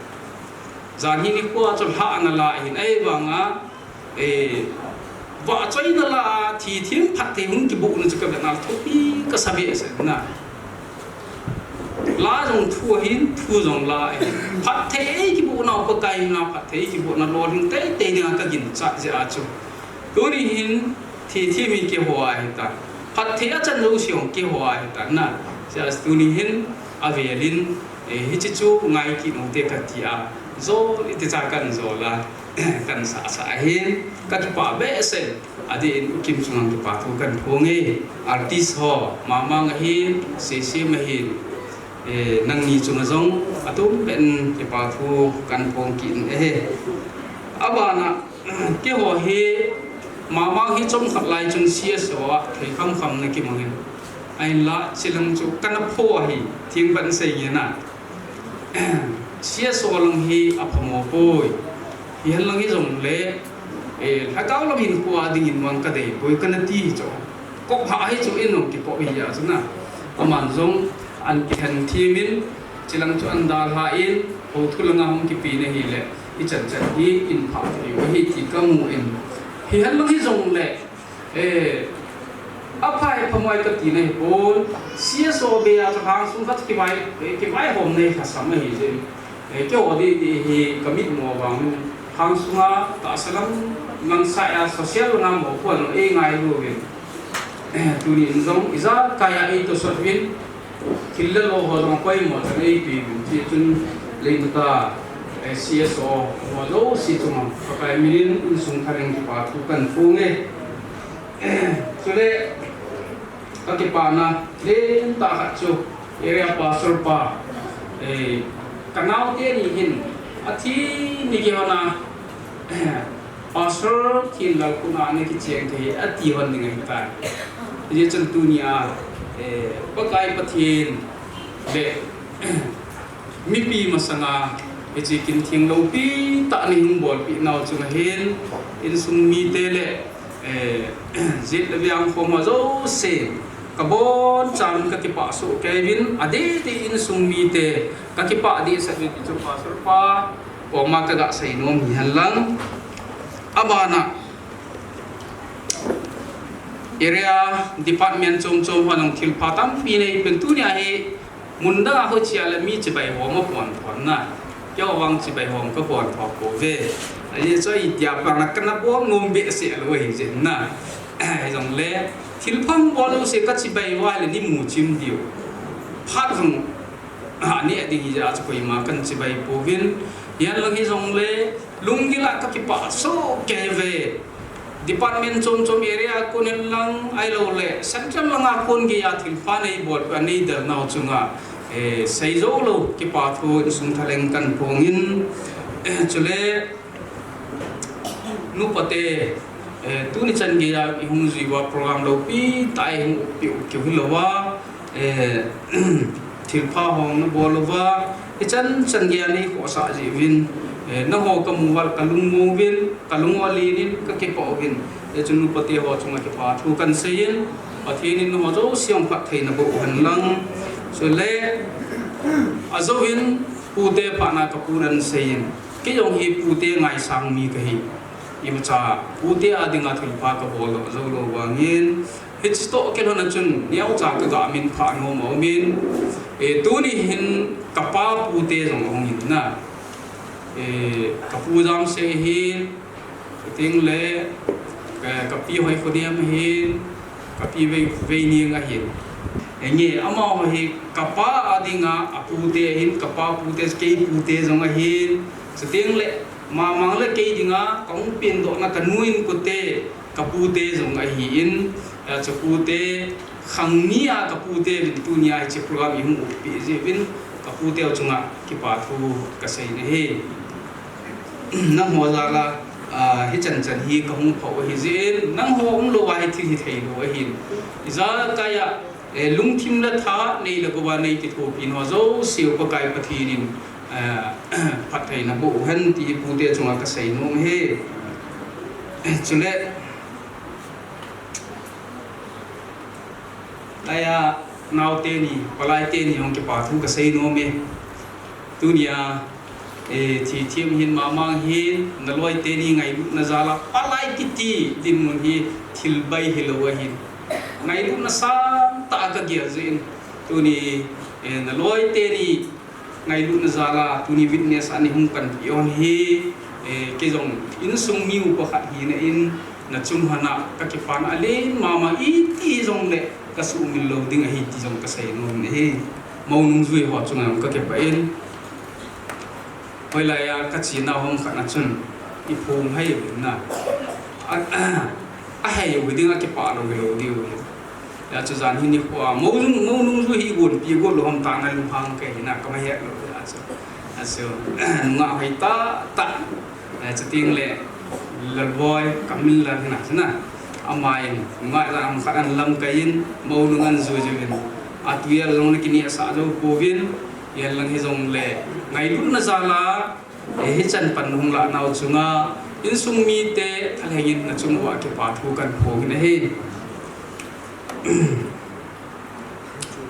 zani ni ko chu ha na la hin ai wanga wa choi na la thi thim phat te hung ki bu na chu ka na thopi ka sabe se na la jong thu hin thu jong la phat the ki bu na ko kai na phat the ki bu na lo hin te te ni ka gin cha ja chu tu ni hin thi mi ke ho ai ta phat the a chan lo siong ke ho ai ta na ja tu ni hin avelin hi chi chu ngai ki no te ka ti a zo ti cha kan zo la kan sa sa hin ka pa be se adi kim chung ki pa thu kan phonge artist ho mamang hin se ma hin nang ni chung zong atum ben ki pa thu kan phong kin abana ke ho he mamang hi chung khat lai chung sia so thei kham kham na ki mangin ai la chilang chu kan pho hi thing ban sei ye na sia so lang hi aphamo poi hi lang hi jong le ha kaw lam hin ko ading in wang ka dei poi kan ti cho kok ha hi chu in no ki po hi ya chuna aman jong an ki han thi min chilang chu an dal ha in ho thulanga hum ki pi na hi le i chan chan hi in pha hi wa hi ti ka mu in hi han lang hi jong le apai phamoi ka ti nei bon sia so be a thang sung khat ki vai hom nei kha sam hi je kêu đi thì kami mua vàng hàng sunga ta salam ngang saya sosial ngam mo pon ngai lu win tu ni zong iza kaya itu sot win killa lo ho dong koi mo ta nei pi ji chun lein ta CSO mo lo si chuma ka milin sung thareng ki pa tu kan fu nge chule ka ki pa na le ta ha chu area pastor pa kanau te ni hin athi ni ki hona pastor thin lal kuna ne ki cheng the ati hon ni ngai ta ye chan tu ni a pakai pathin le mi pi masanga e chi kin thing lo pi ta ni hung bol pi naw chung hen in sung mi te le zit le yang khom ma zo se kabon chan ka ki pa so kevin ade ti in sung mi te ka ki pa di sa ni chu pa sur pa o ma ka ga sai no mi halang abana area department chom hanong thil phatam pi nei pen tu nya he munda ho chia la mi chi bai ho ma pon pon na kyo wang chi bai hom ka pon pho ko ve ai so i tia pa na kana bo ngom be se lo he je na ai jong le thil phang bo lo se ka chi bai wa le ni mu chim dio phat jong ani adi gi ja ko ma kan chi bai po vin yan lang hi jong le lungila ka ki pa so ke ve department chom area kunin lang ai lo le central langa kun gi ya thil pha nei bol pa nei da naw chunga sei zo lo ki pa thu sung thaleng kan pongin chule nu pate tu ni chan gi ya hung ji wa program lo pi tai pi ki hu lo wa thil pha hong no bol lo wa chan gi ani ko sa ji win na ho kamuwal kalung mo win kalung wali nin ka ke po win chunu pati ho chunga ke pa thu kan seyin pathinin ho zo siam phat theina bo han lang so le azowin pute pa na ka puran seyin ke yong hi pute ngai sang mi ka hi imacha pute adinga thul pa ka bol zo lo wangin hitsto ke hona chun niau cha ka ga min pha ngo mo min tu ni hin ka pa pute jong hong hin na kapu jam se hin ting le kapi hoi khodiam hin kapi ve ni nga hin nge ama hi kapa adinga apute hin kapa pute ke pute jong hin ting le ma mang le ke dinga kong pin do na kanuin ko te kapute jong hin chapute khangnia kapute dunia che program hi mu pi je bin kapute chunga ki pa thu ka sei ne he nang ho la la hi chan hi ka hung pho hi zin nang ho um lo wa hi thi thei lo hin iza ka ya lung thim la tha nei la ko ba nei ti tho pin ho zo siu ko kai pathi nin phat thei na bo han ti pu te chunga ka sei no he chule aya naw te ni palai te ni hong ki pa thu ka sei no me dunia thì thiêm hin mà mang hin na loi te ni ngai na zala palai kiti tin mun hi thil bai hilowa hin ngai lu na sa ta ka gya zin tu ni na loi te ni ngai lu na zala tu ni witness ani hum kan yon hi ke jong in sung miu ko khat hi na in na chum hana ka ki pan alin mama i ti jong le ka su min lo ding hi ti jong ka sai no ne hi mau nung zui ho chung am ka ke pa in hồi lại các chị nào không khả năng chun đi phồng hay vậy na hay vậy đi ngay cái pa đâu cái đâu đi ya cho gian hình như qua mâu nung rồi hi buồn pi buồn lo ham ta na lung hang cái na có mấy hết rồi so ngạ hay ta cho tiếng lệ lần voi cầm lần thế nào thế nào amai ngạ ra am khả năng lâm cái in mâu nung ăn rồi tuyệt long này kia sa rồi covid yan lang hi jong le ngai lu na zala hi chan pan hung la naw chunga in sung mi te thalengin na chung wa ke pa thu kan pho ne he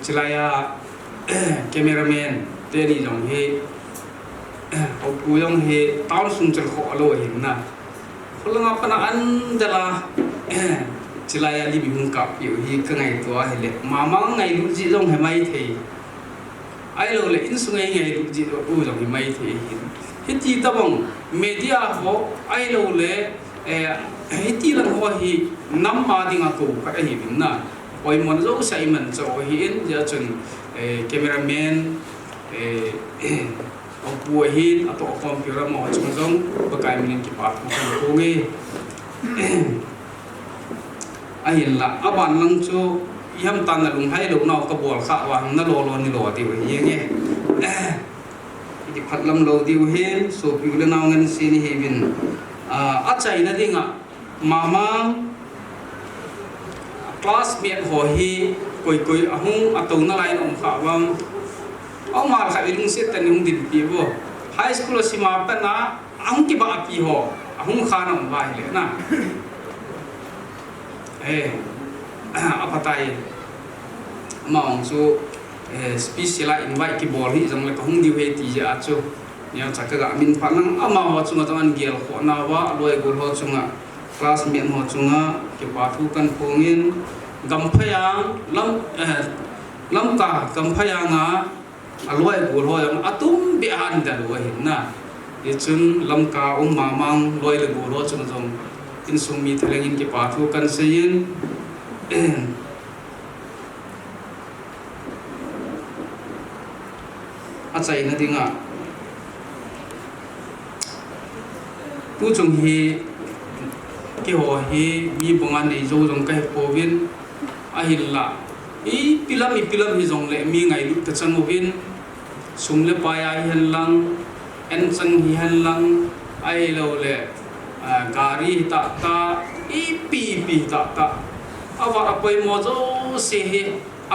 chilaya cameraman te ni jong he au pu jong he taun sung chal kho lo hin na khulanga pana an dala chilaya li bi hung kap yu hi ka ngai to he le mamang ngai lu ji jong he mai thei ai lo le in sungai ngai lu ji u jong mai the hin hiti tabong media ho ai lo le hiti lang ho hi nam ma dinga ko ka hi bin na oi mon zo sai man zo hi in ja chun cameraman ông bùa hin atau computer mau chung jong bakai minin ki pat ko ko nge ahin la aban lang chu yam tan na lung hai lu nau ka bol kha wa na lo ni lo ti wi nge ki phat lam lo diu hin so pi le naw ngan sin hi bin a chai na dinga mama classmate ho hi koi ahung atau na lai om kha wam ông mà khai lung set tan hung din pi bo high school sima pa na ang ki ba pi ho ahung khana om vai le na apatai ma ong su special invite ki bol hi jang le ka hung di we ti ja chu nya cha ka min pa nang ama ho chunga tan gel ho na wa loi gol ho chunga classmate ho chunga ki pa thu kan phongin gam phayang lam ka gam phayanga aloi gol ho yang atum bi an da lo hin na ye chun lam ka mamang loi le gol ho chung jong in sung mi thlengin ki pa thu kan sein a chai na dinga tu chung hi ki ho hi mi bonga nei zo jong kai povin a hin la i pilam hi jong le mi ngai lu ta chan movin sum le pa ya hian lang en chang hi han lang ai lo le gari ta i pi ta awa apoi mo zo se he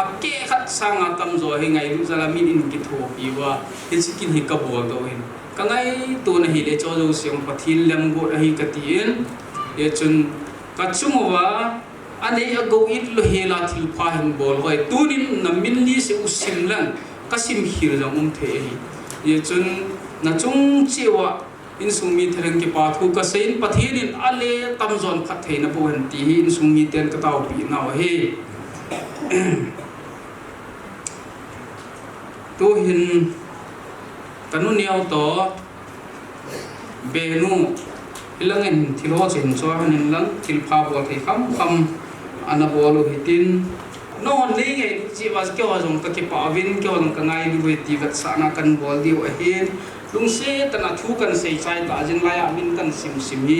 akke khat sanga tam zo he ngai lu zala min in ki tho pi wa hin sikin hi ka bol do hin ka ngai to na hi le cho zo siam pathil lam go hi ka tien ye chun ka chungwa ane ago it lo hela thil pha hin bol hoi tunin na min li se usim lan kasim hir jang the hi ye chun na chung chewa in sungmi thereng ki pa thu ka sein pathirin ale tamzon khat theina bo han ti hi in sungmi ten ka taw pi naw he tu hin kanu niaw to benu ilangin thilo chen cho hanin lang thil pha bo thei kham anabolo hitin non le nge chi was ke wa jong ka ki pa win ke wa ka ngai lu we ti gat sa na kan bol di wa hin lung se tana thu kan sei chai ta jin la ya min kan sim hi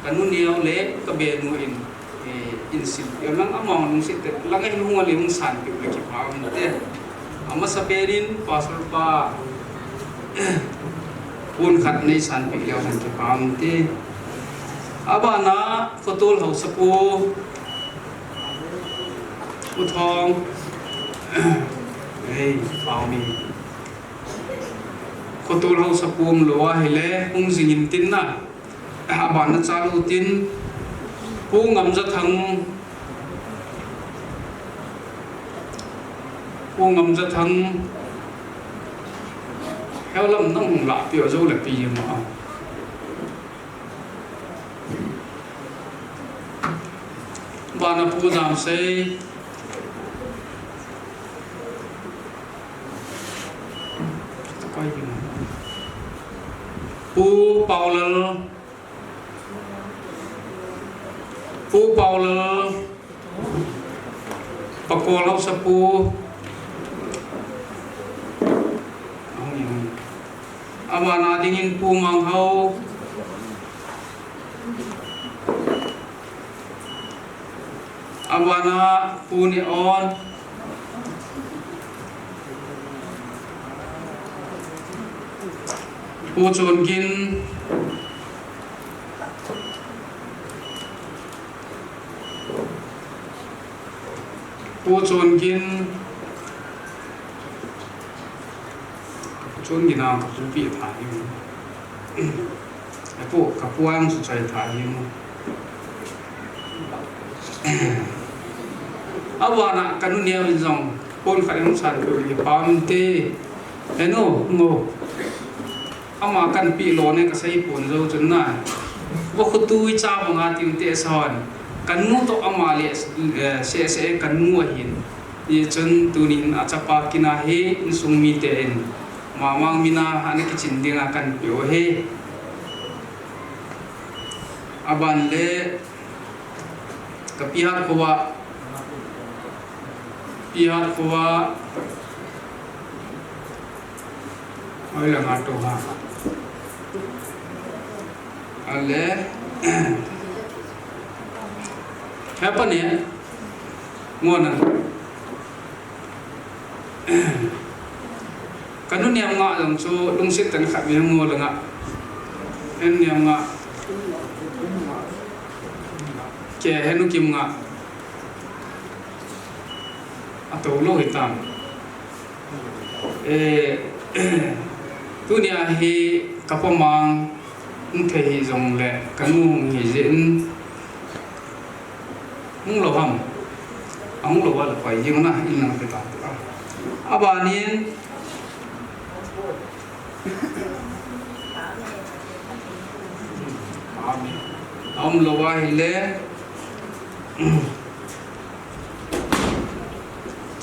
kanu niaw le ka be nu in sim yo lang among lung se te lang ai lu le hung san ki ki pa min te ama sa perin pasal pa pun khat nei san pi leo han ki pa min te abana photol hau sapu thong hey pao mi ko tu lo sa pum lo wa hele hung jingin tin na ban na chalu tin pu ngam za thang heo lam nang la pio zo le pi ma bana pu jam se pu Paul pakol sa pu amana dingin pu manghau amana pu ni on pu chon gin chon gina ka tu pi tha ni pu ka puang su chai tha ni awana kanu niaw jong pon kha ng san ko li pam te eno ngo ama kan pi lo ne ka sai pon zo chun na wa khu tu cha ba nga tim te son kan nu to ama le se kan nu hin ye chun tunin achapa kina he in sungmi te in mamang mina han kichin dinga kan pyo he aban le kapihat kowa oi la ngato ha ale apa ni ngona kanun yang ngak lang so lungsit tan khat yang ngo lang en yang ngak ke henu kim ngak atau lo hitam tu nia hi kapomang thei zong le kanu hi jin mung lo ham ang lo wal pai jing na in nang ta abanin am lo wa hi le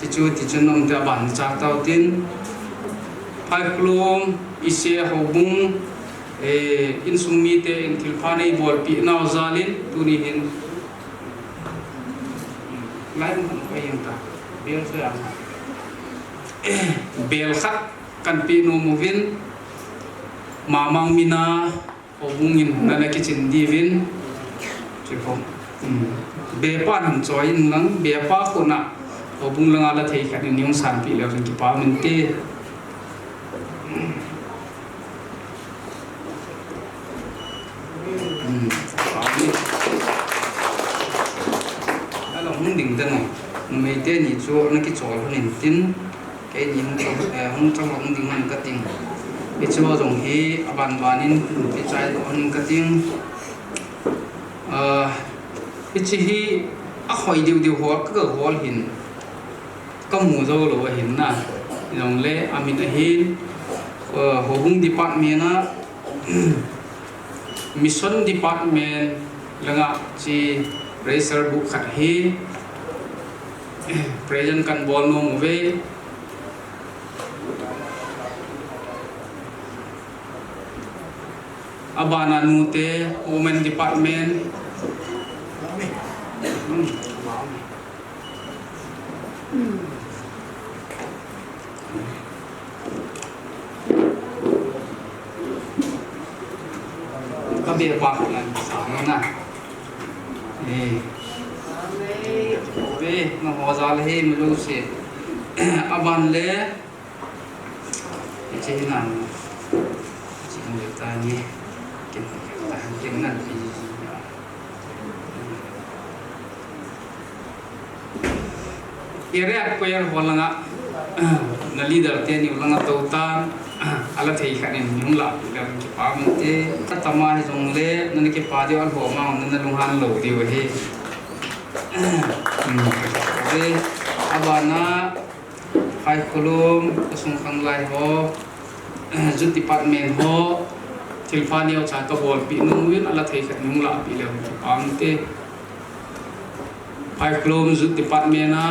ti chu nom ta ban cha tao tin pai klum ise hobung in sumi te in thilphani bol pi naw zalin tuni hin lai mun ko yang ta bel sa bel khat kan pi no movin mamang mina hobungin na ki chin divin chipo be pa nam choin lang be pa ko na hobung lang ala thei khat ni yung san pi le ki pa min te đỉnh tân này mấy tên nhị chỗ nó cái chỗ nó nền tin cái nhìn không trong vòng đỉnh mình cắt tiền cái chỗ dùng hi bàn bàn cái trái on cắt tiền cái chi hi hỏi điều hóa cái hóa hình có mù dâu rồi hình na dòng lệ amin hin hồ bung department na mission department là ngạ chi research book khát hi present kan bol no move abana nute women department kabe pak lan sama na về nó hóa ra là hết một lúc sẽ aban le cái nào chỉ người ta nhé cái này thì area ko yang holanga na leader te ni holanga to ta ala thei khanin nhung la la ki pa mun te tama hi jong le nan ki pa de al ho ma nan lung han lo di we he abana hai kolom asung khang lai ho jut department ho tilfani o cha ka bol pi nu win ala thei khat nhung la pi le am te hai kolom jut department na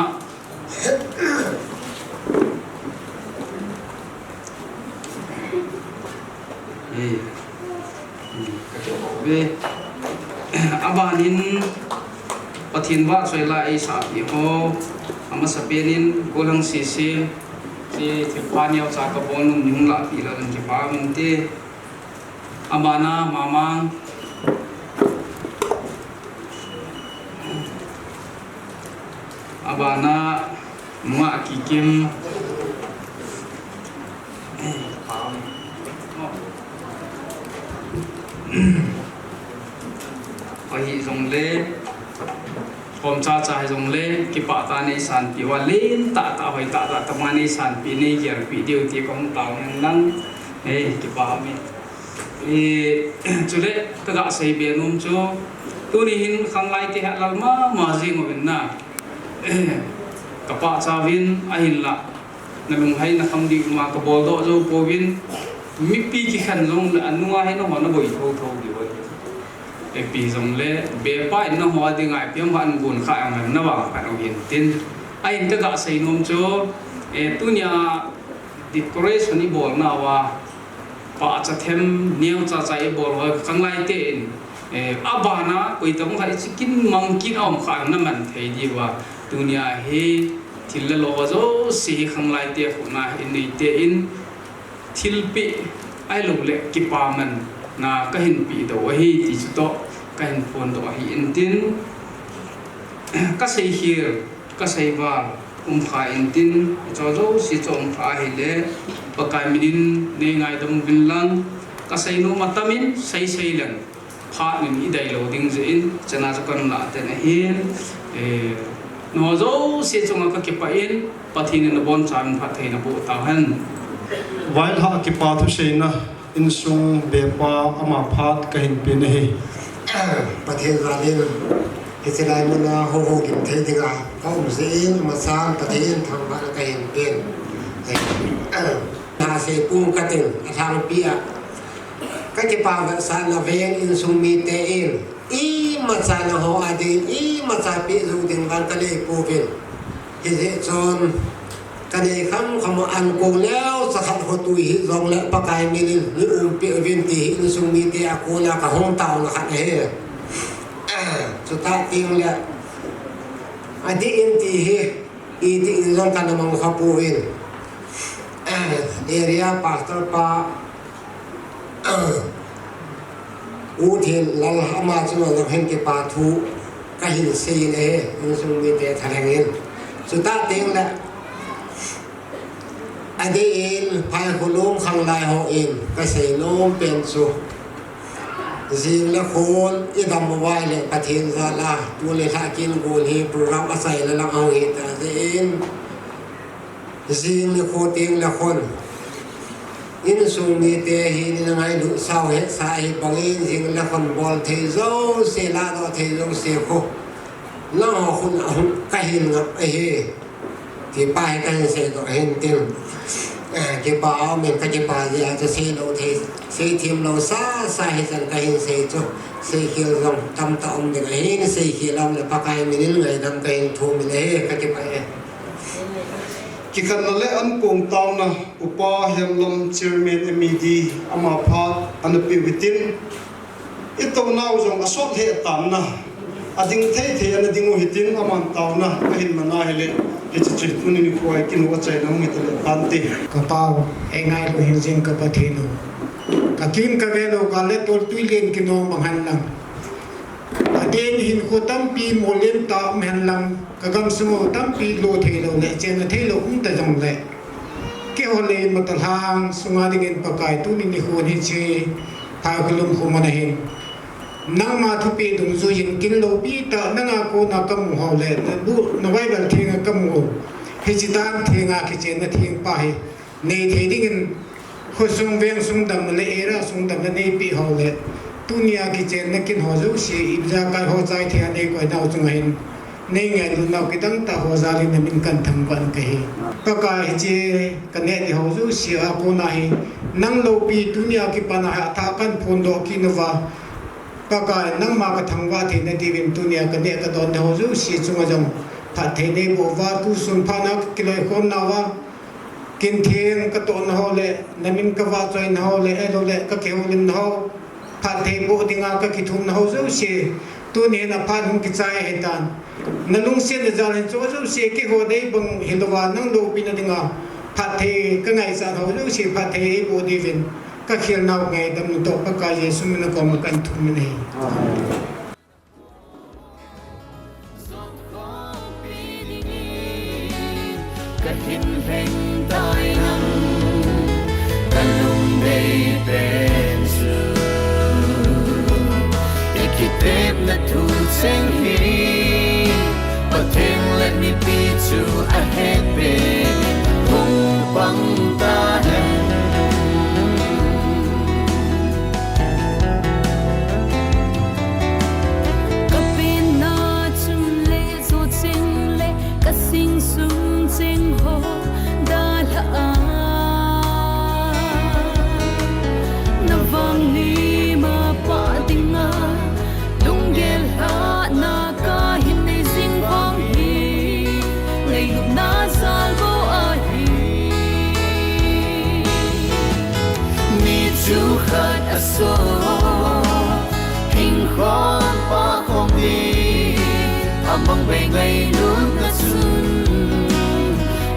abanin pathin wa soi la ai sa pi ho ama sapenin golang sisi si thipaniao cha ka bonum nhung la pi la kan ki pa min te amana mamang abana ma kikim hi dòng lê hôm cha cha dòng lê cái bả ta này sản pi wa lên ta hỏi ta ta này sản pi này giờ pi điều thì công tàu nhân năng cái bả mi chỗ đấy ta đã xây biển cho tôi đi hin khang lai thì hạt lal mà gì mà bên na cái bả cha vin ahin la na lung hay na không đi mà cái bồ độ cho po vin mi pi cái khăn dòng là anh nuôi hay nó bồi thâu đi vậy pi dòng lệ bề pai nó hoa đi ngài piam han bùn khai ngài nó vào phải ông hiền tin ai in ka sei nom chu tunia decoration i bol na wa pa cha them niam cha cha i bol wa kanglai te in abana koi tam khai chikin mangkin om kha na man thei di wa tunia he thil lo zo si kanglai te khuna in nei te in thil pi ai lo le ki pa man na ka hin pi do hi ti chu to ka hin phone do hi in tin ka sei hir ka sei wa kha in tin cho zo si chom kha hi le pakai minin ne ngai dam bin lang ka sei no matamin sei sei lang pha min i dai lo ding je in chana cha kan la te na hin no zo si chong ka ki pa in pathin na bon chan pha thei na bu ta han While ha ki pa thu sheina in sung be pa ama phat ka hin pe nei pathen valin Israel muna ho kim thei dinga kaum zein masan pathen thang va ka hin pen na se pung katin athang pia ka ki pa ga san na ven in sung mi te in i masan ho adin i masan pi zu ding ban ka le pu vin hi chon ka ne kham kham an ko leo sa khat ho tu hi zong le pa kai mi ni pi vin ti in sung mi te a ko la ka hong tao na khat he so ta ting le adi in ti he I ti in zong kan mang khapu in area pastor pa u thil lal hama chu na hen ke pa thu ka hin sei le in sung mi te thalang in so ta ting le adi in pai khulum khang lai ho in ka sei nom pen su Zing le khôn i dam wai le pathin za la tu le tha kin gol hi program asai la lang au hi ta zin zing le kho ting le khon in sung mi te hi ni ngai lu sao he sa hi bang in zing le khon bol the zo se la do the zo se kho la ho khun ka hin ngap ai he ti pai ka se do hen tin ke pa men ka ke pa yaจะse lo the se thim lo sa hi san ka hin se chu se khil rong tam ta om de hin se khilam le pa kai min ngai dam ka hin thu mi le ka ke pa ki kan le an pung taw na upa hem lom chairman MED ama phat an pi witin ito naw jong asot he tam na ading the an ding u hitin aman taw na ka hin mana hele It's only for I can watch I know with the Pante. Kapau, engai lo hinjing kapatino. Kakim kavelo galet or tuilin kino manghanlang. Adin hin ko tampi molim ta mhanlang kagam sumo tampi lo thelo le chen thelo ta jong le. Ke hole matalhang sungadingin pakai tu ni ko ni che pa kulum ko manahin. Nang ma thupi dung zu yin kin lo pi ta nanga ko na kam ho le bu na wai bal thinga kam ho he chi dang thinga ki chen na thing pa he nei the ding in ho sung veng sung dam le era sung dam nei pi ho le tunia ki chen na kin ho zu si ibja kai ho chai thia nei ko na chung hin nei ngai lu na ki dang ta ho za li na min kan thang ban ka he pa ka he che ka ne ni ho zu si a ko na he nang lo pi tunia ki pa na ha tha kan phon do ki na wa Pakai nang ma ka thangwa the na divin tunia ka ne ka don ho zu si chunga jong pha the ne bo wa tu sun pha na kiloi khom na wa kin theng ka ton ho le namin ka wa choi na ho le e lo le ka ke ho lim na ho pha the bo dinga ka ki thum na ho zu si tu ne na pha hum ki chai he tan na lung se na jan cho zu si ki ho dei bang hilwa nang lo pi na dinga pha the ka ngai sa ho zu si pha the bo divin ka khil naw ngai dam to pa ka yesu min ko ma kan thum ni ka hin heng tai nang kan lung dei pen su ikitep na tu seng hi pateng let me be to a head big hung bang ta hem sing sung sing ho da la na vang ni ma pa dinga lung gel ha na ka hin nei sing hong hi nei lu ngày luôn ngất xuân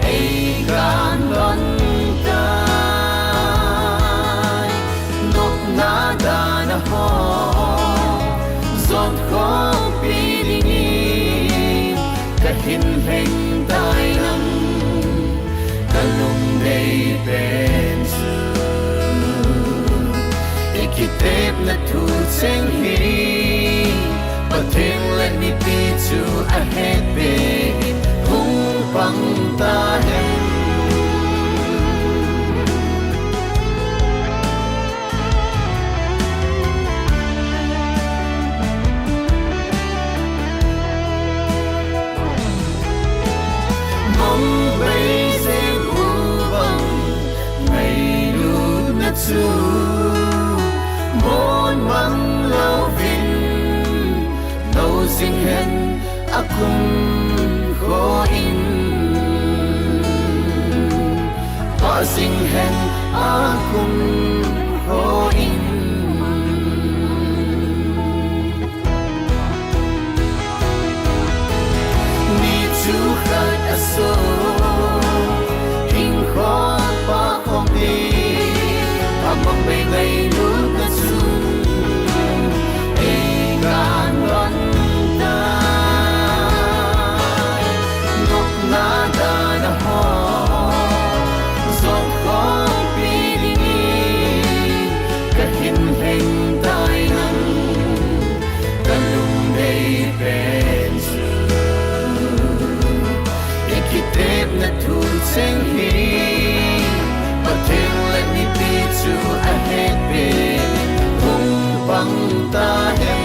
ấy gan lon tai nốt na đà na ho giọt khó bi đi đi cả hình hình tai lăng cả lùng đầy bên Kitep na tu seng hi But then let me be to a head big Kung pang ta hem Mong bay sen u bang Ngày lu na tu Môn măng lâu vinh Nâu sinh hẹn A cùng khó in Ba sinh hẹn A cùng khó in Ni chú khát a sô Hình khó ba không đi Ta mong bày ngày lúc ngất xuân Ê gan lon tai Ngọc na đà na ho Giọt khó bi đi Cả hình hình tai năng Cả lùng đầy bên sự Ê kỳ tếp na thu sen hi But then let me be to a head big Kung pang ta hem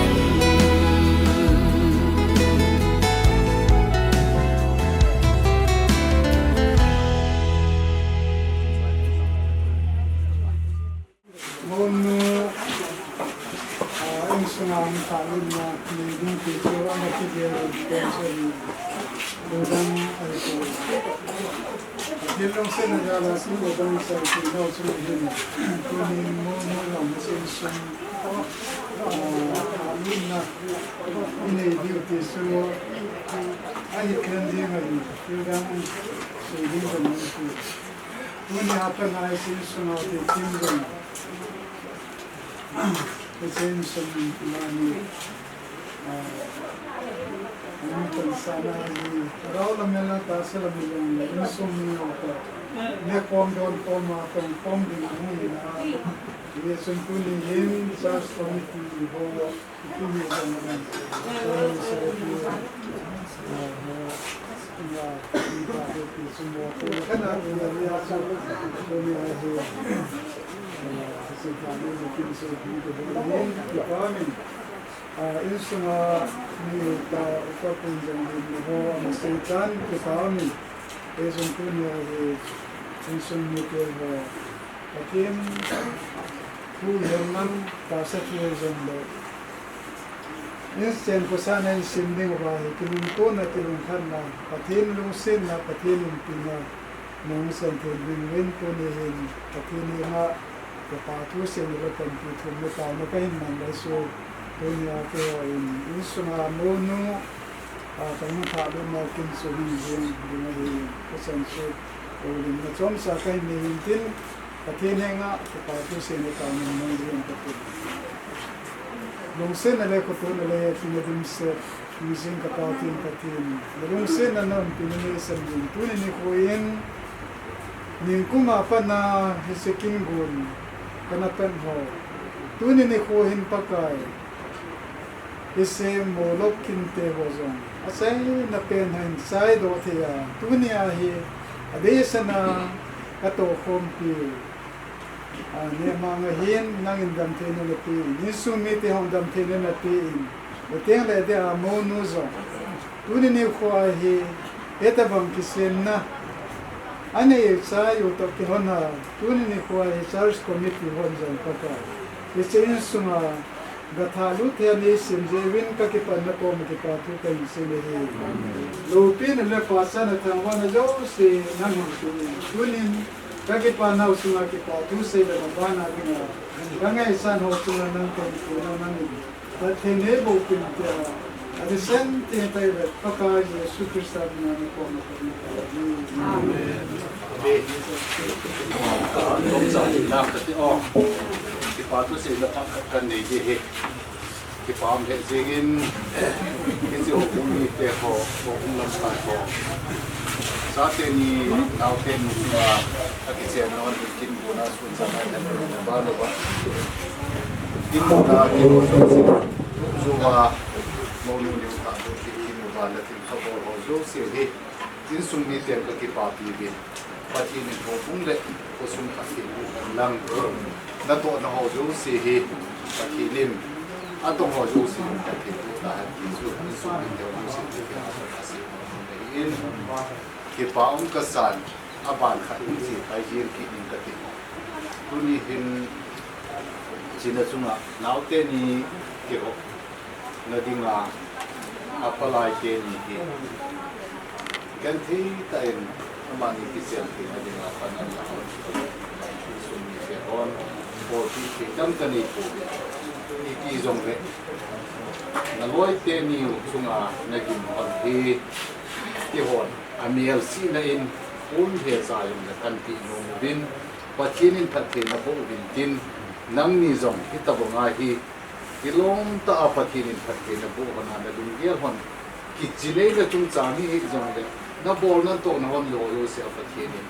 Môn anh sungang talin na leading teacher ang nakikiyan pension Udang ay po Dilong sa nagala si Udang sa Pinaw Suluhin Kunin mo lang sensyon talin na inay-duty so ay iklandi ngayon Udang sa hindi ba naman po Kunin hapa na ay sensyon na titim doon Attention money. Ang sana ni raw lang yan lang tasa lang yung insomnia ko. Ne kom don kom atong kom din mo na. Ye simpuli yin sa committee ho ipini sa mga. So ya iba ko sumo ko kana ya sa ko ni ay Sejauh ini mungkin sebelum kami insya ni kita pun jangan lupa masihkan kami esungguhnya insya Allah hakim kuliaman kasat lezamba insya Allah sinding bahi kinunko na kinunkan na patin lusin na patin pina nungsan tilbingwin ko nihin patin nga Kapatu sendiri tentu mereka mungkin mengasu dunia kewain ini semua mono kamu tak mungkin sehingga dengan kesensu oleh macam sakai mungkin katanya kapatu sendiri kamu mungkin betul. Lungsen ada kotun ada tinjau ser using kapatu katin. Lungsen ada pinjau sendiri tu ini koin ni kuma apa na heseking gun. Kanapan ho tuni ni kohin pakai ise molok kinte hozon asai na pen hain sai do thea tuni ahi adesa na kato kompi ani mga hin nang indam tene na pi ni sumite hondam tene na pi beteng le de amonuzo tuni ni ko ahi eta bang kisenna Ani saya untuk kihona tuni ni kuai charge committee honjan paka. Isin sunga gathalu thia ni simjewin ka kipan na ko mukita tu kan sinehi. Lupin le pasa na thangwa na jo si nang tunin ka kipan na sunga kita tu se le bana bina. Kangai san ho sunga nang ko na nang. Ta thene bo pin tia Adi sen tayo pagka Yesu Kristo na po na po. Amen. Ông già thì làm cái o, cái phá tu sĩ là cần để gì hết, cái phá hệ gì cái gì cũng đi để họ cũng làm sai họ. Saat ini nào tên mà cái chuyện nó đi kinh của nó xuống sang này là bao nhiêu vậy? Kinh của nó dù mà mau nuôi nhiều tạo được kinh của nó là kinh khâu họ dù xỉu hết, kinh sung đi tiền cái phá bị bị pati ni ho pung le ko sum pati lang na to na ho jo si hi pati lim a to ho jo si pati ta ki su sum ni de ho si ki a si in ki pa um ka san a ban kha in si kai jir ki in ka ti tu ni hin china chunga nau te ni ki ho na dinga a palai te ni ki kan thi ta in mani kisian kita dengan panan lawan sumi seon poti kita kani po iki zongre naloi te ni chunga nagin on he ti hon amiel si na in un he sai na kan ti no bin pachinin phathi na bo bin tin nang ni zong kita bonga hi kilom ta pachinin phathi na bo hona na dun gel hon ki chile na chung chani ek zong le na bol na to na hon lo se apatini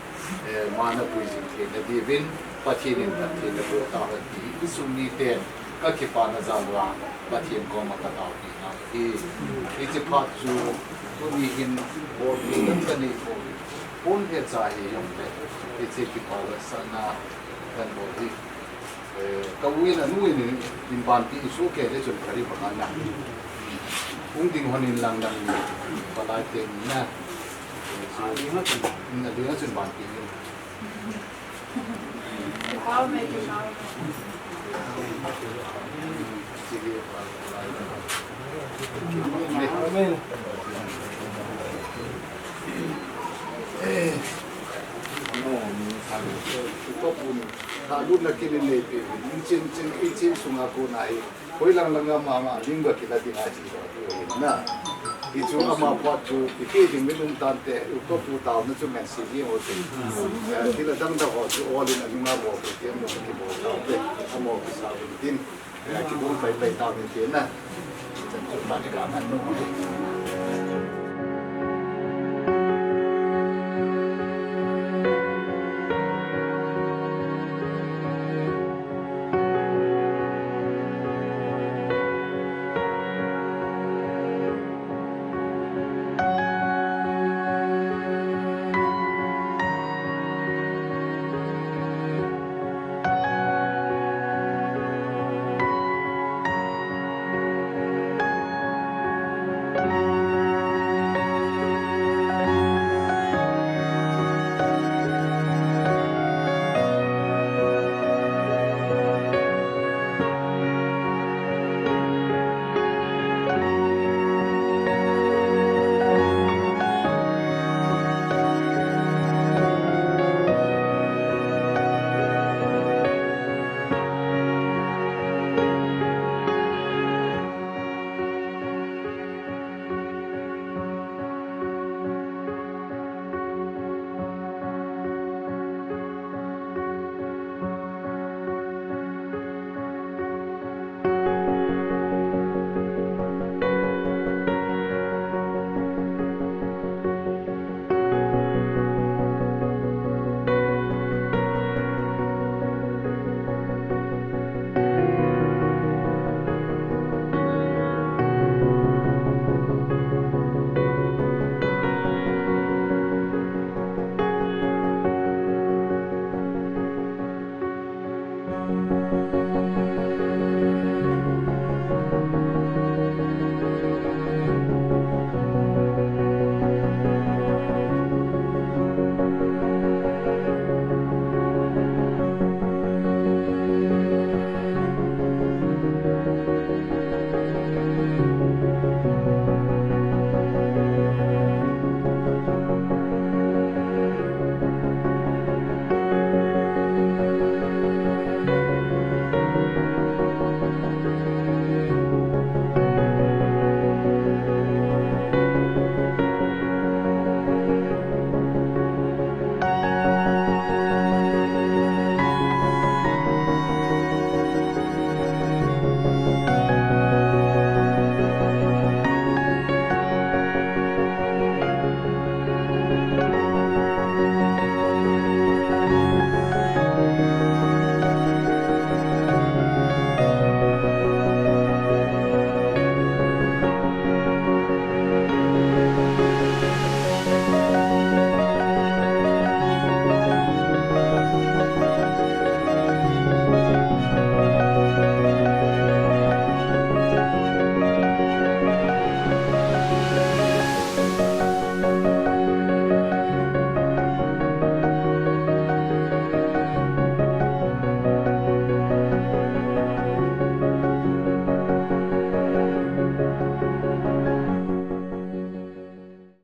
mana puising the na divin patini pati na bo ta ti isumi ten ka ki pa na zalwa patien ko ma ka ta ti na i ti pat chu to ni hin bol ni na tani ko pon he cha hi yom te i ti ki pa la sana kan bo ti ka wi na nu ni in ban ti su ke de chun khari pa na ung ding honin lang lang pa lai te na đi hết là đi hết trên bàn kia How many now? Amen. Có bùn thà luôn là cái này thì trên trên xuống ngã cô này khối lăng lăng mà linh vật kia là tiếng ai chỉ rồi nè itu ama patu itu di minum tante itu putau na cuma sini oke kita datang dah hoju olin na lima bawa kita mau kita bawa tante amo bisa bikin kita bawa bayi tahu ni na cuma di kamar